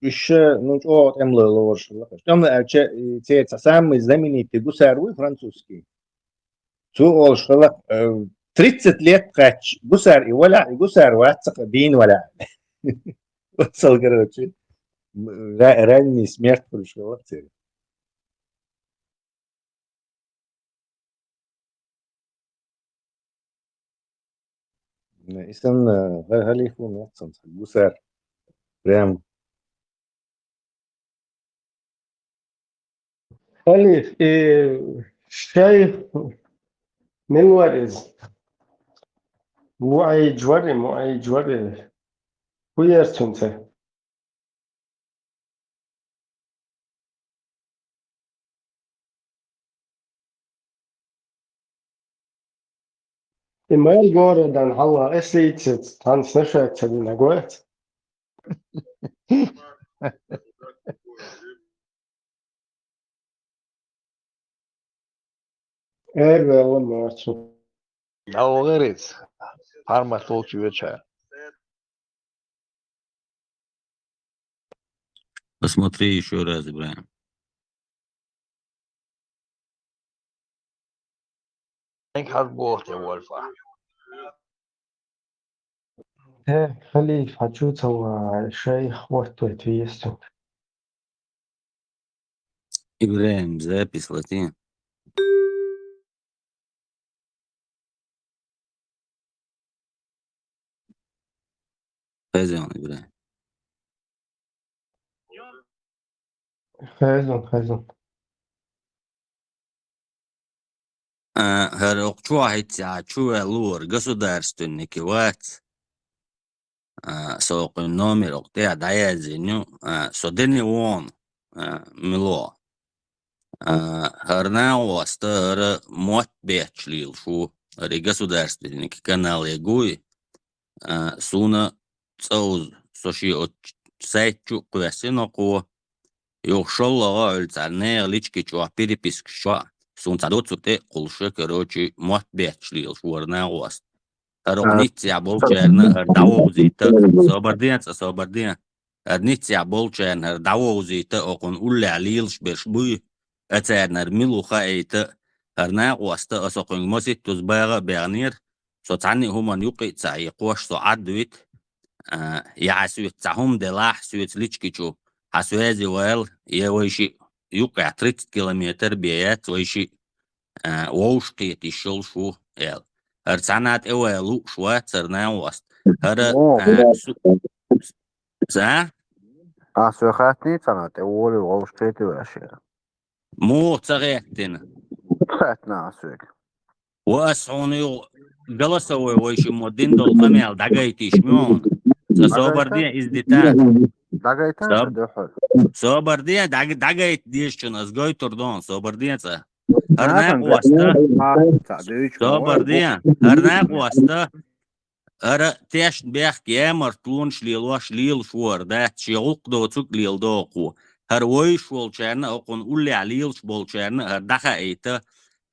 еще, ну, что там лорш, там, самый знаменитый гусар, французский. Цу 30 лет кач, гусар и гусар, вацак, дин валя. Вацал, короче, ранний смерть пришла в цель. Истинно, Халифу Мецон, гусар, прям. خليف شايف من ورز موعي جوري ويرتونته إما يقول دان الله أسيت تانس نشأت تبين أقوات والله ما أعرف Да, говорит. Парма толчу вечер. Посмотри еще раз, Ибраим. Ik had boord, Wolfa. خليف حجوته وشيخ وقته تيستو Ибраим, запись латин. خزيان إبراهيم. خزن Чуа лур государственники ват соق номер октя даязиню содени вон мило харнау стара мот бечлил шу ри государственники канал ягуй суна цауз соши от сайтчу квесиноку Юхшоллага өлцарнея лички чуа переписк шуа. Сунцадоцуте кулше, короче, мот бечлил шуарна уаст. Харокнития болчерна хардауузита, собардин. Арнития болчерна хардауузита, окон улля лилш бершбуй, ацернар милуха эйта, هرنا واسطة أسوقن موسيت تزباغ بيغنير سو تعني هما نيوقي تسعي قوش سو عدويت يعسويت تسعهم دلاح سويت ليشكيشو حسوازي ويل يويشي يوقع 30 كيلومتر بيات ويشي ووشقيت الشل شو يل هرتعنات اوالو شوات سرنا واسط هر سا سوخاتني تنات أول وغوش قيتي وأشياء مو تغيتنا فاتنا أسوك واسعوني جلسوا ويشي مودين دول قميل دقايتي شميون صوبر دي ازدتان دقايتان دوحل صوبر دي دقايت ديشن ازقاي تردون صوبر دي هرناق واسطة صوبر دي هرناق واسطة هر تيش بيخ كيامر تون شليلوش ليل شور دات شيغوق دو تسوك ليل دوقو هر ويش والشارنا اقون قولي عليل شبولشارنا هر دخا ايتا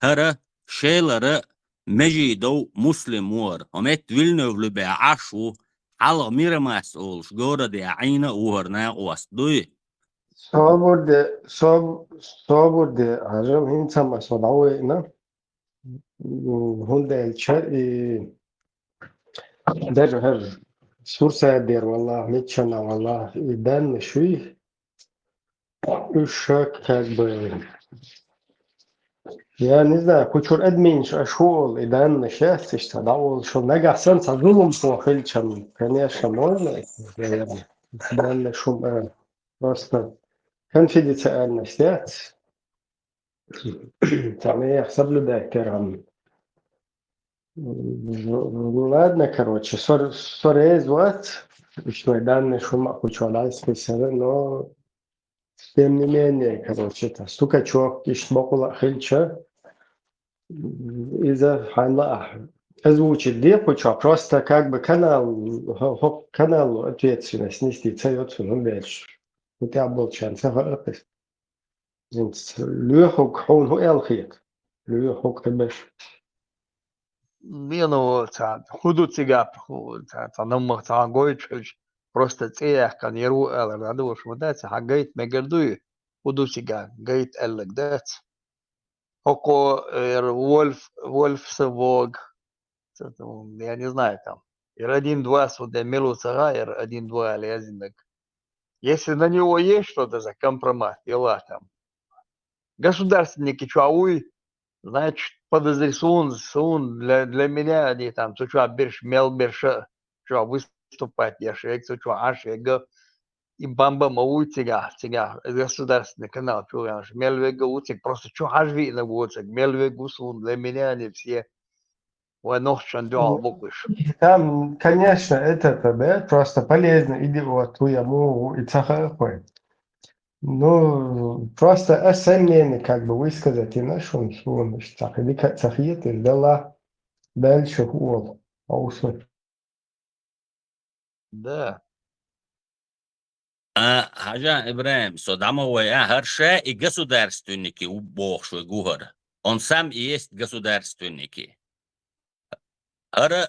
هر شيلر مجي دو مسلم ور ومت ويلنوفلو بعشو حلق ميرماس اول شغورة دي عينة وهرناق واسطوي صابر هجم هنسا ما صدعوه هوندا الشر در هر سورسا دير والله ميتشنا والله يدان شوي الشك كذب يا نزا كوشور ادمين شغل يدان شاستش تداول شو نجح سن تظلم شو خلشم كان يا شمال يدان شو راست كان في دي سألنا اشتات تعمل يحسب له ذاكر عم ладно короче сорез вот что данные шума кучалась писали но тем не менее короче это стукачок ишмокула хильча из-за хайла озвучить депоча просто как бы канал ответственность нести цается ну дальше у тебя был шанс выпустить ليحك حول هو الخيط ليحك باش Мину худу цигап танаммах тагойч просто цех кан яру эл радуш мудат хагайт мегердуй худу цига гайт эллек дат хоко вольф савог я не знаю там ир 1-2 сюда милу цагаир 1-2 лезинок если на него есть что-то за компромат дела там государственники чауй значит, подозреваем, для меня они там, то что берешь, что выступать, я шеек, то что ашега, и бамба маутига, государственный канал, что я мелвега утик, просто что ажви на утик, мелвегу сун, для меня они все, нохчан дюал буквиш. Там, конечно, это да, просто полезно, иди вот ту яму и цахахой. Ну, просто сомнение, как бы высказать, и нашел, что он цахиет, и дала дальше хул. Да. Haja Ibrahim, so damo вая харша и государственники убохшо гухар. Он сам и есть государственники. هر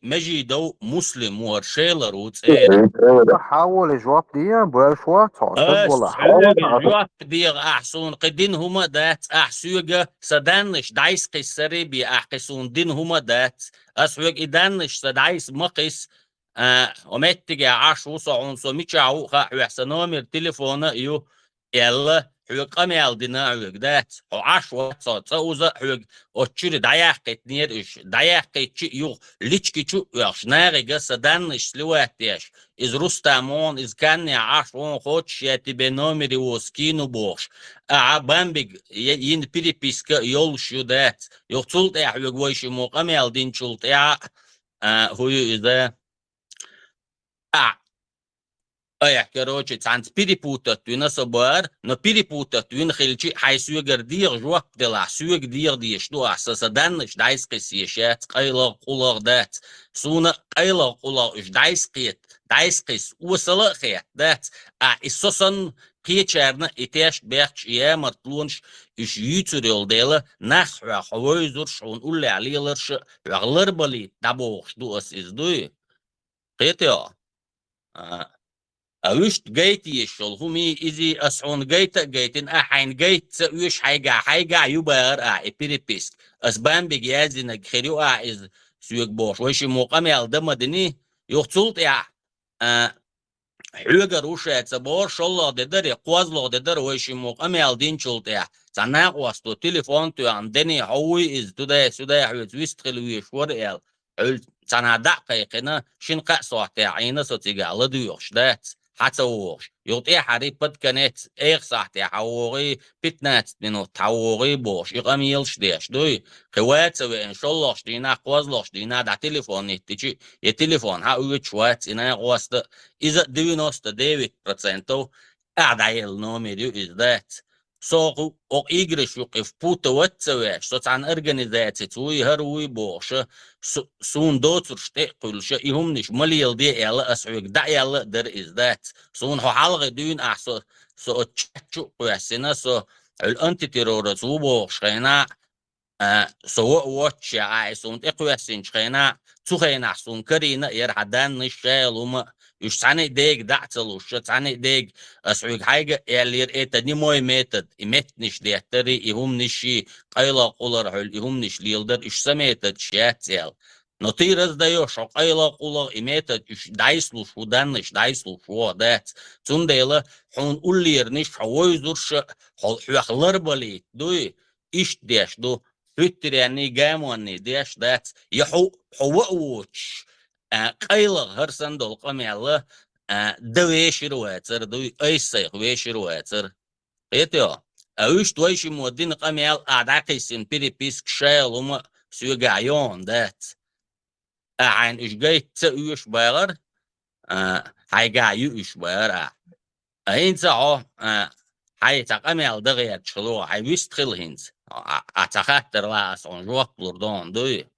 مجي دو مسلم ورشيلر وتسير حاول جواب دي بشوى تعصب ولا حاول جواب دي احسون قدين هما دات احسوغا سدانش دايس قسري بي احقسون دين هما دات اسوغ ادانش سدايس مقس ومتجي عشو صعون سو ميچاو خا وحسنومر تليفون يو يلا حوق قميال ديناوغ دات عشو صوزا حوق اوتشير داياقت نيرش داياقت يو ليچكي چو يخناغ سدانش سلواتيش از رستامون از كان عشون خوتش ياتي بنومري وسكينو بوش بامبيغ ين переписка يولشو دات يوتولت حوق ويش مو قميال دين چولت هو اذا короче, цанц перепутать на собор, но перепутать вин хильчи хайсугер дир жуак дела суг дир ди что асаданш дайскис ешат кайлар кулар дат суна кайлар кулар уж дайскис усала хет дат исосан печерна итеш берч ямар тлунш уж ютурел дела нах хавойзур шон улли алилерш варлар бали дабох что ас издуй хетя أوشت جيت يشل همي إذا أسعون جيتن أحين جيت ويش حيجا يبار إبريبيسك أسبان بجازي نخريو إز سويك بوش ويش مقامي الدمدني يختصلت يا حلقة روشة تبور شلّا ددر قوازلّا ددر ويش مقامي الدين شلت يا تناق واسطو تليفون تو عندني هوي إز تدا حوت ويستخل ويشور يال حل تنا دقيقنا شنقة صوت عينا صوتيجا لديوش دات حتى ووش يوطي حري بد كانت ايغ صحتي حوغي بتنات منو تحوغي بوش يقاميلش ديش دوي خوات سوي ان شاء الله شدينا قوازلوش دينا دا تليفون يتجي يتليفون هاوي شوات انا قواست اذا 99% اعدايل نوميريو از ذات سوق إيجرش يقف بوتا واتسواش صوت عن أرجانيزاتي توي هروي بوش سون دوتر شتقل شيء همنش مليل دي يلا أسعوك دا يلا در إز ذات سون هو حلقة دون أحسو سو تشتشو قواسنا سو الأنتي تيرورز وبوش خينا سو واتش عايسون تقواسين خينا تخينا سون كرينا يرحدان نشال وما يشتعني ديك دعتلوش يشتعني ديك أسعوك حاجة يالير إيتا نموي ميتد إمتنش ديهتري إهم نشي قيلا قولر حل إهم نش ليلدر إش سميتد شياتيال نطيرز دايوش قيلا قولر إمتد إش دايسلوش ودانش دايسلوش ودات تون ديلا حون قولير نش حويزورش حوخلر بليت دوي إش ديش دو فترياني جامواني ديش دات يحو حووش قيلا هرسن دول قمي الله دويش رواتر دوي ايسيخ ويش رواتر قيتيو اوش دويش مودين قمي ال اعداقي سن بيري بيسك شايل وما سيوغايون دات عين اش جاي تسويش باغر هايغايو اش باغر اين ساعو هاي تقمي ال دغيات شلو هاي ويستخل هنز اتخاتر لاس on جوك بلوردون دوي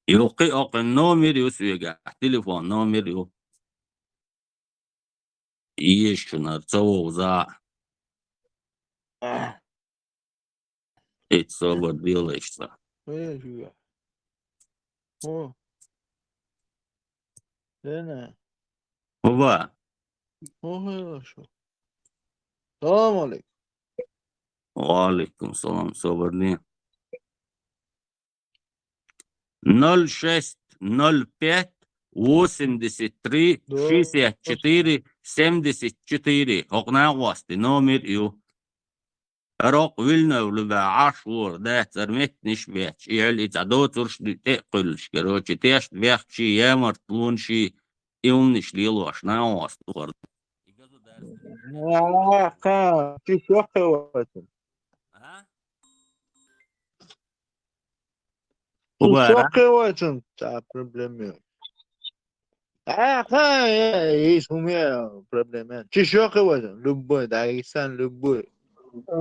يوقي أوق النومير يسويجا تليفون نومير يو يشنر توزع اتسوبر ديلشتا ويش هو هنا هو هو شو السلام عليكم وعليكم السلام صبرني 06 05 83 64 74 هقنا واسطي نومير يو روق ويلنا ولبا عاشور ده ترمت نش بيحش يعلي تعدو ترش دي تقلش كروشي تيش بيحشي يامر تلونشي يوم نش ليلو عشنا واسطي ورد في شوكة وقتن في شوكة وقتن تا проблемы есть у меня проблемы في شوكة وقتن любой Дагестан любой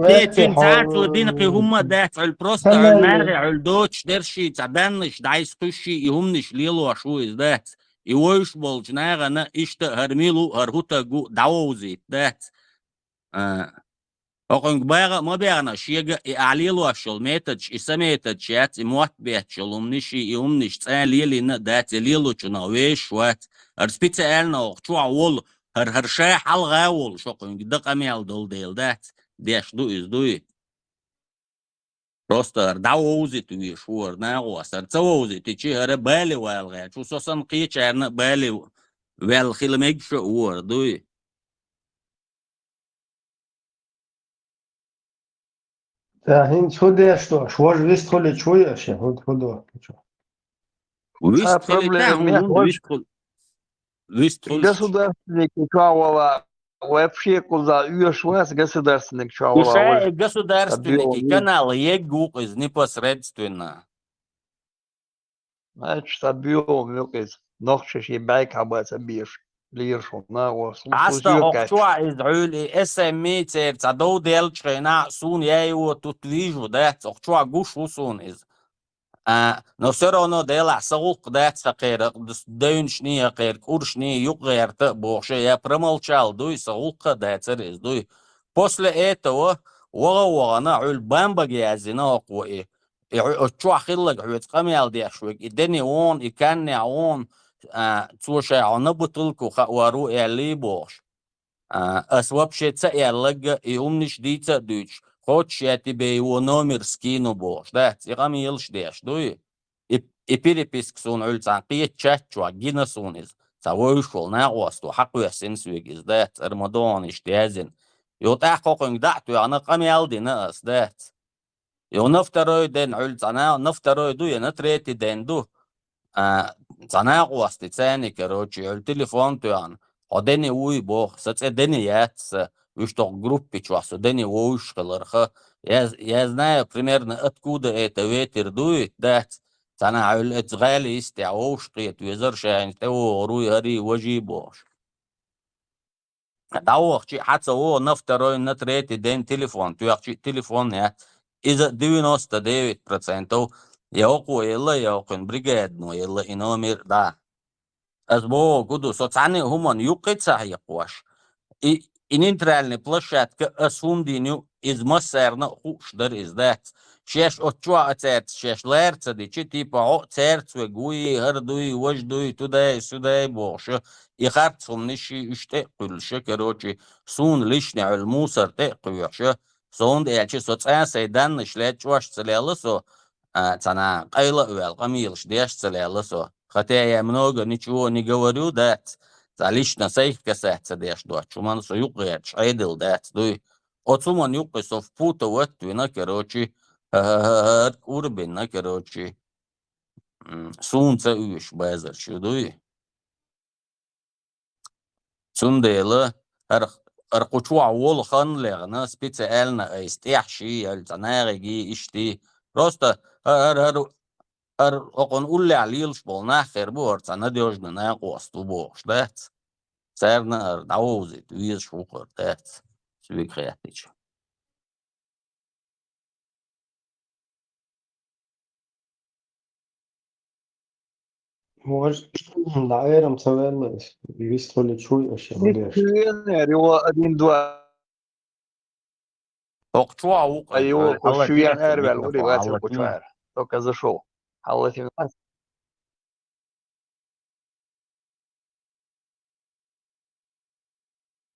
تيتين ساعات ودينقي هم دات البروستا المارغي علدوتش درشي تعدنش دايس قشي يهمنش ليلو عشويز دات يويش بولجناغا نا اشتا هرميلو هرهوتا جو دعوزي دات أقولك باغا ما بيغنا شيغا عليلو عشل ميتج إسميتج يات موات بيتشل ومنشي يهمنش تسان ليلي نا دات ليلو جناويش وات أرسبيتا ألنا وقتو عول هرشاي حال غاول شوقنك دقا ميال دول ديل دات ديش دو إز دوي просто دعوزي توي شور ناغو سر توزي تيجي هر بالي والغا شو سوسن قيچ بالي وال خلمك شور دوي هين شو ديشتو شو ويست خلي شوية شيء هدو ويست خلي تاهم ويست خلي государственник чавала вообще куда ЮШВС государственник чавала Уша государственники каналы ЕГУК из непосредственно. Значит, объем лёгкий, ногчиш и байк обаться бьешь, лиршу на вас. Asta hochua is druli SME ter tado del chena sun yayo tutvijo dat hochua gush sun is. No serono dela سوق dat فقير دونشني غير كورشني يغير تبوش يا промолчал дуй سوق dat is дуй. После этого وغوانا عل بامبا جازنا قوي اتشوا خلق عويت قميال دي شوك إدني اون إكاني اون توشي عنا بطلكو وارو إعلي بوش أسواب شيتسا إعلق إيومنش ديتا دوش خوش ياتي بيو نومر سكينو بوش دات إغامي يلش ديش دوي إبيريبيسك سون عولتان قية تشاتشوا جينا سونيز سويشول ناقوستو حقو يحسن سويقز دات أرمدون إشتيازن يوتاح قوقن دعتو يعني قميال دي ناس دات يو نفترو دين عولتانا نفترو دو ينتريتي دين دو تناقوستي تاني كروتشي التليفون تيان قدني وي بوخ ست دني ياتس ويشتو جروبي تشواسو دني ووش خلرخه я знаю примерно откуда это ветер дует дат تنا عول اتغالي استعوش قيت ويزرشان تو روي هري وجي بوش داوخ شي حتى هو نفترو نتريتي دين تليفون تياخشي تليفون يا إذا 99% يوقو يلا يوقن بريجادنو يلا إنومير دا أسبوع قدو صوتاني همان يوقيت صحيح قواش إنترالني площадка أسوندينيو إز مسارنا خوش در إز دات شاش أتشوا أتات شاش لارتا دي چي تيبا عو تارت وقوي هردوي وجدوي تداي سداي بوش يخارت صمنشي اشتاق قلش كروشي سون لشني علموسر تاقويش سون دي ألشي صوتان سيدان نشلات شواش تلالسو تنا قيلة والقميلش ديش تلالسو хотя я много ничего не говорю, дать. За лично сейх касается дешь, да. Чуман со юкач, айдел дать, да. От суман юкай со впута вот твина, короче, урбин, короче, сунца уж базарчу, да. Сундела, аркучуа вол ханлерна, специально истящий, альтанариги, ишти. Просто أقول قولي عليلش بالنا خير بورت أنا ديوجنا ناقوس تبوش دات سيرنا دعوزي تويز شوكر دات سويك خياتيش Может, наверное, наверное, виsto ли чуешь, Его 1-2. أقطوع А его الله Шуян تيحت Эрвел, вот الميكروفون его الله Кучуэр. Только зашел. Allah финанс.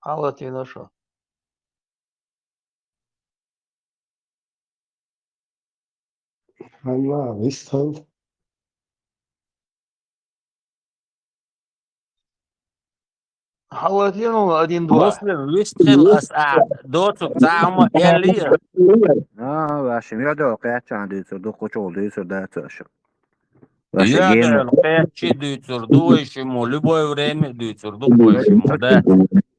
Allah ты нашел. Она, виsto. Allah ты 1-2. مسلم ويستخل أسعد دوتك تعمل يلي باشم يادو قيات عن ديتر دو قوشول ديتر دات أشر باشا يادع جيم القيتشي ديتر دويشمو لبوي وريمي ديتر دويشمو دات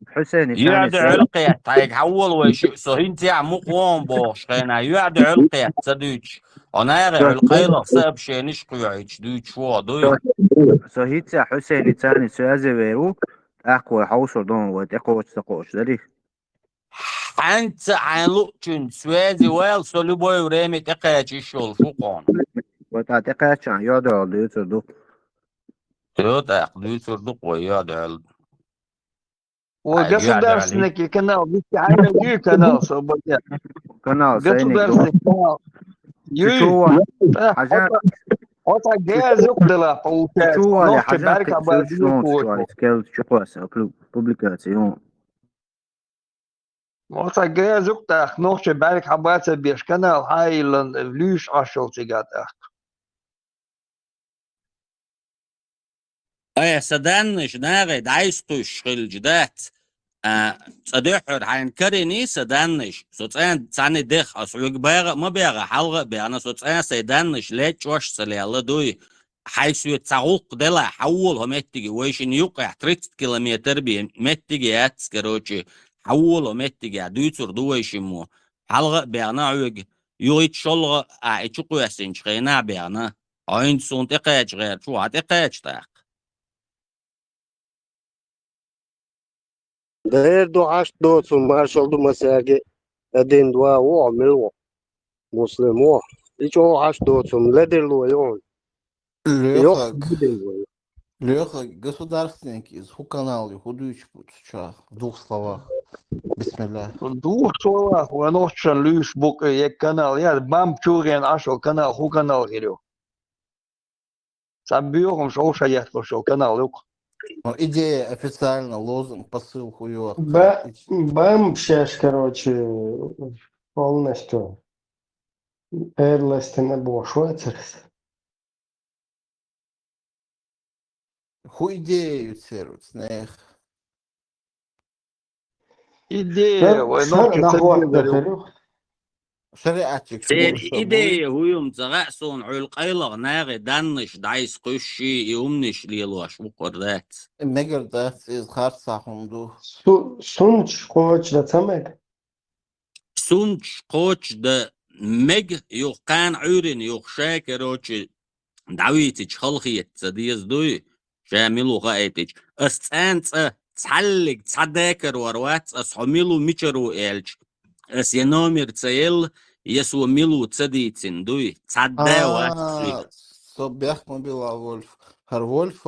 حسين ثاني يادع سؤال القيت تايق حول ويشي سهنتي عمو قوان بوش خينا يادع القيت تدويش أنا يغي القيلة ساب شينيش قيعيش دويش شو دوي سهيتسا حسين ثاني سؤال زيرو أقوى حوصر دون وتقوى تقوش داري أنت عن لقشن سوازي ويل سو لبوي وريمي تقيتشي شول شو قوان وتعتقد عن يادو ديتر دو يادع ديتر دو ويادع Государственный канал, вести канал свободен. канал Государственный канал. Вот газук дала, получается. Чували, حاجات публикации. Вот газук так, ночь барк хабаться беш канал, хайлан, влюш ашел цигатах. أي سدانش ناغد عايزتوش الجدات صديحر عن كريني سدانش سوتسان تاني دخ أسوق بيغا ما بيغا حلقة بيانا سوتسان سيدانش ليت وش سلي الله دوي حيث يتساقوق دلا حول هم متجي ويشن يوقع 30 كيلومتر بي متجي ياتس كروتشي حول هم متجي دويتر دويشمو حلقة بيانا عوق يويت شلغة ايتشقو يسنش خينا بيانا عين سونت اقاج غير شو عاد اقاج تاق غير دو عاش دوت مارشال دو مساجي أدين دوا وعملوا مسلموا يجوا عاش دوتهم لدلوا يون Леха, государственники из Хуканал, Худуич, в двух словах. بسم الله. Двух словах, ваношчан люш бук канал. Я бам чурен ашо канал, ху канал гирю. Сабьём шоу шаят шоу канал люк. Идея официально, лозунг, посыл хуёк. Бам сейчас, короче, полностью Эрлестен был Швейцарс. Ху идею сервис, нех. Идея, ваношчан сабьём. شريعتك سيد شو إيدي هويم تغاسون علق أيلغ ناغي دانش دايس قشي يومنش ليلوش وقردات مگر دست از خار ساخم دو Sunç koç da tamek. سونش قوش دا مج يوقان عورين يوق شاكروش دعويتش خلخيت تديز دوي شاملو غايتش استانت تعلق تصداكر وروات اسحميلو ميشرو إلش اس ينومر تسيل يسو ميلو تسديتين دوي تصدا وات صبيح مبيلا وولف هر وولف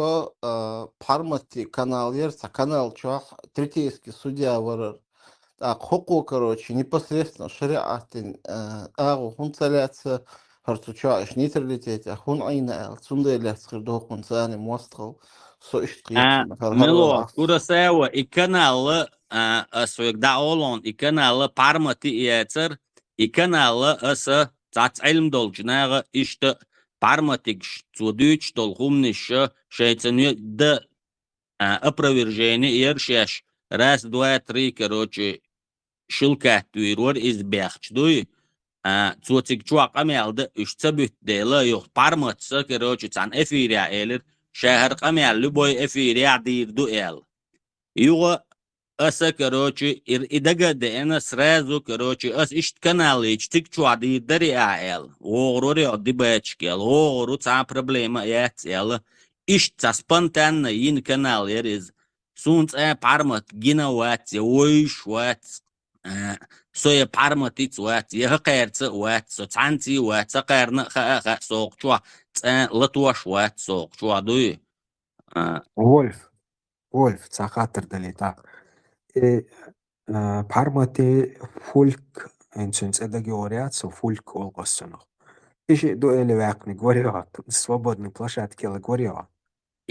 بحرمتي канал ерса канал чуах третейский судья ворор так хуку короче непосредственно шариатин агу хунцаляться هرتوچاش نيترليتيت أخون عينا صندي اللي تخردوه قنصاني موستخل سو إشتقيت ملو كورساوا إكنال أسويك داولون إكنال بارمتي إياتر إكنال أسا تات علم دول جناغ إشت بارمتيكش تودوش دول خمنش شايتنيو دا أبرويرجيني إيرشيش راس دوا تري كروچي شلكات دويرور إزبيخش دوي تسوتيك جواق أميالد اشتبت ديلا يوخ بارمت سكروچي تان إفيريا إيلر شهر قميال لبوي إفيريا دير دو إيل يوغ أسا كروچي إدقا دينا سرازو كروچي أس إشت كنالي إشتك جوا دير داري إيل وغروري عدي باتشكيل وغرو تان проблема يات إيل إشت تسبنتان ين كنال يريز سونت بارمت جينا وات يويش وات سويا بارمتيت وات يهقيرت وات سو تانتي وات سقيرنا خا سوق جوا لطوش وات سوق جوا دوي وولف تساقاتر دليتا بارمتي فولك انسنس اداجي وريات سو فولك والقصنو إيشي دو إلي واقني غوريوات свободный площадки غوريوات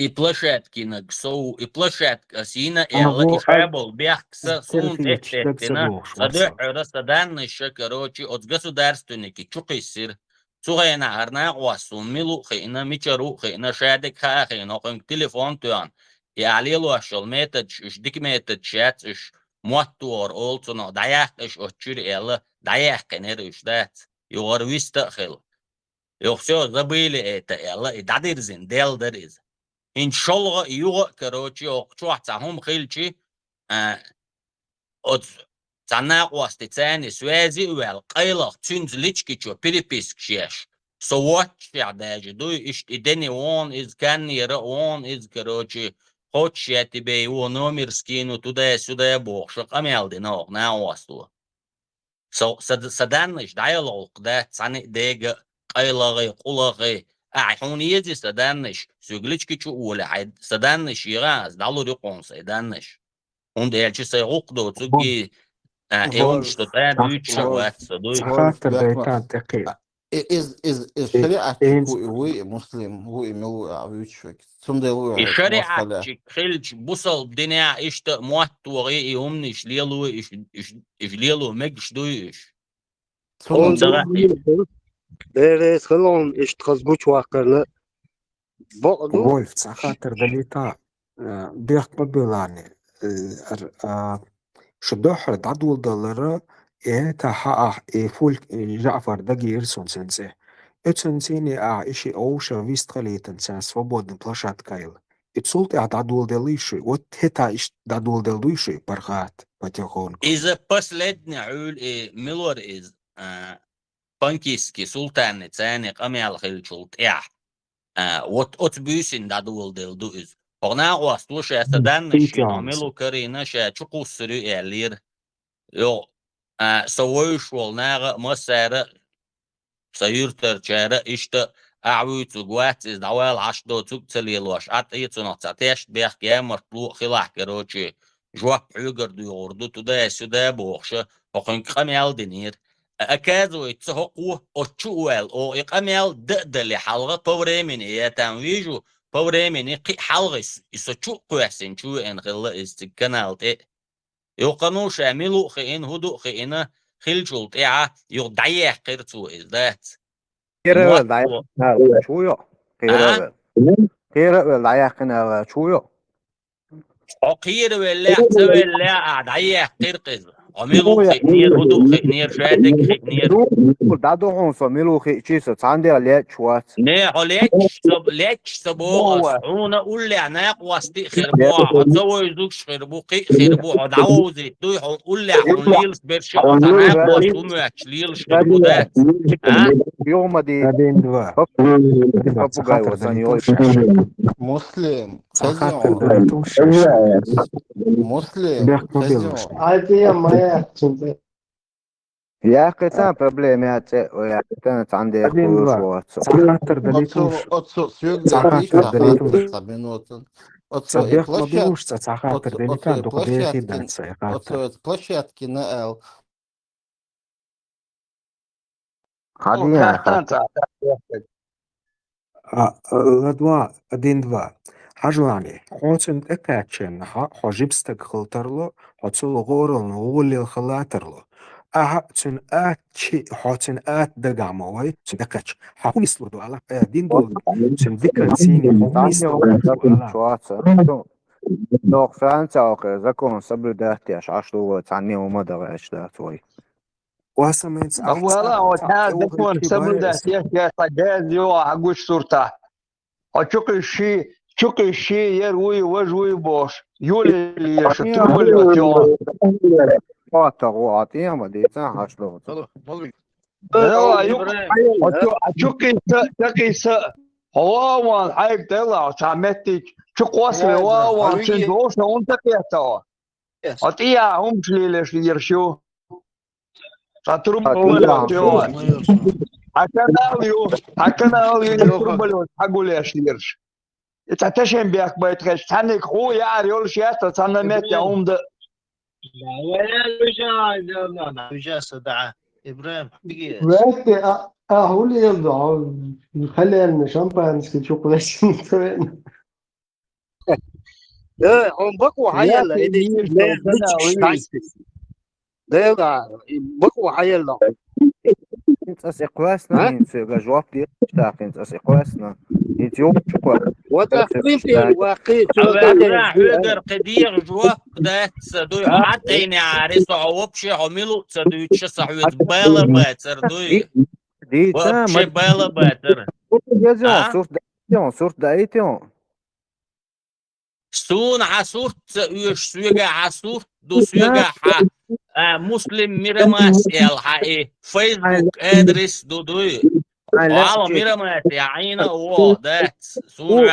и площадки нагсоу и площадка сина элла и шабл бяхса сун эттена садыхра саданныша короче от государственники чукисир цугайна арна гвасун милу хина мичару хина шадик ха хина кон телефон туан и алилу ашол метач уш дик метач чат уш موتور أولتنا دايح إيش أشير إله دايح كنير إيش دات يوار ويستخل يخشوا زبيلة إتا إله إدادير زين ديل دريز إن شاء الله يوغ كروتشي أقشوا تعهم خيلشي أد تناق واستثاني سوازي والقيلة تنز ليشكيشو بيريبيسكشيش سوات شعداج دوي إيش إدني وان إز كان يرا وان إز كروتشي Хоч я тебе его номер скину туда-сюда, бог, что камелди, но на осту. Саданныш диалог, да, цаны дега, кайлагы, кулагы, он ези саданныш, сюглички чууля, саданныш ираз, далу рюкон саданныш. Он дельчи сайгукдо, цуги, он что-то дюча, ватсадуй. Сахатер дайтан текил. إز شريعتك هو مسلم هو ملو عويشك ثم ده и шариатчик хилч бусал дня ишта муаттуги и умниш лелу иш лелу мегш дуиш он дерес халон ишт хазбуч вакарна Вольф сахатер далита бях бабилани شدوحر دعدول دولار تا حق فولك جعفر دقي إرسون سنسي إتسنسيني إشي أوشا ويستغليتن سان свободный площадь кайл إتسولت دعدول دليشي وتهتا إش دعدول دليشي برغات потихоньку. إذا последний عول ميلور إز بانكيسكي سلطان تاني قميال خلشلت وات أتبوسين دعدول دلدو إز هنا واسطو شا سدانشي نعملو كرينا شا چقو سرو إعلير يو سويش والناغ مسارة سيرتر شارة إشتا أعويتو قواتيز دوال عشدو تقتلي الوش عطيتو نقطعتيش بيخ كامر طلوق خلاح كروشي جواب حجر ديوردو تدا سدا بوخشة حقن قميال دينير أكادو يتسحقوا أتشوال أو إقميال دقدل حلقة بوريمين إيا تنويجو بوريمين قي حلقس يسوچو قوحسن شو إن غلا استكنالت إيه يقنو شاملو خين هدو خينا خلجول تيعا يقدعيه قرتو إزدات كيرا دايق شويو كيرا كيرا دايق شويو قير ولا ولا عدعيه قرقز عملو خينير هدو خينير شادك خينير دادو هون فميلو خي تشيس عندي عليه شوات نه ليش سبوغ عونا قول لي عناق واستي خربوع هتزوي يزوكش خربوقي خربوع دعوزي دوي قول لي عون ليلس برشا عناق واستومو ليلس خربو ذات ها يوم دي مسلم عادي ما يحسن يا أخي تان بروبليمات ويا أخي عندي شوات خاطر دليتوش صديق مدوش خاطر دليتان دوك ديخي دانسا площадки на L. لدوا دين دوا حجواني حوتن اكاتشن حجبستك خلطرلو حوتن غورل نغولي الخلاترلو تن اتشي حوتن دقاموي تن اكاتش حاول يسلدو على دين دول تن ذكر سيني حاول يسلدو شوات دوق فرانسا اوكي زكون صبر داتي عشرو تعني وما دغاش داتوي واسمنت ولا وتعال دكون سبل ده يا طجاز يو عقوش صورته شوك الشي يروي وجوي بوش يولي يشتروا اليوتيون قاطع ما دي تاع عشرو شوك هو حاجة طلع تعمتك شوك وصل هو سندوش وانت كيتوا أطيع هم شليلش يرشو حكنا يقبلون حقوا ليش يرش تتشن بيك بيتخش تنك هو يا ريول شيات تنمت يوم ده وجا صدعة إبراهيم بقي وقت أقول يلدع خلي الشامبانز كتشوف ليش متوين هم بقوا حيلا ده بقوا حيلا انت اسيقواسنا انت جواب دي انت اسيقواسنا انت يوم شكوى وتقريب الواقع حجر قدير جواب ده تسدوي حتى إني عارس عوبشي عملو تسدوي تشسحوي بالا باتر دوي دي وابشي بالا باتر صورت دايتيون سون عصورت يش سويجا عصورت دو سويجا مسلم ميرماس الحقي فيسبوك ادرس دودوي على ميرماس يا عينا وادات سون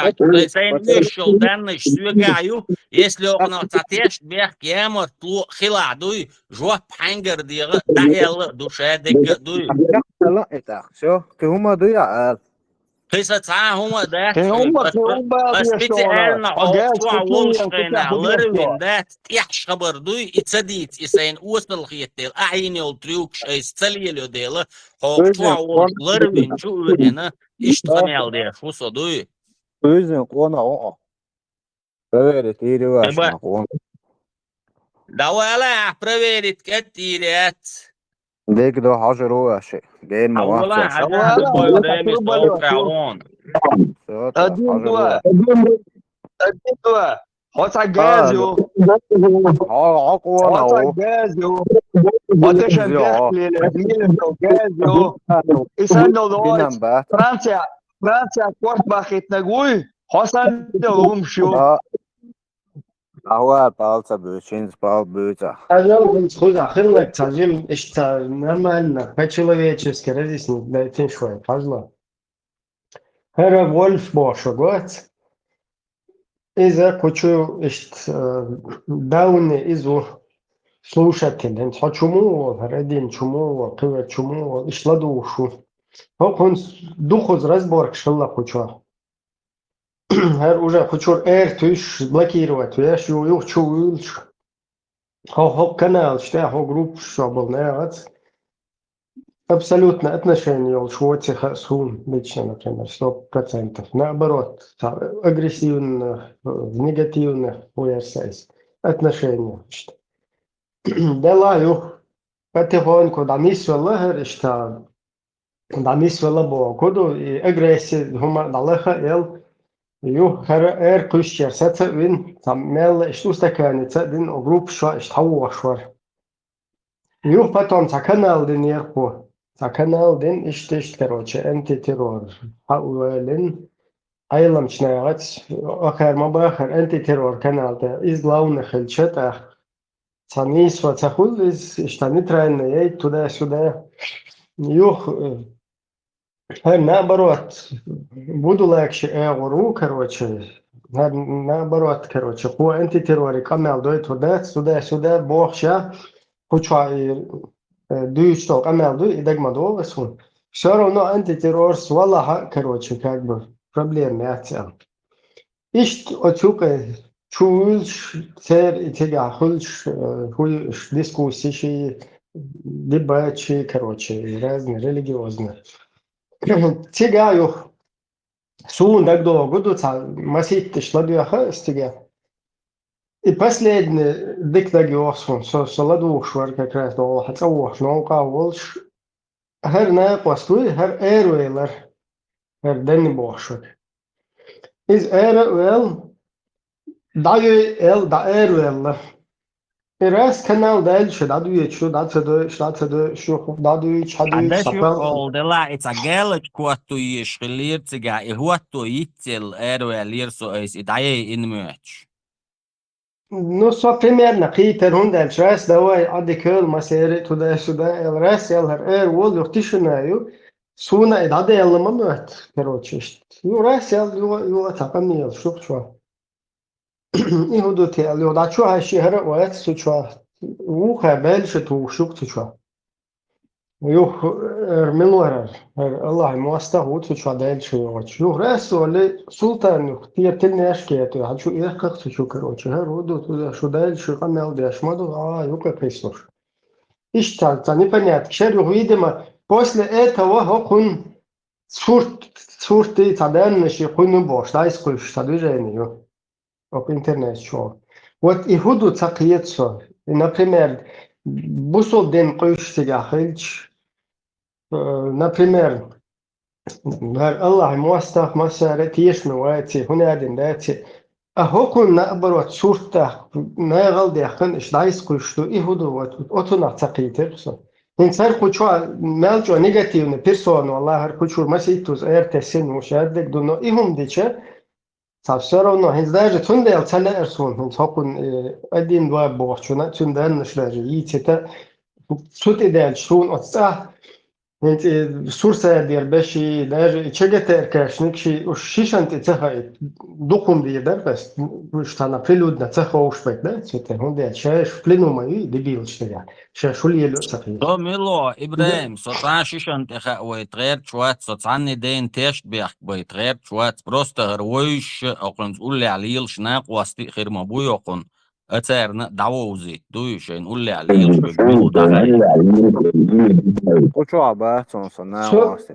سين يشل دانش سويجا يو يسلو قنا تعتيش بيح كيامر طلو خلع دوي جواب حنجر دي دايل دو شادك دوي لا اتاخ شو كهما ضيع قصة هم ذات بس بتقالنا عوضوا والشقينا لروين ذات تيحش خبر دوي اتسديت إسان وصل خيتل أعيني والتريوك شاي ستليل يديلا عوضوا لروين شو هنا اشتغمي على دي شو صدوي ويزن قونا فويرت إيري واشنا قونا دوالا بريفيرت كتيريات ديك دو حجر هو شيء جاين موافق أولا قدامي توقعون أدين دوا حوصا جازيو حوصا جازيو وتشن بيحكي للميلم جازيو إسانو دويت فرانسيا كورت باخيت نقوي حوصا دوم شو هو بالتا بوشينز بوتا أجل خذ آخر تعلم إشتا نرمالنا по-человечески разъяснить дайте швай пожалуйста Herr Wolf Boschogott إذا хочу дауны изу слушателен чему радин чему кывет чему ишладушу он духу разборк шалла хочу Her уже хочу tuş блокировать, я şu yok çuğul هو канал, что هو групп, что был, нет? Абсолютно отношение у швоцеха сун лично, например, 100%. Наоборот, агрессивно, в негативных версиях отношения. Делаю потихоньку, да не свелахер, что да не свелабо, коду и агрессия, хума далеха ел, ю хэр кущер, саца вин, там мел, что стаканица, вин групп шва, что швар. Ю потом за канал дин ерху. За канал дин иштиш, короче, антитеррор. Хауэлин, айлам чнаяц, ахэр мабахэр антитеррор канал, да из главных хельчетах. Цанис вацахул из штанитраенный, ей туда-сюда. Юх, наоборот, буду легче эуру, короче, наоборот, короче, по антитерроре канал дойт туда-сюда, бог ща, куча дюйчток канал дуй, и дагмадо, все равно антитеррор свалаха, короче, как бы, проблем мяться. Ишт отчука чуешь, цер и тебя хульш, дискуссии, дебачи, короче, разные, религиозные. Тигаю сун дагдо гудуца масит шладуяха стига. И последний диктагиосун, соладушвар как раз до хацауш, наука волш, хер на постуй, хер эруэлэр, хер дэнни бошук. Из эруэл, даю эл да эруэлэр. И раз канал дальше, дадует, что дадует, что дадует, عندش сапал. يقول دلا اتعجلت كواتو يشغلير تجا هواتو يتل اروال يرسو ايس ادعي ان ماتش Ну, så примерно, Питер Хундельш, раз давай адекел масери туда-сюда, раз я вол юхтишинаю, суна и даде я ламамет, короче. Ну, раз я его такамил, шукчва. И худут я, да чё хаши хара уэт сучва. Уха бельше ту шукчва. Юх милуарар, Аллах муаста хут сучва дельше yoch. Юх раз оле султан юх тиятельнешке, то хочу их как сучу, короче. Роду туда что дальше камел дешмаду, юка прислуш. Ишта, непонятно. Шерю видимо, после этого хокун сурты таденнеши хуйну бош, да, искуш, движение. Об интернет шо. Вот и худу цакиетсо. Например, бусол ден койштига хильч, например, Аллах муастах масаре тиешме вайти, хунядин дати. А хокун наоборот сурта, наягал дяхан, шдайскую, что и худу вот, отунах цакиетсо. Инсар кучуа мелчо негативный персону, Аллах кучур маситус эртесин мушаддек, дуно и хум диче, все равно, даже тунде алцале эрсун, хокун один два бохчуна, тундан нашлажи, яйцета, сут идеал шун отца, сурса дир беши, даже чегетер кашникши, уж шишанти цеха, духум дир, бес, что она прилюдно цеха ушпек, да, цвете, хунде, шеш в плену мою, дебил, что я, шеш улиелю цехи. تو ملو ابراهيم صوتان شيشان تخا ويتغير شوات صوتان دين تيشت بيخ بيتغير شوات بروستا هرويش اقلن تقول لي عليل شناق واستي خير ما بو يقن اتارنا دعوزي دويش نقول لي عليل بيقولوا Куча бахтонса, на власти,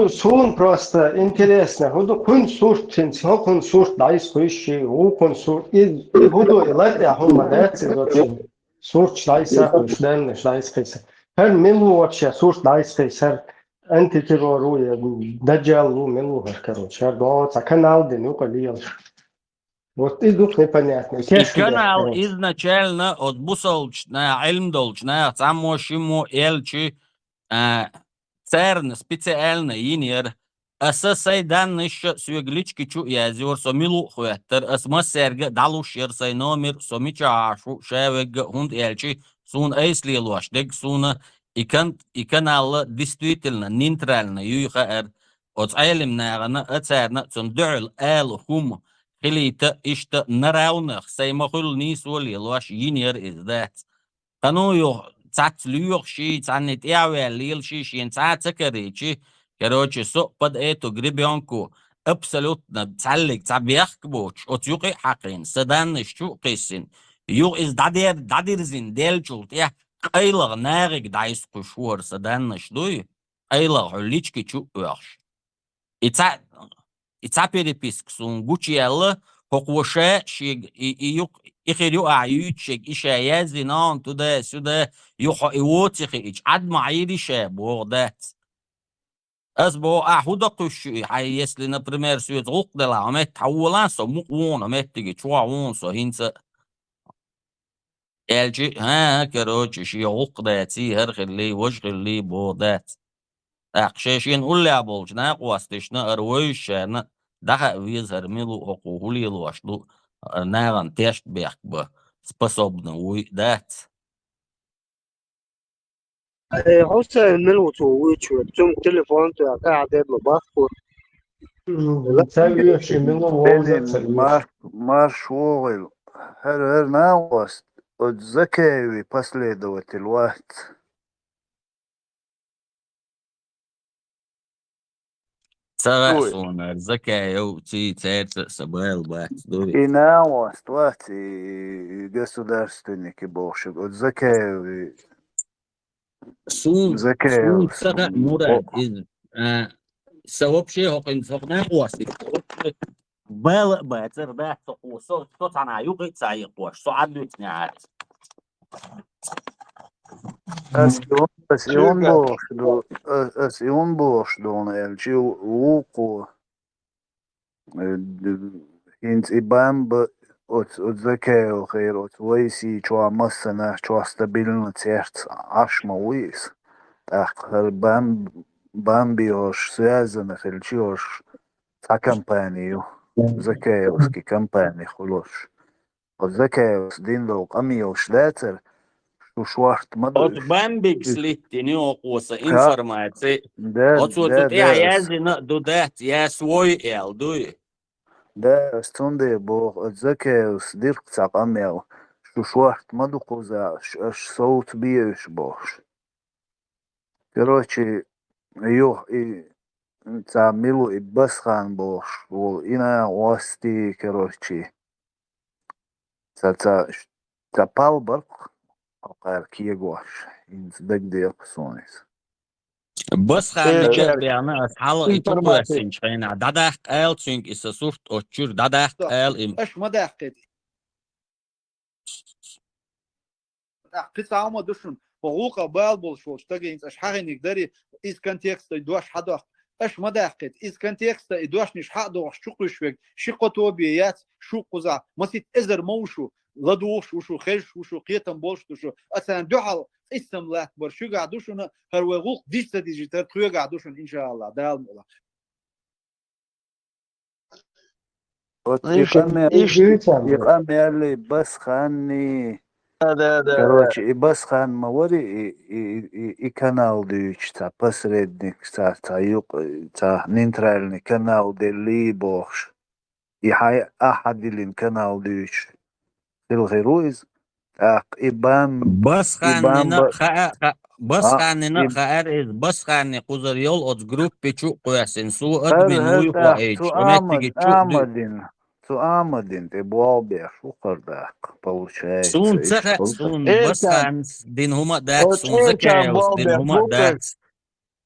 Сун просто интересно. Худу кун сурт, синсо кун сурт, дайс куищи, у кун сурт. И худу илат я хума дайцы, сурт шлайса, куштен, шлайс кейса. Хер милу вообще сурт дайс кейса. Антитеррору, даджалу, милу, короче. Хер доца, канал ден, ука лиелш. Вот и дух непонятный. И канал изначально отбусал علم должна само шимо элчи церн специально инер اساسي دانش سويغليچ كيچو يازور سوميلو خواتر اسما سرگ دالو شير ساي نومر سوميچا شو شاوگ هوند элчи сун эйслилош дег суна и канал действительно нейтрально юйхар от علمنا اتسارنا تندعل ال هم خليتا اشتا نراونخ سيمخل نيس وليلوش ينير ازدات قانو يو تات ليوخ شي تانت اعوال ليل شي شين تات سكريشي كروشي سوق بد ايتو غريبيونكو ابسلوتنا بتعلق تعبيخ بوش اتيوقي حقين سدان شو قيسين Юг из дадирзин делчулт я айлар нарик дайс кушуар саданнаш дуй айлар хулички чуаш. Ица переписк сун гучиэлла хоквоше шиг и юг ихирю аючиг ишая зинан туда сюда юха иотихи ич ад маирише бордат. Asbo ahuda qushu если, например, сюет гукдала амет таулан со муон амет тиги чуаун со хинца элчи короче شي عقداتي هرخلي وشغلي بودات اخشاشين ولا بولجنا قواستشنا ارويشنا دخل визар милу окугулилу ашлу наган тест бехб способны уйдать. حسين ملوت وويتشو تم تليفون قاعد بباخو Целуешь, мило волза целуешь. марш هر ناوست от Закееви последователь ват. Царасуна Закеев церца собрал бат. И науст ват и государственники больше от Закееви. Сун цара мурад из сообщее хокин сокна قواسي بال باتر ده تقوسو تطعنا يوقي تسايق قوش سعد وتنعات он бош дон элчи уку инц ибам от Закеев хейр от вейси чуа массана чуа стабильно церц ашма уис так бамбиош связанных элчиош за компанию Закеевский компании хулош от Закеев динло амиош датер шварт мадуш от бамбик слиттини окуса информации от я язина дудат я свой эл дуй да стунде бо от Закеев дирк цап амел шварт мадукуза аш соут биеш бош. Короче, и за милу и басхан бош, вол ина власти, короче, за палбарк, алкар киегош, инс дагдея псонис. басхан бяна асхала итуқуасин чайна дадах эл чунг иса сурт очур дадах эл им اش ما دقت قصة عما دشن حقوق بالبول شو اشتغل اش حاجة نقدري из контекста دوش حدا اش ما دقت из контекста دوش نش حق دوش شو شوك شقة توبيات شو قزع مسيت ازر موشو لدوش وشو خيش وشو قيتم بولش وشو اصلا دوحل اسم لا برشو قاعدوشنا هروغوق ديجتا ديجيتال تخوي قاعدوشن ان شاء الله دال مولا يقام басханни. Короче, и басхан мавори и канал дючта посредник ца юг ца нейтральный канал дели бош и хай ахадилин канал дюч الغيروز إبان басханнина хаар басханни кузар yol от группе чу куясин су админуй хоэч аметтиги чу Амадин ты болбе шухардак получается. Сун цеха сун басханс дин хума дат сун закеус дин хума дат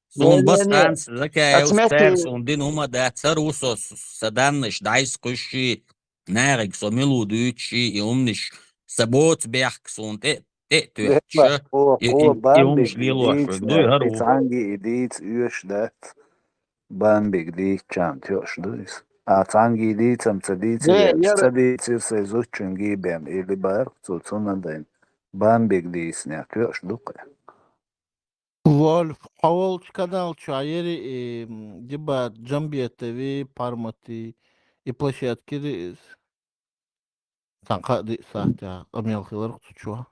сун басханс закеус цер сун дин хума дат царусос саданныш дайс куши нарик со мелудучи и умниш сабот бяхк сун те тюэча и умниш лилош дуй хару Цанги идит юш дат бамбик дит чам тёш дуйс. Цанги дицам цадици се изучен гибем или бар цуцунаден бамбик дисня кёш дука. Wolf حاولت канал чайери диба Джамбия ТВ пармати и площадки санка ди сахта амел хилар кучуа.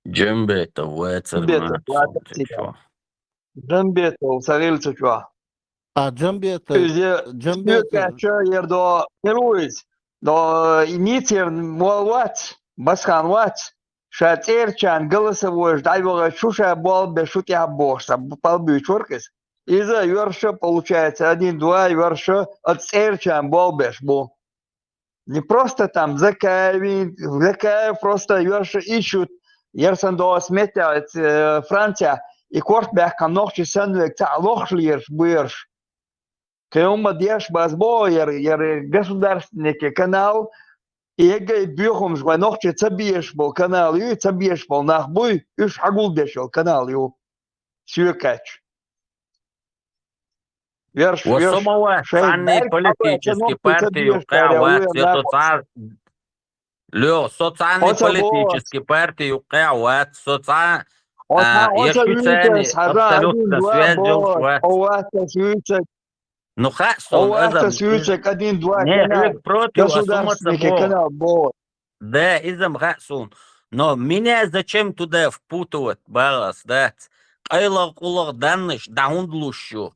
Джамбета вэцер Джамбета усарился чуа. Джамбета ердо Луис до иницер молват басханват шатирчан голосовой дайвога шуша бол бешутя бошса полбю чоркес из-за верша получается 1-2 верша от церчан бол беш бо Не просто там Закаев просто ищут, Ерсандо сметят Франция, и Кортбех камнохчи сенвек та лохлирш бырш. Кеума деш базбо, государственный канал, и егай бюхом жванохчи цабиеш был канал, и цабиеш был нахбуй, и шагул дешел канал, ю сюкач. Верш, Самого ценные политические партии указывают, социальные политические партии указывают, абсолютно связь. Ну, Хаксон, не против, канал, да, изам Хаксон. Но меня зачем туда впутывать, балас, да? Кайлар кулар данныш, даундлущу.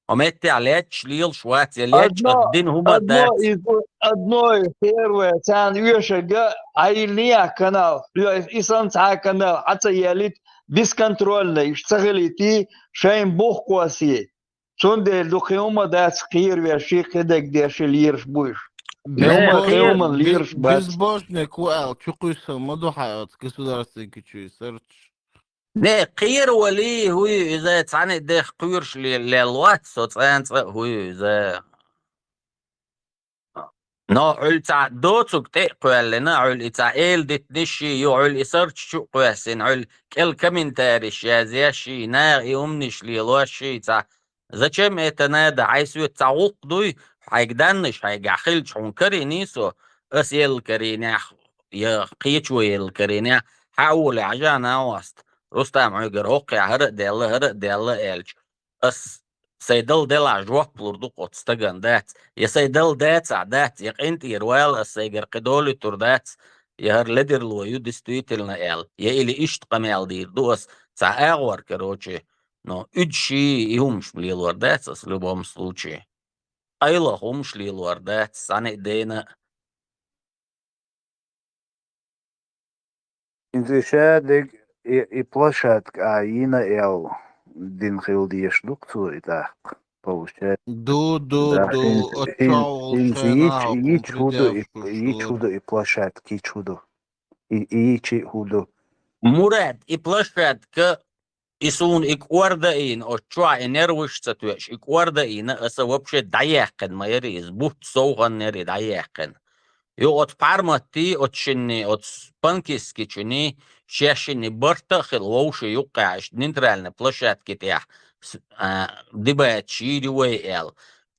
Ометти алет шлил шват, алет один хума дат. Одно первое, цан юшага, айлия канал, исан ца канал, аца ялит бесконтрольно, иш цагалити, шаим бог куаси. Сонде духиума дат скир верши кедек дешил ирш буш. Безбожник, уэл, чукуйся, мадухает, государственный кичуй, сэрч. Не, قير ولي هو إذا تعني ده قيرش للوقت صوتان هو إذا نوع تاع دوتك تقول لنا عل إسرائيل دتنشي يعل إسرت شو قاسين عل كل كمنتارش يا زياشي نا يومنش ليلوشي تاع زكم إتنادى عايزو تعوق دوي حيقدنش حيقعخلش عنكري نيسو أسيل كرينيح يا قيتشوي الكرينيح حاول عجانا وسط رستم عقر هوقي هرق ديالله إلج أس سيدل دل عجوه بلوردو قدستغن دات يا سيدل دات عدات يقينت يروال السيجر قدولي تردات يهر لدر لو يدستويتلنا إل يا إلي إشت قميال دير دوس تاع أغور كروچي نو إدشي يهمش مليل وردات أسلوبهم سلوچي أيلا همش ليل وردات سانق دينا إنت شادق площадка, а ина ел дин хилдиеш дукту и так получается. И чудо и площадки чудо и чудо. Мурат и площадка исун и квардаин от чуа энервиш цатуеш и квардаина аса вообще даякен майри избут соуган нери даякен. Йо от пармати от чинни от спанкиски чинни شاشني برتخل ووش يقعش نينترالنا بلاشات كتاح دبات شيري وي ال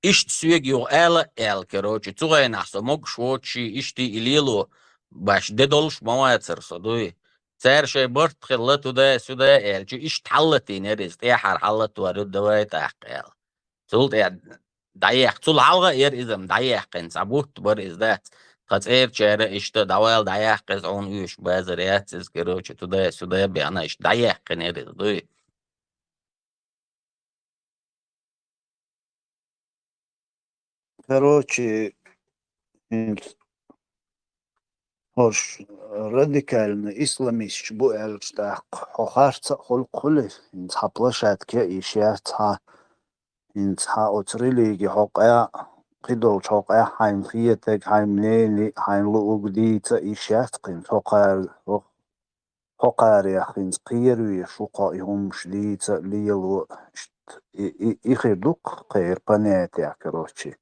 اشت سويق يو ال كروچي تغي نحسو موك شوچي اشتي إليلو باش ددولش مواتر صدوي سير شي برتخل لتو دا سودا ال جي اشت حلتي نريز تيحر حلتو ورد دواي تاق ال تولت دايح تول حلغة اير ازم دايح قن سابوت بر ازدات قد اير چهره اشته دوال دايح قز اون يوش بازريات سكروچي تدا سودا بيانا اش دايح قنيرز دوي Короче, هوش راديكالنا إسلاميش بو الشتاق حوخارتا خلقلي انت حبلاشات كي إشياتها انت حاوتريليجي حوقيا قدو حوقيا حايم خيتك حايم ليلي حايم لؤقديتا إشيات قين حوقار يا خينت قيروي شوقا يهم شديتا ليلو إخير دوق قير بانياتي كروشي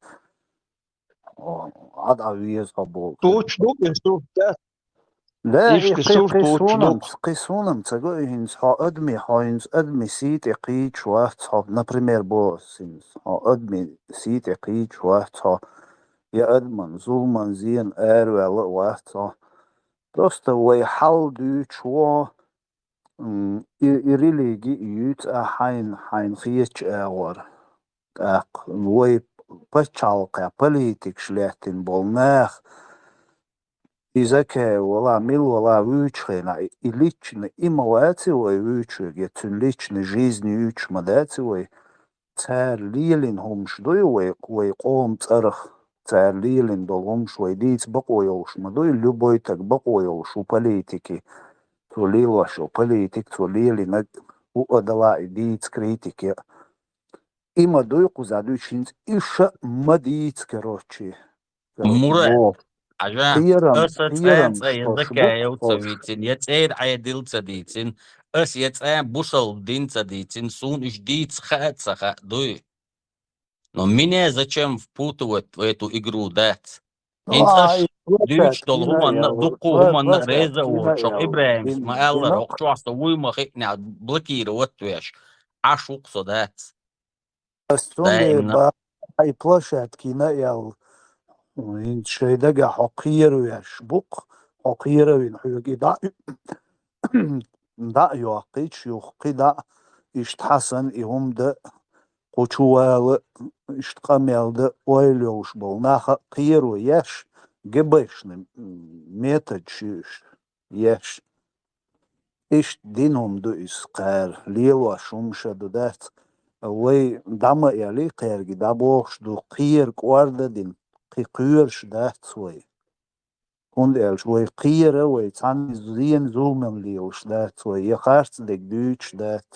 عاد عويز قبول توش دوق يسوف ده لا إيش كسوف توش دوق قيسونم تقول هنس هاينز أدمي سيت إقيت واحد ها نبريمير بوس هنس أدمي سيت إقيت واحد ها يا أدمن زولمن زين ولا واحد ها просто ويحل دوش وا إريليجي يوت حين خيتش أغور وي بچالقيا политик шляхтин болнах изаке вала мил вала вючхена и лично ималацивой вючуге тун личной жизни вюч мадацивой цар лилин хомшдой вой қом царх цар лилин долгомш вой диц бақойолш мадой любой так бақойолш у политики то лилваш у политик то лилин у адала и диц критики има дойку задуючинц иша мадиц короче. Мурат. حاجة أسد أنت يذكى يوتسويتين يتعيد عيدل تديتين أس يتعين بوصل دين تديتين سون جديد سخا دوي но меня зачем впутывать в эту игру дать? Инцаш дюч дол гуман дукку гуман реза вот шо Ибрахимс ма Алла рок чуаста уйма хикня блокировать веш ашук содат. السونجي دائما با هاي بلاشات كينا ياو وين شي دقا حقير وياش بوق حقير وين حيوكي دا دا يوقيتش يوقي دا اشتحسن إهم دا قوشوال اشتقاميال دا ويلوش بولناخ قير وياش قبش ميتد شيش ياش إشت دينهم دو إسقار ليوا شمشة دو دات وي داما يالي قيرجي دابوش دو قير قواردا دين قيرش دات وي كون الش وي قيرة وي تاني زين زومن ليوش دات وي يخارت ديك دوش دات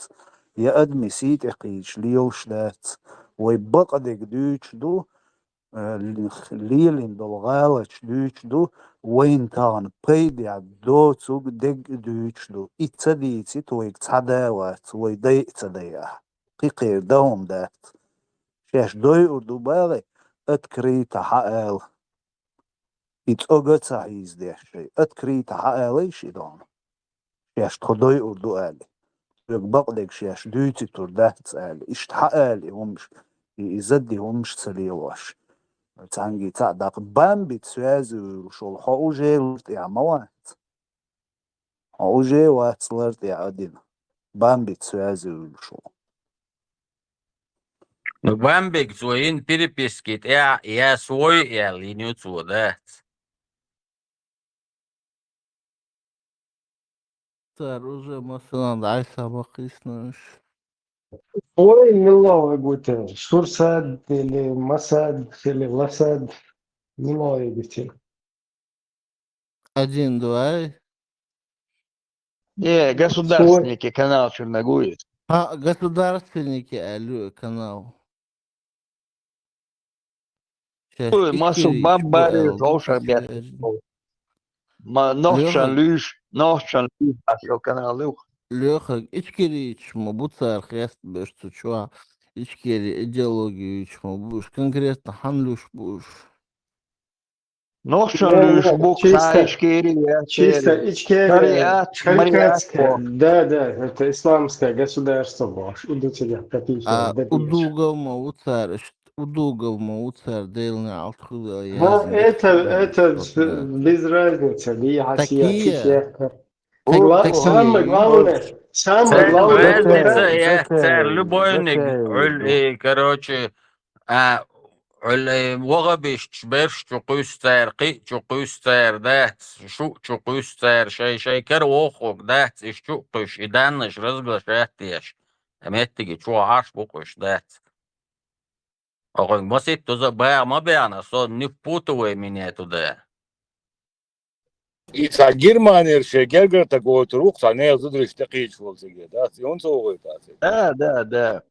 يا أدمي سيت إقيش ليوش دات وي بقى ديك دوش دو ليلين دو غالش دوش دو وين تان بيدي عدو تسوق ديك دوش دو إتسديتي تويك تحداوات وي دي إتسدياه قيقير دوم دات شاش دوي اردو باغي اتكريت حقال اتوغت سعيز دي شي اتكريت حقالي شي دون شاش تخدوي اردو آلي يقبق ديك شاش دويتي تردات آلي اشت حقالي همش يزدي همش سليواش تانجي تعدق بامبي تسوازي وشول حقوجي لرت يا موات حقوجي وات لرت يا أدين بامبي تسوازي وشول Бамбик зоин перепискит я свой я линию цудат. صار уже مثلا عايشة بقيسناش وين من الله قلت شرسد اللي مسد اللي لسد من الله قلت один два Не, свой государственники, канал Черногуец. а государственники алло канал сейчас Ой, Масу ичкерич Бамбари, был Роша Бет. Нохчан Лüş, Асил канал Люх. Леха ичкерич мабуцар хрест бешцу чуа ичкери идеологию ичмо буш конкретно ханлюш буш Нохчан لا Лüş, لا Бук, чисто Сайшкери, чисто Ясери. ичкерия Мариат, халькатская да это исламское государство ваш у тебя копейки добьешь удугов мауцар делны алтхуда ها язин это без разницы лихасия такие чиферка такие самое Царь главное разница это я царь любойник короче وغبش تشبرش تقوستر قي تقوستر دات شو تقوستر شي كر وخوك دات اش تقش ادانش رزق شاتيش امتجي شو عاش بقش دات اقول مسيت تزا باع ما بيعنا صو نفوتوا меня туда. И за Германия шекер говорит такой рух, а не задришь такие чувствуете, да? И он целует. Да.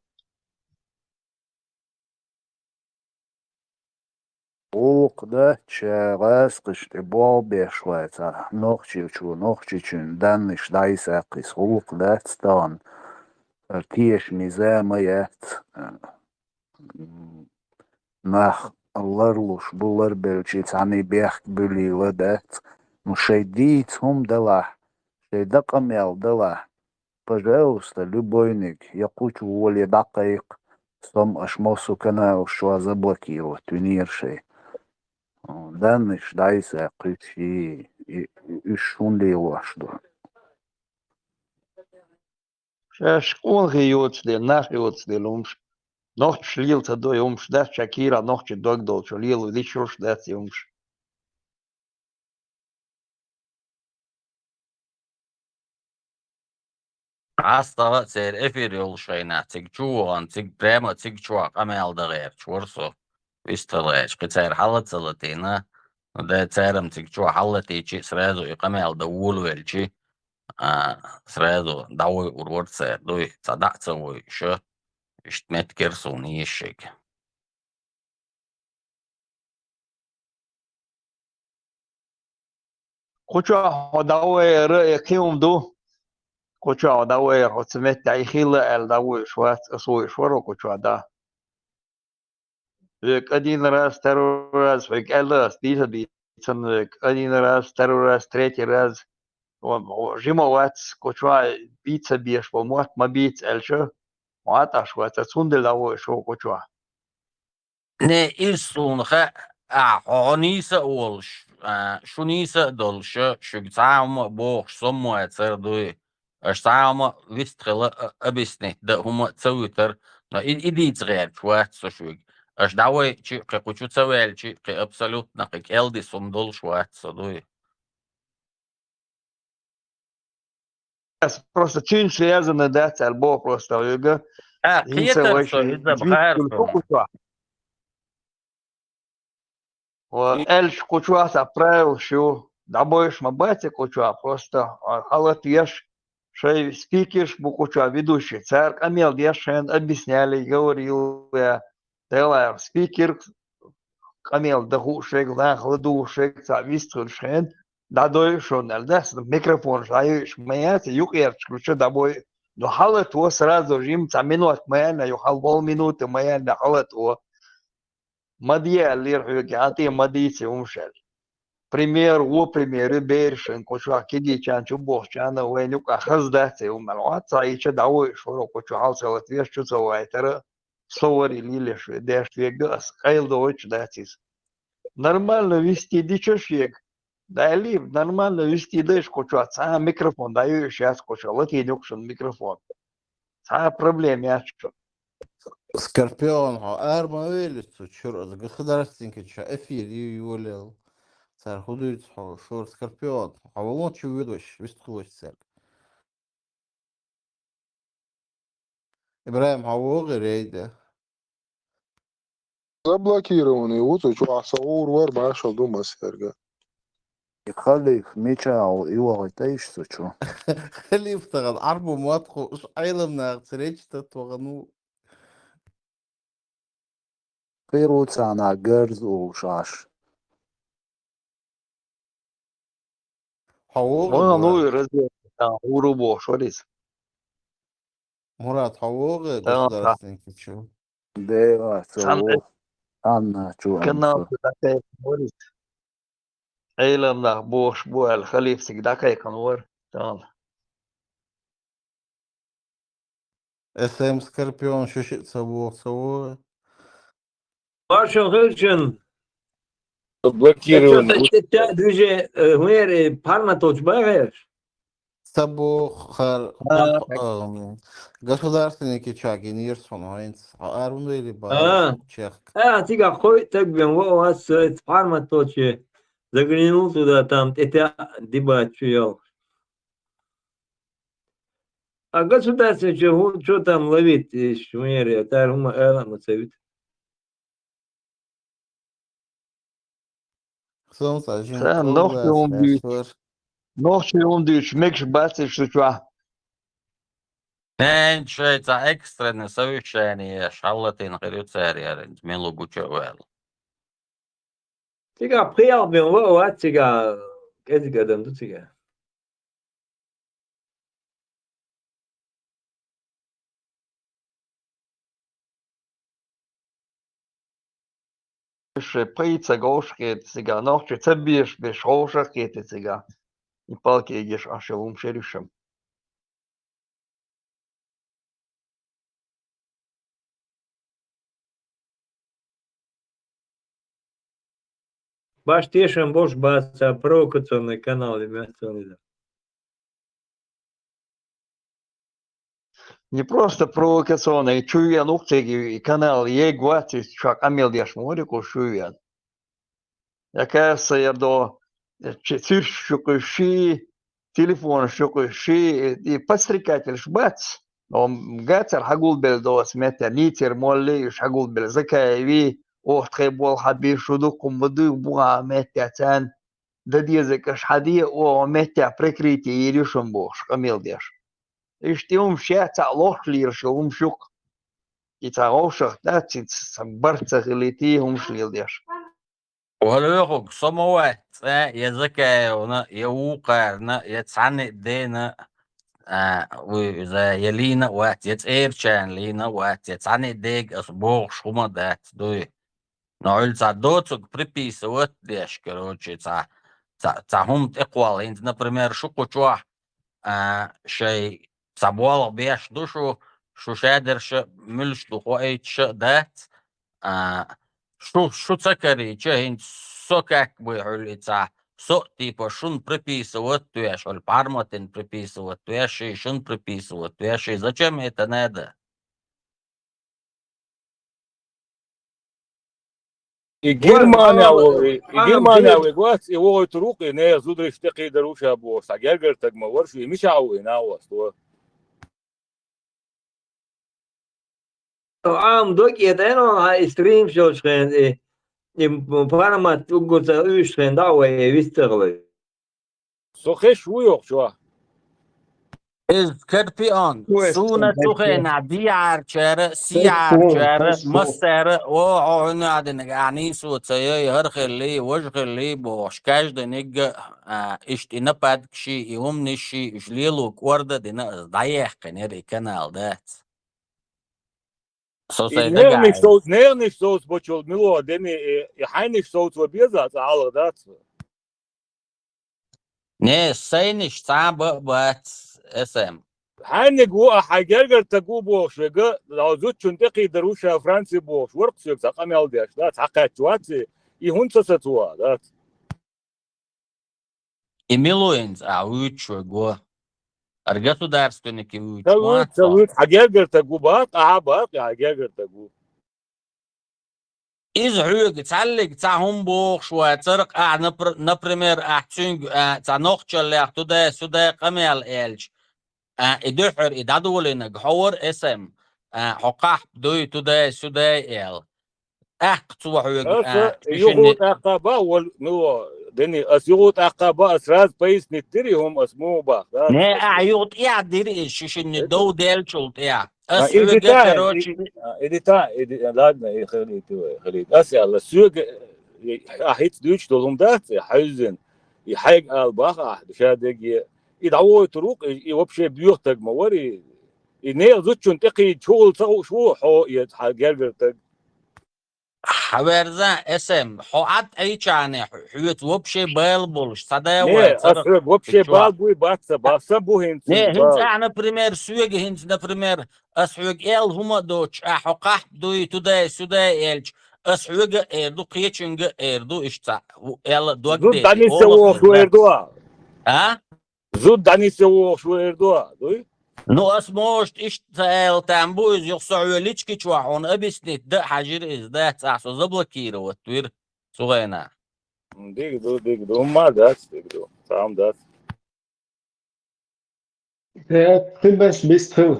Улук да чагас кышты бол бешлайца нохчи чун данныш дайсакис улук да стан тиеш мизамаят нах алларлуш булар белчи цани бех булила дат ну шейдит хум дала шейдакамял дала пожалуйста любойник я кучу воли дакаик сом ашмосу канал что заблокировать туниршей данныш дайсакис и шунли лашду Шаш ongejootsdeel, nachjootsdeel oms. Nog schlielt het door oms, dat Shakira nog je dogdol, schliel, die schors dat oms. عاستغ سير افير يولشينا تيك جوان تيك بريما تيك جواق امال دغير شورسو ويستلاش قتير حلتلتينا وده تيرم تيك جوا حلتي شي سرازو يقمال دول ويلشي سرازو داوي ورورد سير دوي صدعت سوي شو اشتمت كرسوني الشيك Куча ходовые рыким ду. Куча ходовые хоцмет тайхила эл давой шват свой шворо куча да. Век один раз, второй раз, век элас, век один раз, второй раз, третий раз. Жимоват куча бица беш, помот мабиц эльчо. Мата шват цундел давой шо куча. Ne ilsunha honisa olsh shunisa dolsha shugzauma boch somma tserdui ashtauma vistkhla abisne da huma tsawiter na idit red chwat so shug ashdawe chi qquchu tsawel chi absolutna qeldi som dol shwat so dui Просто чин связано да альбо просто юга. Инса qieter so очень idza bghar куча. Эльш куча отправил шо. Добоешь мабате куча просто халат еш. Шей спикиш букуча ведущий царь Амел Дешен объясняли, говорил я. Делаем спикер Амел Дагушек, Дагушек, Виструшен. Дадой шон эльдас микрофон жаешь маяц юкерч ключа добой. Но халат его сразу жим минут маяна юхал полминуты маяна халат его. Мадья лир гати мадицы умшел. Пример о примере бершен куча киди чанчу бог чана венюка хаздате умалат цаича давой шоро куча халсалат веш чуцавайтера. Совари лилеш деш вегас кайл дойч датис. Нормально вести дичошек. Дали нормально вести дэш куча ца микрофон даю сейчас куча лати нюкшен микрофон. Ца проблем ячу. Скорпион, арма велицу, чурос, государственники, эфир юлил. Царь худует, шор скорпион, а волон чу ведущ, вестхлось царь. Ибраим, хавоги рейда. Заблокированный. Вот что асаур вар башал дома серга. يخليك ميشاو إيوه تايش سوچو. خليف تغل عربو مواتخو إش عيلمنا تريج تتوغنو. قيروت أنا جرز وشاش. حووغي Ну, ну مراد. и разве урубо шорис. مراد حووغي Да. государственники чё. ده Сан سو أنا شو канал أنفر. такая шорис. Эйлам на бош буэл халиф всегда кай канвар. Да. СМ Скорпион шушит собой. Маршал Хелчин, Заблокирован. это движение мэри парматоч багаешь? Собох государственники чаги Нирсон, Хайнц, Арунду или Баеш, Чех. Тига хой так бен вас парматоче заглянул туда, там это дебат чуял. А государственник что там ловит в мэри, это рума эла мацавит. Солнце, жин, Сан нохче колбас, умдюч. эшвар. Нохче умдюч. Мекш баци шучва. en šveicā ekstrēna savišķēnie šalatīna riucērierins milu gučo vēl. Тига приял бен вот тига эти гадам тут тига. Пейца гошки цига. Нохче цебиш беш хошахи цига. И палки егеш ашелум шеришем. Баш тешем бош баца провокационный канал имеется. Не просто провокационный, чуян ухтеги канал егвати чак амел яшморику чуян. Якаяса я до цирк шукуши, телефон шукуши, и подстрекатель шбац. Он гатер хагул бел до смета нитер молли шагул бел закаеви. Ох требол хабир шуду кумбуду буа метятан. Да дизекаш хади о метя прикрытие иришем бош амел яш. Иштиум шеца лохлир шум шук. И цагошах датит самбарцах лети умшлил яш. ولوخك صموات يزكى يوقعنا يتعني دينا وإذا يلينا وقت يتقيرشان لينا وقت يتعني ديك أسبوع شوما دات دوي نقول دوتك بريبي سوت ديش كروتشي هم تقوال انت например شو شوح شيء صبوال بيش دوشو شو شادر ش ملش دخوئي ش دات شو تسكري انت سوكاك بيحول إتسا سوتي شون приписывать твеш, оль пармотин приписывать твеши, шун приписывать твеши. Зачем это надо? И Германия, и أنا Германия, بجد и гвас, и вот рук, и не зудриш такие доручи обоз. А Гергер так мовор, что и мешал, и на вас. عام دوك يدينو هاي ستريم شو شخين بارما تقول تقول شخين دعوة يستغل سخش ويوق شو. إذ كربيون سونا تخينا بيعر شارع سيعر تكون شارع تشكو مصر وعنا عدنا يعني سو تسيي هرخلي وجخلي بوش كاش دنيج اشتنا باد كشي يوم نشي اشليلو كوردا دينا ضيق كنيري كانال دات سو И سيدا قاعد нервный соус почел мило, дени и хайниш соус вобеза, алла дат. не сейниш сам бат اسم хайни гуа хайгергер тагу бош, вега лаузут чунтеки даруша Франции бош, ворк сюк сакамел деш, дат хакатуати и хунца туа, дат. и милуинс учу го государственники учу Салют, хайгергер тагу бат, бат, хайгергер тагу. إزعوج تعلق تعهم بوخ شوية ترق نبرمير أحتشنج تنوخش اللي تدا سدا قميل إلج إدحر إدادولين جحور اسم حقاح دوي تدا سدا إل توحوج يغوت أقابا والنو دني يغوت أقابا أسراز بيس نتريهم اسمه با. نه أعيوت ديري ششن دو ديل شلت إديتا لادنا خليت أسأل السوق أحيت دوش دولهم دات حزن يحيق الباخ شادق يدعوه تروق يوبشي بيوتك موري ينيل زوتشون تقي شغل شو حو يتحقق تق حوارزا اسم حوات أي شاني حيوت وبشي بالبولش صدا نه وتر أسرق وبشي بالبوي باسا بو هنس نه هنز أنا بريمير سوق هنز نبريمير أسحوق إل هما دوتش أحقاح دوي تدا سدا إلج أسحوق إردو قيتشنج إردو إشتا إل دوك زود ديتي داني سوو شو إردوا زود داني سوو شو إردوا دوي نو اسموشت إشتا إل تنبوز يخصعو ليشكي شواحون أبسنت دا حجر إزدا تحسو زبلا كيرو وتوير صغينا ديك دو ما دات ديك دو سام دات ты бist hur.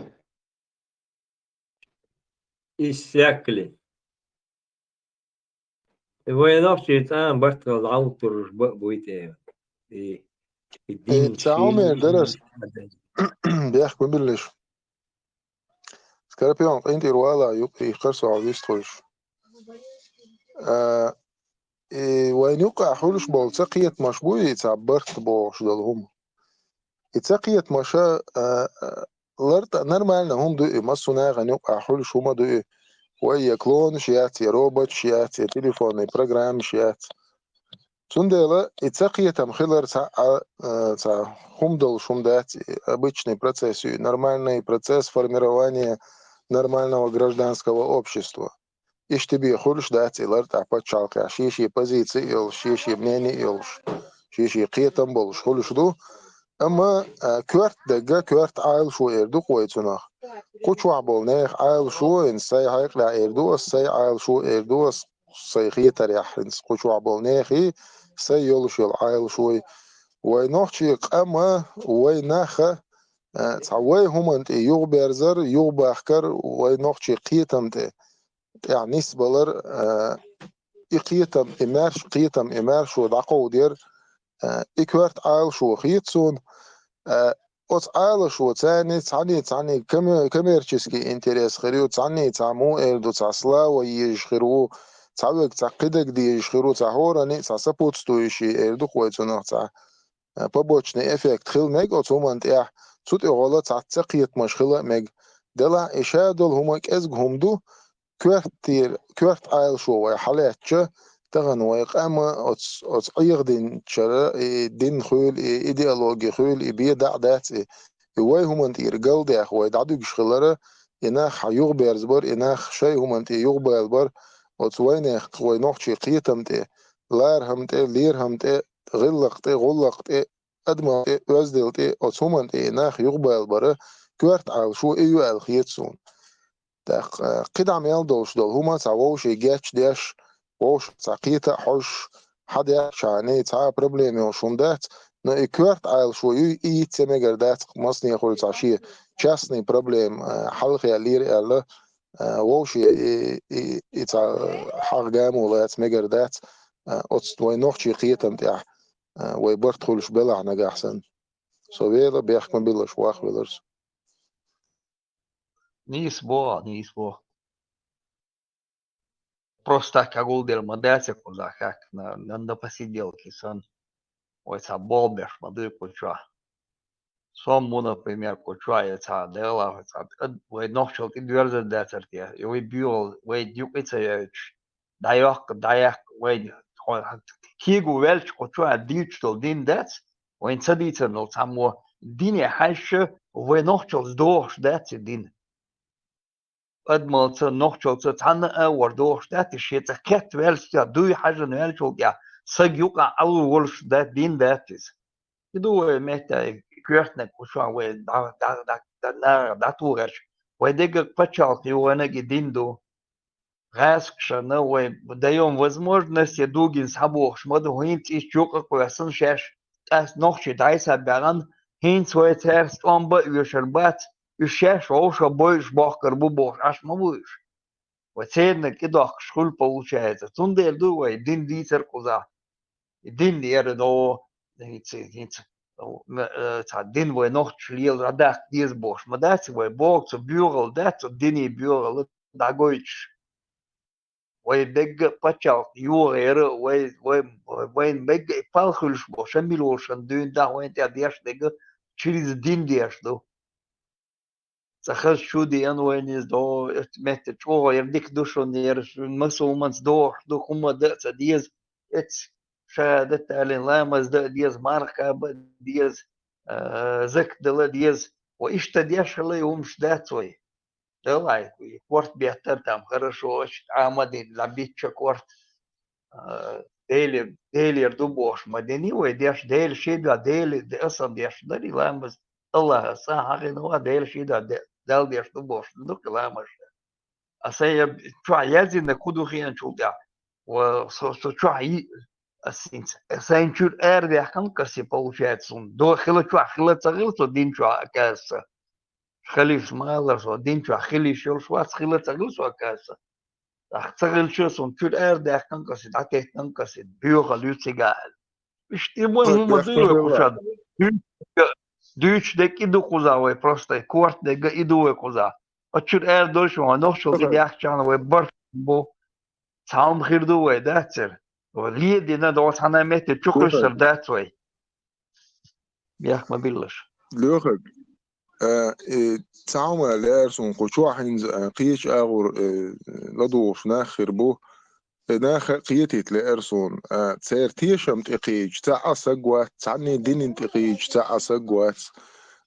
иссякли. وينافش يتعامل برتغال العوطر بويته الدين عمر درس بيحكوا بالليش سكاربيون انتي روالا يبقي خرسو عويس تخش وين يوقع حولش بالتقية مشبوي يتعبرت بوش دالهم يتقية مشا لرت نرمالنا هم دوئي مصنا غن يوقع حولش هما دوئي ويا كلون شيات يا روبوت شيات يا تليفون يا برنامج شيات Цундела и цакиетам хилар хумдал шумдать обычный процесс, нормальный процесс формирования нормального гражданского общества. И что тебе хочешь дать, и лар так подчалка, шиши позиции, ил, шиши мнения, ил, шиши қиетам бол, шхулиш ду, أما كورت دقة كورت عائل شو إردو قويتنا قوش وعبول نيخ عائل شو إن سي هايق لا إردو السي عائل شو إردو سيخي تريح إن قوش وعبول نيخي سي يولش يل عائل شوي وينوخشي قاما ويناخا تعوي هم أنت يوغ بيرزر يوغ باخكر وينوخشي قيتم يعني سبلر قيتم إمار شو دعقو دير إكوارت عائل شو خيتسون أوت عائل شو تعني كميرческий интерес خريو تعني تعمو إردو تعصلا ويجخرو تعوق تعقدك دي يشخرو تعهورني تعسبوتستويشي إردو خويتونغ تع побочный эффект хил мег отумант я тут и гола تعتقيت مشخلة مег دلا إشادل همك إزج همدو كورت عائل شو حالات شا تغن ويقام أتصيغ دين شرا دين خول إيديولوجي خول بيدع دات هواي همانت يرجل ده هواي دعدو بشخلرة إناخ يغبر زبر إناخ شيء همانت يغبر زبر أتصوينه هواي نوحشي قيتمت لار همت لير همت غلقت أدمى وزدلت أتصومنت إناخ يغبر زبر كورت عائل شو إيو الخيتسون قدام يلدوش دول هما تعوش يجاتش داش وش تعقيته حش حدا شاني تاع بروبليم وشوندات نو كورت عائل شو تمجر دات مصني يقول تعشيه частный проблем حلقة لير الله وش تاع حرقام ولا تمجر دات وي نوحشي قيتم تاع وي برتخلش بلع نجا أحسن سويلا بيحكم بلش واخ بلرس Nis bo. Просто так агулдер мадете куда как на посиделке сон. Ой, са болбеш мады куча. Сому, например, куча и са дела, ой, нохчел ти дверзе децерте. И ой бюл, ой дюкица яч. Даяк, ой, кигу велч куча дичтол дин дец. Ой, инцадица нол само дине хайше, ой нохчел сдош деци дин. أدمل نوحشل تانا أور دوش دات شيء تكت ويلش دوي حاجة ويلش ويا سجيوكا أول دات دين داتس يدو مهتا كيرتنا كوشان وي دا تورش ويدك بتشال يوانا جدين دو غاسكشنا وي даем возможность дугин сабох шмаду хинт иш чука коясын шеш тас нохчи дайса баран хинт свой церст омба юшербат يشاش عوشة بويش باخر بوبوش عش ما بويش وتسيرنا كده شخول بوش هذا تندر دو الدين دي تركوزا الدين دي يردو الدين ونوخ شليل رداك ديز بوش ما داتي ويبوك بيوغل دات الديني بيوغل داغويش ويبقى باتشال يوغير وين بقى يبالخلش بوش ميلوش دين دا وين تاديش دقا شريز الدين ديش دو سخش شو دي وين دو مت شو يردك دوشو نير مسومنس دو هم دات ديز اتس شادت على لامز ديز ماركا ديز زك دل ديز وايش تديش اللي يومش داتوي دلاي كورت بيهتر там хорошо عمدي لبيتش كورت ديلي يردوبوش مدني ويديش ديل شيدا ديل اصلا ديش داري لامز الله صح غير ديل شيدا دال ديش دوبوش دوك لامش اسايا شو يزين كودو خيان شو دا وصو شو سين شو ارد كان كسي получается до хила цагил дин чу оказывается خليش مالر سو دين شو خليش شو خيلا цагил سو оказывается цагил شو شو ارد كان كسي داكه كان كسي بيو لوتيغال مش تيمو هم ديو كушад Дүйч дек иду куза просто корт дек иду куза. Очур дош нох шол дях чан бар бо саум хирду датер. Ли дина до сана мет чукусер датвай. Бях мобилаш. لوخك تعاوم لارسون قشوع حنز قيش اغور لدوش ناخر بو ناخ قيتت لارسون تسير تيشم تقيج تاع سقوات تعني دين تقيج تاع سقوات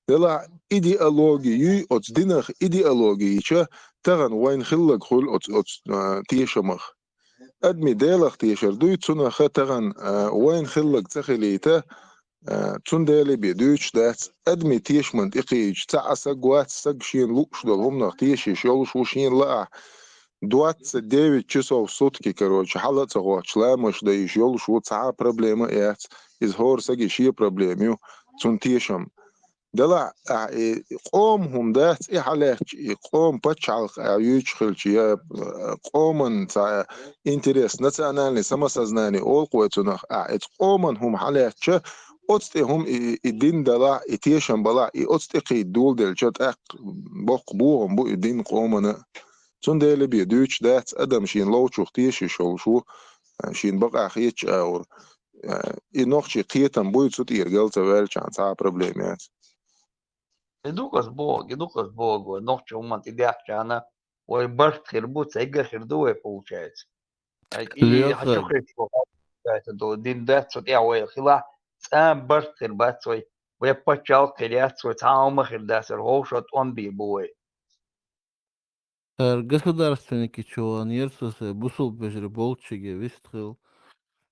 دلا ايديولوجي اوت دينخ ايديولوجي تشا تغن وين خلق خل اوت تيشمخ ادمي ديلخ تيشر دوي تسنخ تغن وين خلق تخليته تندالي بيدوش دات ادمي تيش من تقيج تاع سقوات سقشين لوش دولهم نغتيشي شولش وشين لا 29 часов в сутки, короче, халацого члемаш да ишёл шу ца проблема эц из хор саги ши проблемю цунтишам дала قوم هم دات حالات قوم بتشعل يشخلشي قومن تا انتريس نتانالي سمسازناني اول قوتنا قومن هم حالات اوتستي هم الدين دلا اتيشم بلا اوتستي قي دول دل جت بق بوهم بو الدين قومنا سندالي بيدوش دات أدم شين لو تشوختيش يشول شو شين بقى خيتش أور إنوخشي قيتن بويت سوت إيرجل تغير شان سا بروبليمات Educas Богу, ночью уман идеах чана, ой башт хербут, сайга хердуе получается. И хочу Леха, это до дин дат сот я ой хила, сам башт хербат свой, ой пачал херят свой, сам хердасер, хоушот он би бой. государственники чуан ерсосе бусул бежри болчиге вистхил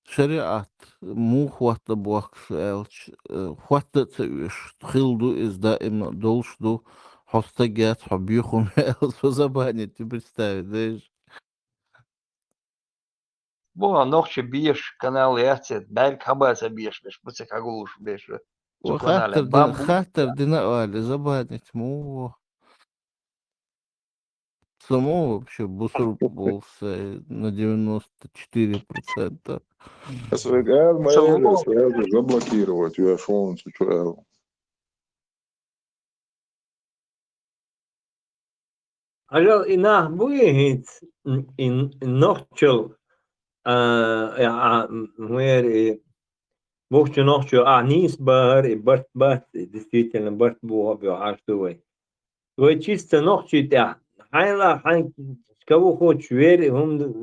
شريعة مو خواطة بوكس الش خواطة تسويش تخيلدو إز دائما دولشدو حستجات حبيخم الش زباني تبرستاوي ديش Бо ночью бьешь канал яцет, бельк хабаса бьешь, беш, пуцик агулуш беш, суканале, бамбу. خاطر دينا زباني تمو самого вообще бусул болса на 94%. قال ما يلس заблокировать يا شون سوال Ажал инах буехит in ночью мэр бухчу ночью нис бар и бат действительно бат буха бюхаштуй. Твой чисто ночью тя. Хайла хай кого хочешь верить,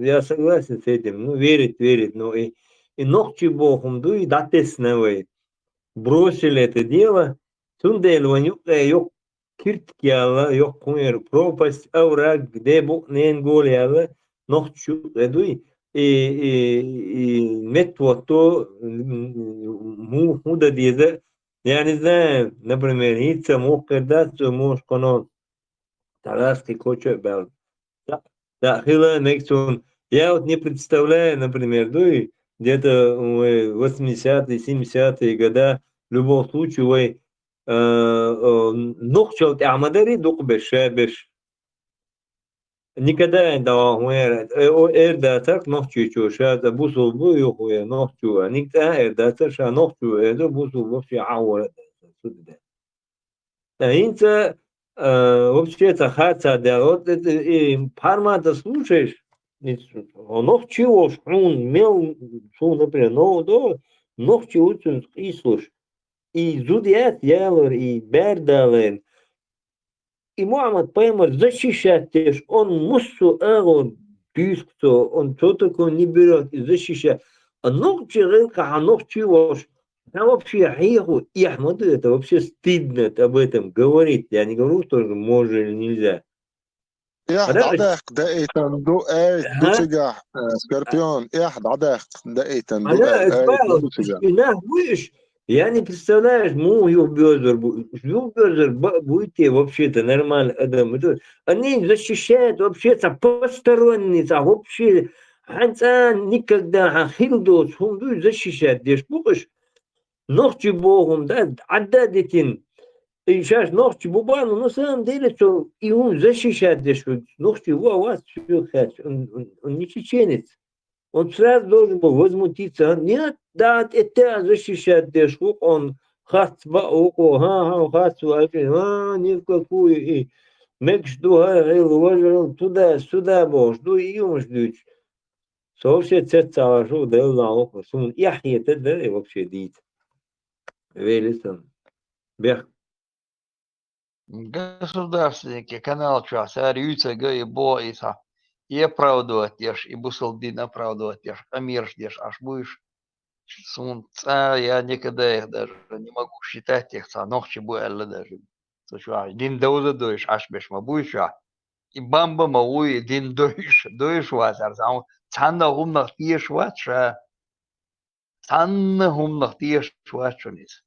я согласен с этим, ну верит, но и ночью бухом дуй датес навей. Бросили это дело, тундель ванюк yok kirtkiyala yok kunger propast avrak de bu nen gol yala nokchu edui networkto mu da diye yani da например hiç мокерда муж канал тараски коче бел да хила нексон я вот не представляю например дуй где-то 80-е 70-е года в любом случае نقشة عمدري دوق بش никогда не давал эрдатак нохчу чуша да бусул бу юхуя нохчу никогда эрдатак ша нохчу эдо бусул вообще аура да инца вообще это хаца да вот это пармата слушаешь нохчу он мел что например но до нохчу очень и слушай и зудият ялор и бердален и Мухаммад поймал защищать теж он муссу эгон дискто он что такое не берет и защищает а ногчи рынка а ногчи вож там вообще хиху и Ахмаду это вообще стыдно об этом говорить я не говорю что можно или нельзя احد عداك دقيتن دو دو سجاح سكوربيون احد عداك دقيتن دو она دو سجاح спина будешь я не представляешь, Юбезер будете вообще-то нормально, Адам, они защищают вообще-то посторонних, а вообще никогда Хилдос, Хунду защищают, здесь будешь ночью Богом, да, отдадите, и сейчас ночью Бубану, на самом деле, что и он защищает здесь, ночью у вас все он не чеченец. Он сразу должен был возмутиться. Нет, да, это защищает дешку. Он хатба око, хатба, ни в какую. И мекшду, туда, божду, и умждуть. Вообще, цецала, что дал на око. Сун, яхи, это да, и вообще дит. Велисан. Бех. Государственники, канал час, арюйца, гай, боиса. И оправдывать ешь, и бусалдин оправдывать ешь, а мир ждешь, аж будешь сунца, я никогда их даже не могу считать их, ногчи буэлла даже. Слушай, дин доуза дуешь, аж беш ма будешь, и бамба мауи дин дуешь вас, арзам, цанна хумнах тиеш вас, цанна хумнах тиеш вас, что низ.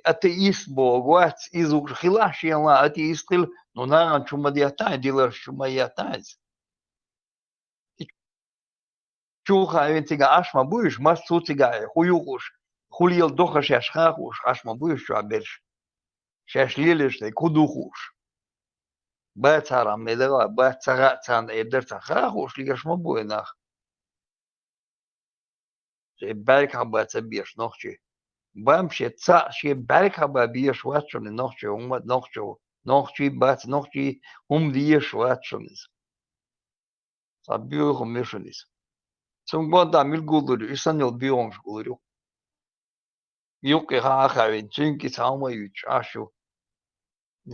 Атеист богват, из ухила шиела, атеист хил, но наган чума диатай, дилер чума ятай. Чуха вентига ашма будешь, мас цутига хуюкуш, хулил доха шашхахуш, ашма будешь чуаберш, шашлилиш, кудухуш. Бацарам медала, бацарацан эдерцахахуш, лигашма буенах. Берка бацабеш нохчи. Бамше ца, ше берка бабеш ватшони нохчи, умат нохчи. Nochchi bat, nochchi die schwarzonis. Sabiu missionis. Zum Bonda milgulur, isanil biom schulur. Юки хахавин, чинки самоюч, ашу.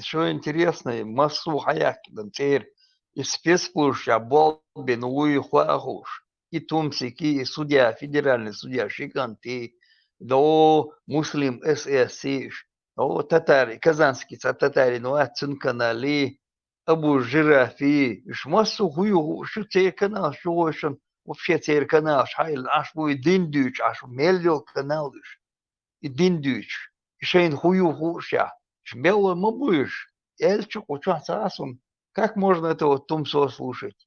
Что интересно, массу хаяк, дантер, и спецслужб, а болбин, уи хуахуш, и тумсики, и судья, федеральный судья, шиканты, до муслим ССС, до татари, казанский татари, ну ацин канали, абу жирафи, иш массу хую, что те канал, что вообще те канал, шайл, аш буй диндюч, аш мельдил канал, и диндюч, и шейн хую хуша. Шмело мабуешь. Эльчу куча сасун. Как можно этого тумсо слушать?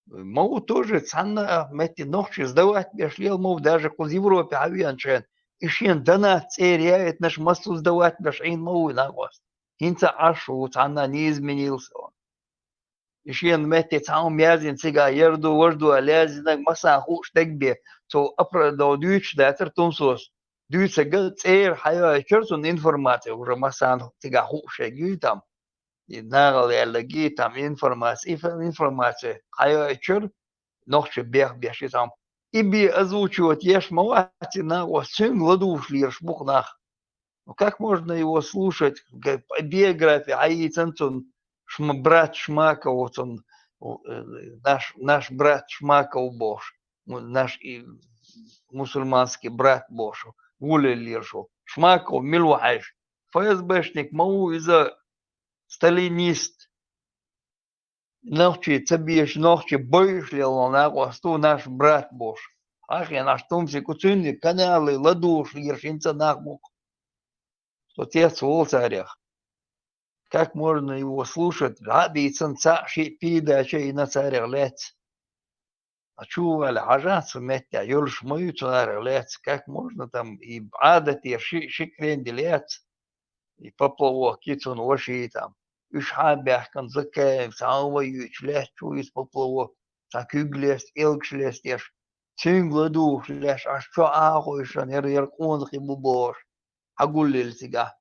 Могу тоже цанна мети ночи сдавать бешлел мов даже куз Европе авианчен. И шен дана церяет наш массу сдавать бешейн мов на вас. Инца ашу цанна не изменился он. И шен мети цаум язин цига ерду вожду алязинак маса хуш тегбе. То оправдал дюч датер тумсос. Дюйца цер хая черсон информация уже масан тига хуше гитам и нагал я гитам информация хая чер ночи беши там и би озвучивать еш мавати на осень ладуш лирш бухнах. Ну как можно его слушать биография Аицентон брат Шмаков он наш брат Шмаков Бош наш мусульманский брат Бош Гуля лиршу. Шмаков, Милуайш. ФСБшник, мау из-за сталинист. Ночи, цабиеш, ночи, боишь ли он, сту наш брат Бош. Ах, я наш тумси, куцинни, каналы, ладуш, лиршинца нахбук. Отец в царях. Как можно его слушать? Ради ценца, пидача и на царях лец. А чували, хажат суметя, юлш мою царь лец, как можно там и адати, шикренди лец, и поплавок, кицун воши там, и шабяхкан закаем, самовоюч, лец, чуис поплавок, так юглес, илкшлес, еш, цингладуш, леш, а что ахуишан, яркунх и бубош, агулил себя.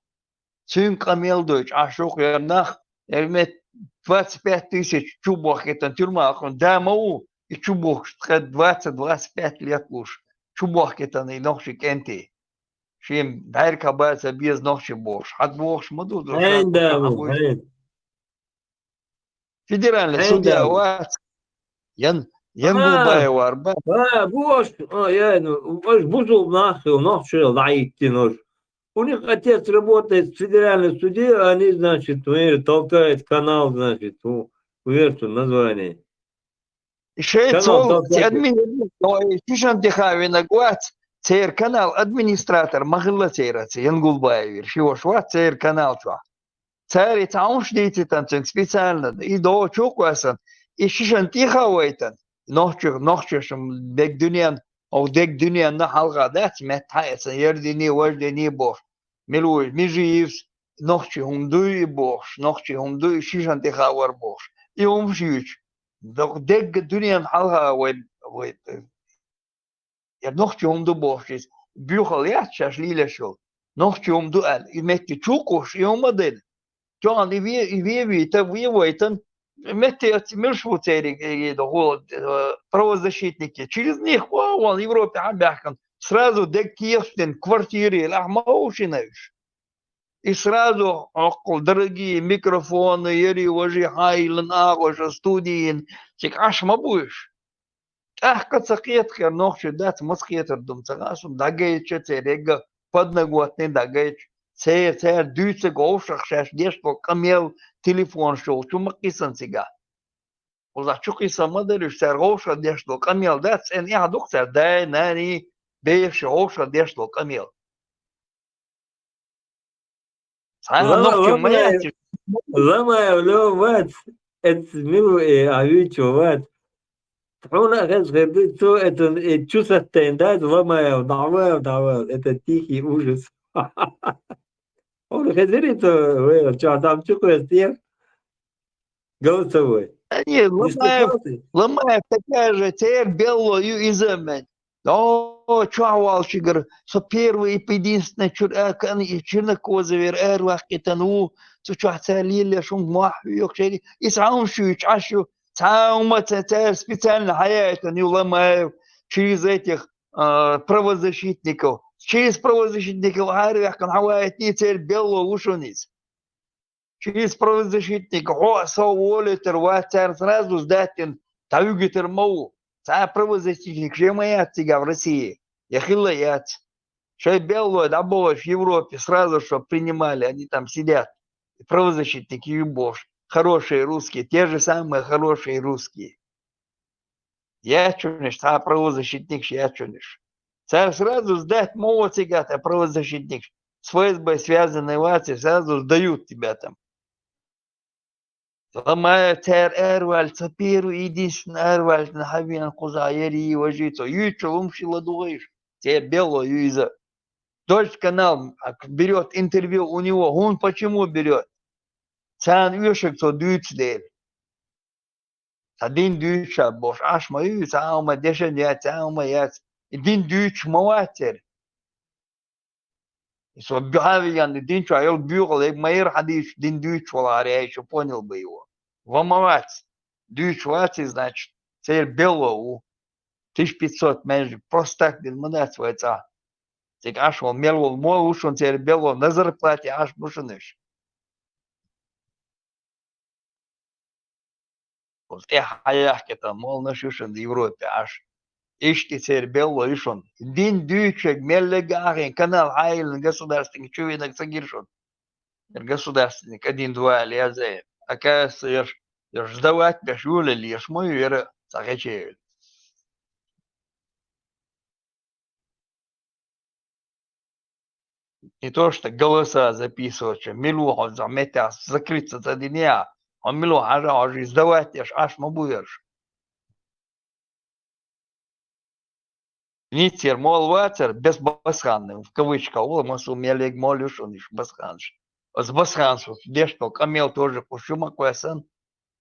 Цинк амелдойч, а шух ярнах, ярмет 25 тысяч чубах, это тюрьма, он дамау, и чубух, 20-25 лет уж. Чубух это не ночи кенти. Шим дайрка бается без ночи бош. От бош маду душа. Федеральный судья вас. Янгулбаева арба. Бош, я, бош бузул нахил, ночи лайктинуш. У них отец работает в федеральном суде, они, значит, толкают канал, значит, уверху название. Шейцол, тишан дихавина гуац, цейр канал, администратор, махилла цейрац, Янгулбаевир, шивошва, цейр канал чва. Цейр таунш дети танцин специально, и до чукуасан, и шишан тихавайтан, нохчешем бек дюнян, дек дюнян на халгадат, метайсан, ердини, вождини бош, милуй, мижиевс, нохчи хумдуй бош, нохчи хумдуй, шишан тихавар бош, и умшич. Дек дюнян халга вой я ночи умду бошис бюхал я чашлиле шел ночи умду ал и метти чукуш и умаден John и ви это войтан метти от миршвуцери до гол правозащитники через них вон в Европе абяхан сразу дек киевстен квартиры лахмаушинаешь. И сразу, дорогие микрофоны, ери вожи хайлен, агоша, студиин, чик аш мабуешь. Ах, кацакетка, ночи дать маскетер дум цагасум, дагайче, церега, подноготный дагайч, цер, дюйце говшах, шаш, дешко, камел, телефон шел, чумакисан сега. Уза чукиса мадариш, цер говша, дешко, камел, дать, эн я дуктер, дай, нани, бейши, говша, дешко, камел. لما لو مات اسمه عيوتشو مات هنا كان خدته تشوس التندات وما دعوة تتيكي وجس هنا خدريته وين شو عم تشوف كويس قول سوي لما تكاجة تير بيلو يو إزمن О, чувал, шигар, со первый и единственный чернокозовер, вахкетану, со чухца лилия шум мах, ёкшери, и сам шуч, ашу, саума специально хаяет, не ломаю через этих правозащитников. Через правозащитников арвяхкан хавает не цель белого лушуниц. Через правозащитников, о, соволитер, ватер, сразу сдатен, таугитер мау. Ца правозащитник, что моя в России. Я хилаят. Что белое, да было в Европе, сразу что принимали, они там сидят. Правозащитники любовь. Хорошие русские, те же самые хорошие русские. Я чуниш, ца правозащитник, я чуниш. Ца сразу сдать мова цигата, правозащитник. С ФСБ связанные вации сразу сдают тебя там. Ломая тер эрваль, цапиру единственный эрваль, на хавиан куза, ери вожицу. Ючу лумши ладугаешь. Те бело юиза. Дождь канал берет интервью у него. Он почему берет? Цан юшек то дюцдель. Один дюча бош. Аш мою, цаума дешен я, цаума я. Один дюч маватер. So бюхавиан, один чайол бюгал, эг майер хадиш, один дюч валари, я еще понял бы его. Вамавать. Дюч вати, значит, цель белого. 1500 меньше. Просто так без мудацвается. Цик аш он мелвол мол уж он цель белого на зарплате аш бушыныш. Вот хаяхкета мол на шушен в Европе аш. Ишки цель белого ишон. Дин дючек меллегарин канал хайлен государственный чувинок сагиршон. Государственник 1-2 лязает. Оказывается, я ж сдавать бешуля лишь мою веру захочеют. Не то, что голоса записывать, что милухов заметя закрыться за дня, а милух аж сдавать аж мабуешь. Нитер мол ватер без басханным, в кавычках, о, масу мелег молюш, он иш басханш. С басхансу, дешто, камел тоже пушума куэсэн,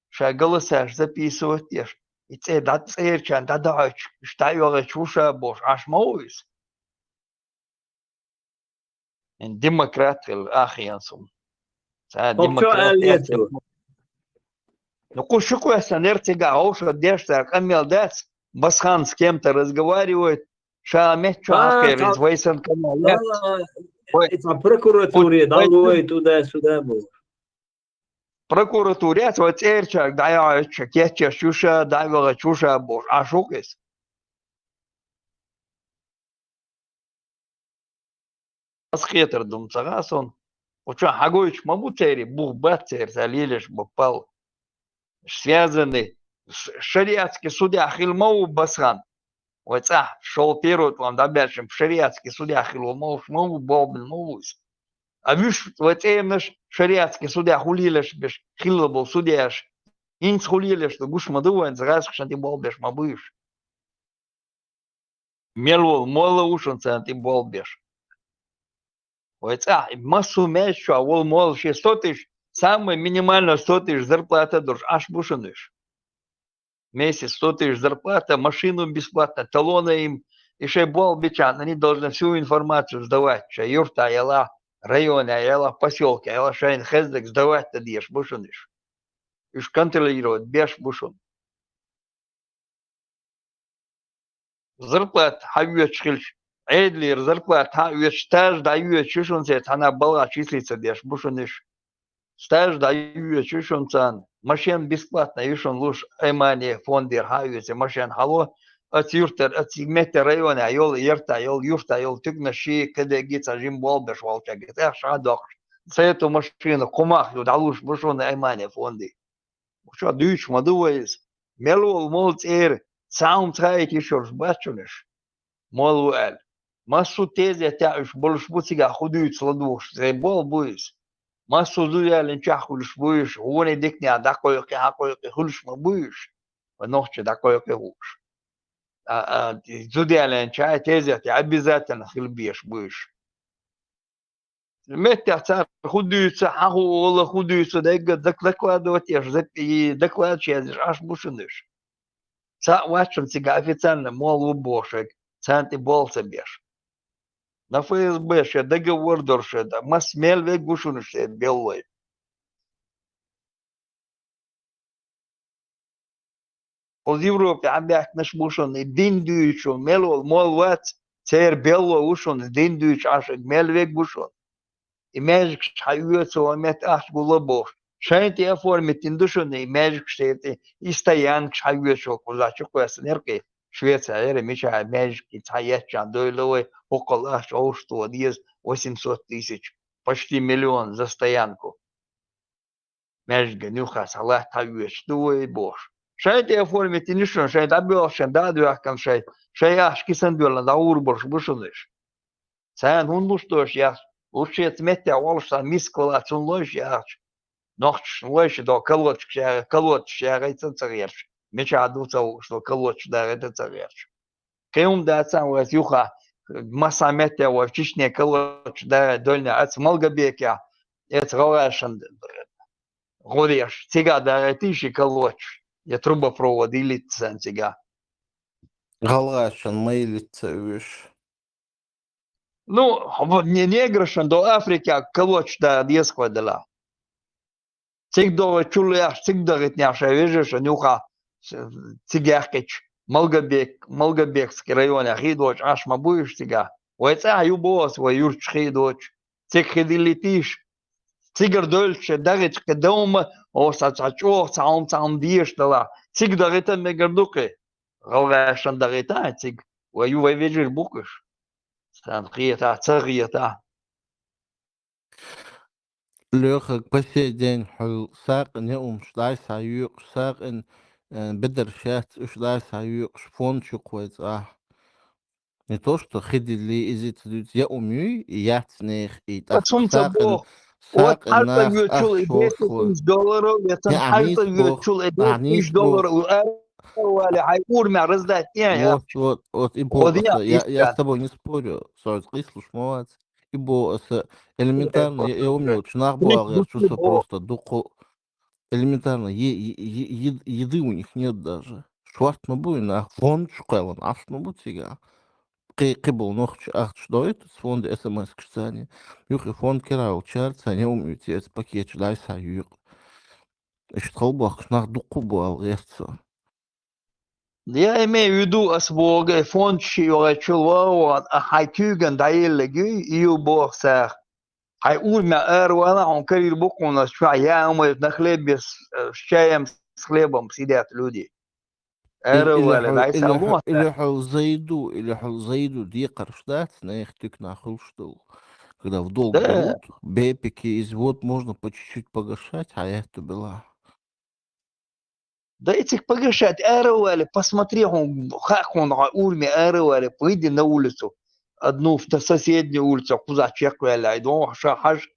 ша голоса аж записывать ешь. И це да церчан, да дач, штайола чуша бош, аж мауис. Демократ ахиансум. Демократ. Ну, кушуку нерцега, ауша дешта, камел дец, басхан с кем-то разговаривает, шамет чахерец, вейсан канал. Это прокуратуре, долой туда-сюда был. Прокуратуре, вот церчак, да я кетча, чуша, давила чуша, бош, а шукес. Асхетер дум цагасон. Уча хагоич мабутери, бух бацер, залилеш бопал. Связаны шариатский судья Хилмау Басхан. Вот шел первый вам добавим шариатский судья Хилмау Шмау Бобн Мовус. А виш вот наш шариатский судья Хулилеш беш Хилбол судьяш. Инс Хулилеш, что гуш мадуан загас шанти болбеш мабуш. Мелвол мола ушон цанти болбеш. Вот массу мечу, а вол мол 100 тысяч, самое минимально 100 тысяч зарплата душ, аж бушаныш. Месяц 100 тысяч зарплата, машину бесплатно, талоны им, еще бол бичан, они должны всю информацию сдавать, что юрта, ела, районе, ела, поселке, ела, шайн, хездек, сдавать тогда ешь, бушаныш. Иш контролировать, беш бушун. Зарплата, хавьет шхильш. Эдлер, зарплата, хавьет стаж, дают, чушун сет, она была числится, беш бушаныш. Стаж дают, чушун цан. Машин бесплатно, юшун луж эмани фондер хавьет, машин хало. От юртер, от сегмента района, айол ерта, айол юрта, айол тюгна ши, когда гица жим болбеш волчагет. Эх, шадок. За эту машину, кумах, юдалуш, бушун эмани фонды. Что дюч, мадуэйс. Мелул, молц эр, саум цайт еще бачунеш. Молуэль. Массу тезе тяуш больш бутига худуют сладуш. Зайбол буис. Массу зуялен чахулш буиш. Уоне дикня дакойки хакойки хулш мабуиш. Нохче дакойки хуш. Зуялен чай тезе тя обязательно хилбеш буиш. Метя цар худуются, хаху ола худуются, да и докладывать ешь, доклад через аж бушыныш. Ца вачун цига официально мол убошек. Центы болса беш. На ФСБ ще договор дорше, да мас мельве гушун ще белой. Оз Европе амбяк наш бушун и дин дүйчу мелол мол ват цер бело ушун дин дүйч ашек мельве гушун. И мэжик шайуется мет аш гулабош. Шайти оформить индушун и мэжик штейте и стоян шайуется кузачу квеснерки. Швеция эре меча мэжик и цаячан дойловой около аш оушто 800 тысяч. Почти миллион за стоянку. Мэжик нюха салах таюешь дуой бош. Шайти оформить индушун шайт абёшен да дуахкан шайт. Шайаш кисан бёлан да урбош бушуныш. Цан хундуштош яш. Лучше метя олша мискола цун лош яш. Нохч лош до колоч я гайца цареш. Меча дуца что колоч да это цареш. Кем да цан вас юха маса метя в Чечне колоч да дольня от Малгобекя. Это галашан. Гореш. Тига да тиши колоч. Я трубопровод или цан тига. Галашан мейлица виш. Ну, не неграшан до Африки, а колоч да десквадала. Цик до чулях, цик до гитняша, вижу, нюха цигяхкич, Малгобекский район, хидоч, аж мабуешь цига. Ойца юбос, юрч хидоч, цик хидилитиш, цигар дольче, даричка дома, осачачо, цаум диш дала, цик до гита мегардуки. Галашан до гита, цик, вою вижу букаш. Цанхиета, цариета. Лёха по сей день сак не шлай саюк сак ин бедер шат шлай саюк фон чуквайц не то что ходили из этих я умею и я цнех и так Сак вот харта вючул и $10,000, я там харта вючул и $10,000, вали хайур мя раздать не. Вот и бо я с тобой не спорю, слушай, молодец. Ибо элементарно, я умею, чунах было, чувство просто духу. Элементарно, еды у них нет даже. Шварт мабуй на фон школан, аш мабу тига. Кибл нохч ах что это с фонда СМС кстати. Юхи фонд кирау чарца не умеют эти пакет дай саюк. Что бах на духу был ясно. Я имею в виду освога фонд чулва хайтюген даилеги и уборсах. هيقول ما وانا عم كري بكون شو ايام نخلب بس شايم سخلبهم سيدات لودي или حل زيدو دي قرштат на их тык нахуй что когда в долг берут бепики извод можно по чуть-чуть погашать а это была да этих погашать эровали посмотри как он урми эровали выйди на улицу одну в соседнюю улицу куда чеквали иду хаж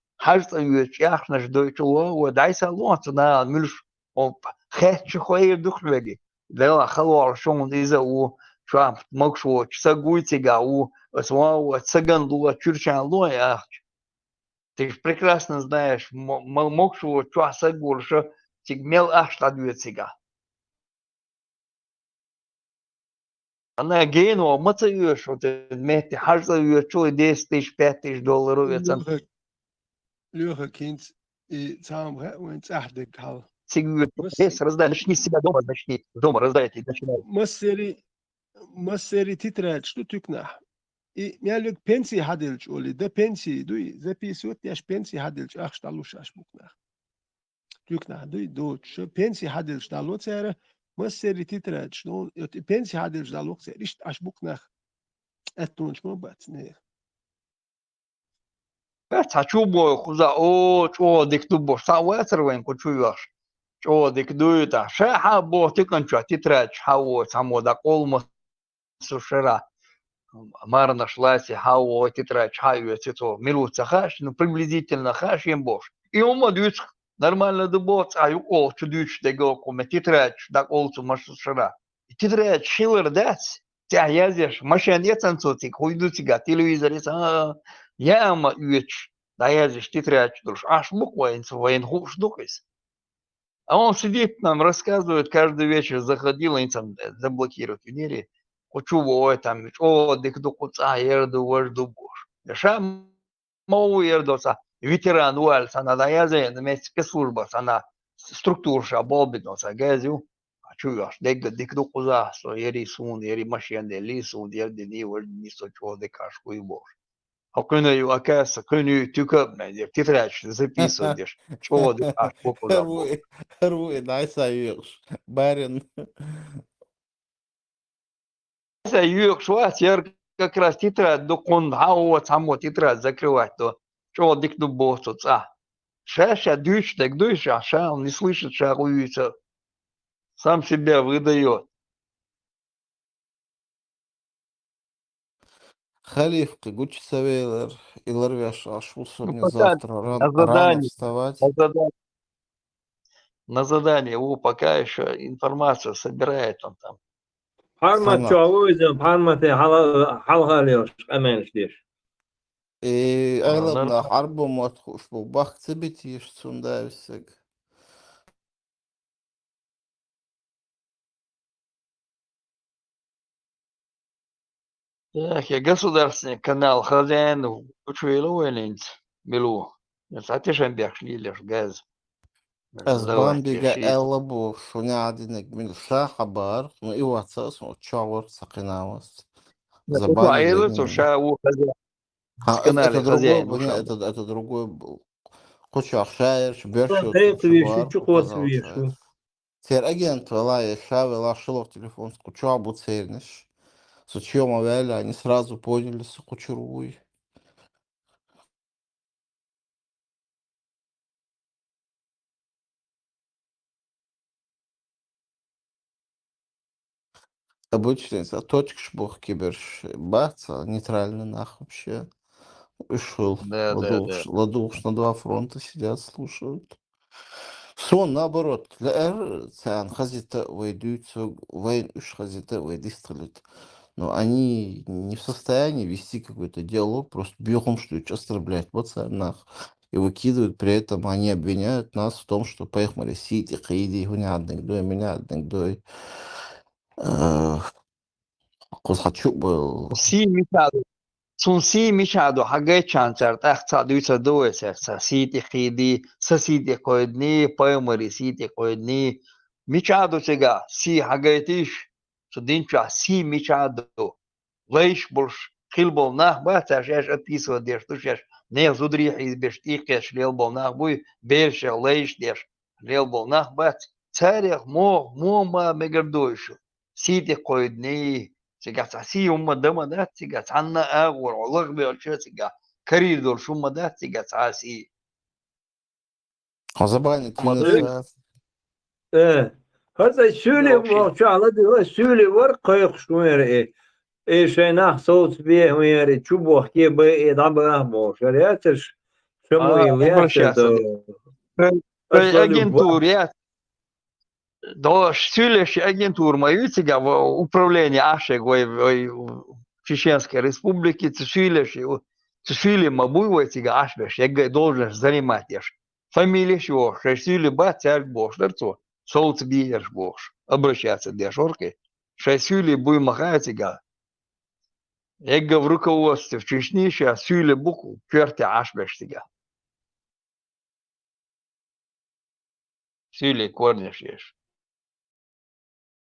яхш наш дойчуло дай салонца на мюльш он хэч хои духвеги да халвар шон из у шам мокшо сагуйтига у сва цаганду чурчан лоя ты ж прекрасно знаешь мокшо часагурша тигмел аштадуетига Она гейну, мацаюешь, вот вместе хаждаю, что $10,000, $5,000. Лёха кинц и сам вон цахдик хал. Сигует, раздай, начни с себя дома, начни. Дома раздайте, начинай. Массери титрат, что тюкна. И я люк пенсии хадилч, оли, да пенсии, дуй, записывать, я ж пенсии хадилч, ах, шталуш, аш букна. Тюкна, дуй, доч, пенсии хадилч, шталу цера, массери титрат, что пенсии хадилч, шталу цера, ишт, аш букна. Это он чмо бац, не. Тачубо, хуза, о, чо, диктубо, сауэсервен, кучуяш. Чо, диктуюта, шеха, бо, тиканча, титрат, хао, самода, колмо, сушера. Марна шласи, хао, титрат, хаю, цито, милуца хаш, ну, приблизительно хаш им бош. И ума дюц, нормально дубоц, а ю ол, чудюч, дего, коме, титрат, да олцу, машушера. Титрат, шилер, дац, тя язеш, машин ецанцотик, хуйдуцига, телевизор, яма üç, да язеш, титрат, душ, аж буквально, воен хуш духис. А он сидит нам, рассказывает, каждый вечер заходил, они там заблокируют в мире. Кучу там, о, дикдукуца, ерду, вожду бош. Ша мау ердоса, ветеран уаль, сана да язен, местная служба, сана структурша, болбитноса, газю. А чуешь, дикдукуза, что ери сун, ери машин, ели сун, ерди ни вожд, ни сочо, декашку и бош. А кынаю, оказывается, кынаю тюкапная, тетрадь записываешь, чего декашку куда бош. Руи, дай союз. Барин. Юг швас, я как раз тетрадь до конца, вот само тетрадь закрывать, то что дикну босс, Шаша дюш, так дюш, а ша, он не слышит, шаруется, сам себя выдает. Халифка, Гуччи Савейлер, Иларвяш, Ашвуса Ну, мне пока завтра на рано задании, вставать. на задание, пока еще информацию собирает он там. Harmat Sana. çoğuydu, harmat halhalıyor, emelştir. أغلبنا حرب وما تخوش بوباخ تبتيش تسوندايسك. Я государственный канал хозяин учуял Уэллинц, Милу. Это тишембек шлилеш газ. أزبان Давайте بيجا шить. ألا بو شوني عادينك من الشاحة بار إيوة تسمو تشاور سقناوس. Это Забани аилы, ленин. ша у хозяин. Это Сканали другой, хозяин бо не, уша. это другой был. Кучу ахшаер, шберши Тейквиши, шбар, показался. чухотвишу. Тер агент вела я шаве лашилов телефон, скучу абу церниш. Сучьем авяли, они сразу поняли, сукучуруй. Обычный заточек шбух киберш баца, нейтральный нах вообще. Ушел. Да. Ладуш на два фронта сидят, слушают. Сон наоборот. Цан хазита войдутся, войн уж хазита войдистрелят. Но они не в состоянии вести какой-то диалог, просто бьем, что их оскорбляют. Вот нах. И выкидывают, при этом они обвиняют нас в том, что поехали сити, хаиди, гунядник, дой, менядник, дой. Кусачук был. Си мишадо. Сун си мишадо. Хагай чанцар. Тахца дуйца дуэсер. Са сити хиди. Са сити койдни. Поймари сити койдни. Мишадо чега. Си хагай тиш. Судинча си мишадо. Лейш больш. Хилбол нах ба. Цашеш описывать деш. Тушеш. Не зудрих избеш тихкеш. Лелбол нах буй. Бельше лейш деш. Лелбол нах ба. Царях ма мегардойшу. Сити койдни. Siga si umma dama da siga sanna agor olag be olcha siga коридор шума да siga si. Забанить Amadı. Hatta şöyle Yok şey. çağla diyor, şöyle var kayık şumer şey nah soğut bir hüyeri çubuk gibi edam bahmo. Şeriatır şumu iliyatır da. Агентуре. Да, сюлеш агентур мою siga управление Ашек в Чеченской республике сюлеш сюле мабуй siga Ашбеш я должен занимать ешь. Фамилия чего? Шесюли ба царь бош, дерцо. Соуц биерш бош. Обращаться дешорки. Шесюли буй махатига. Я в руководстве в Чечне сейчас сюли букву черти ашбештига. Сюли корниш ешь.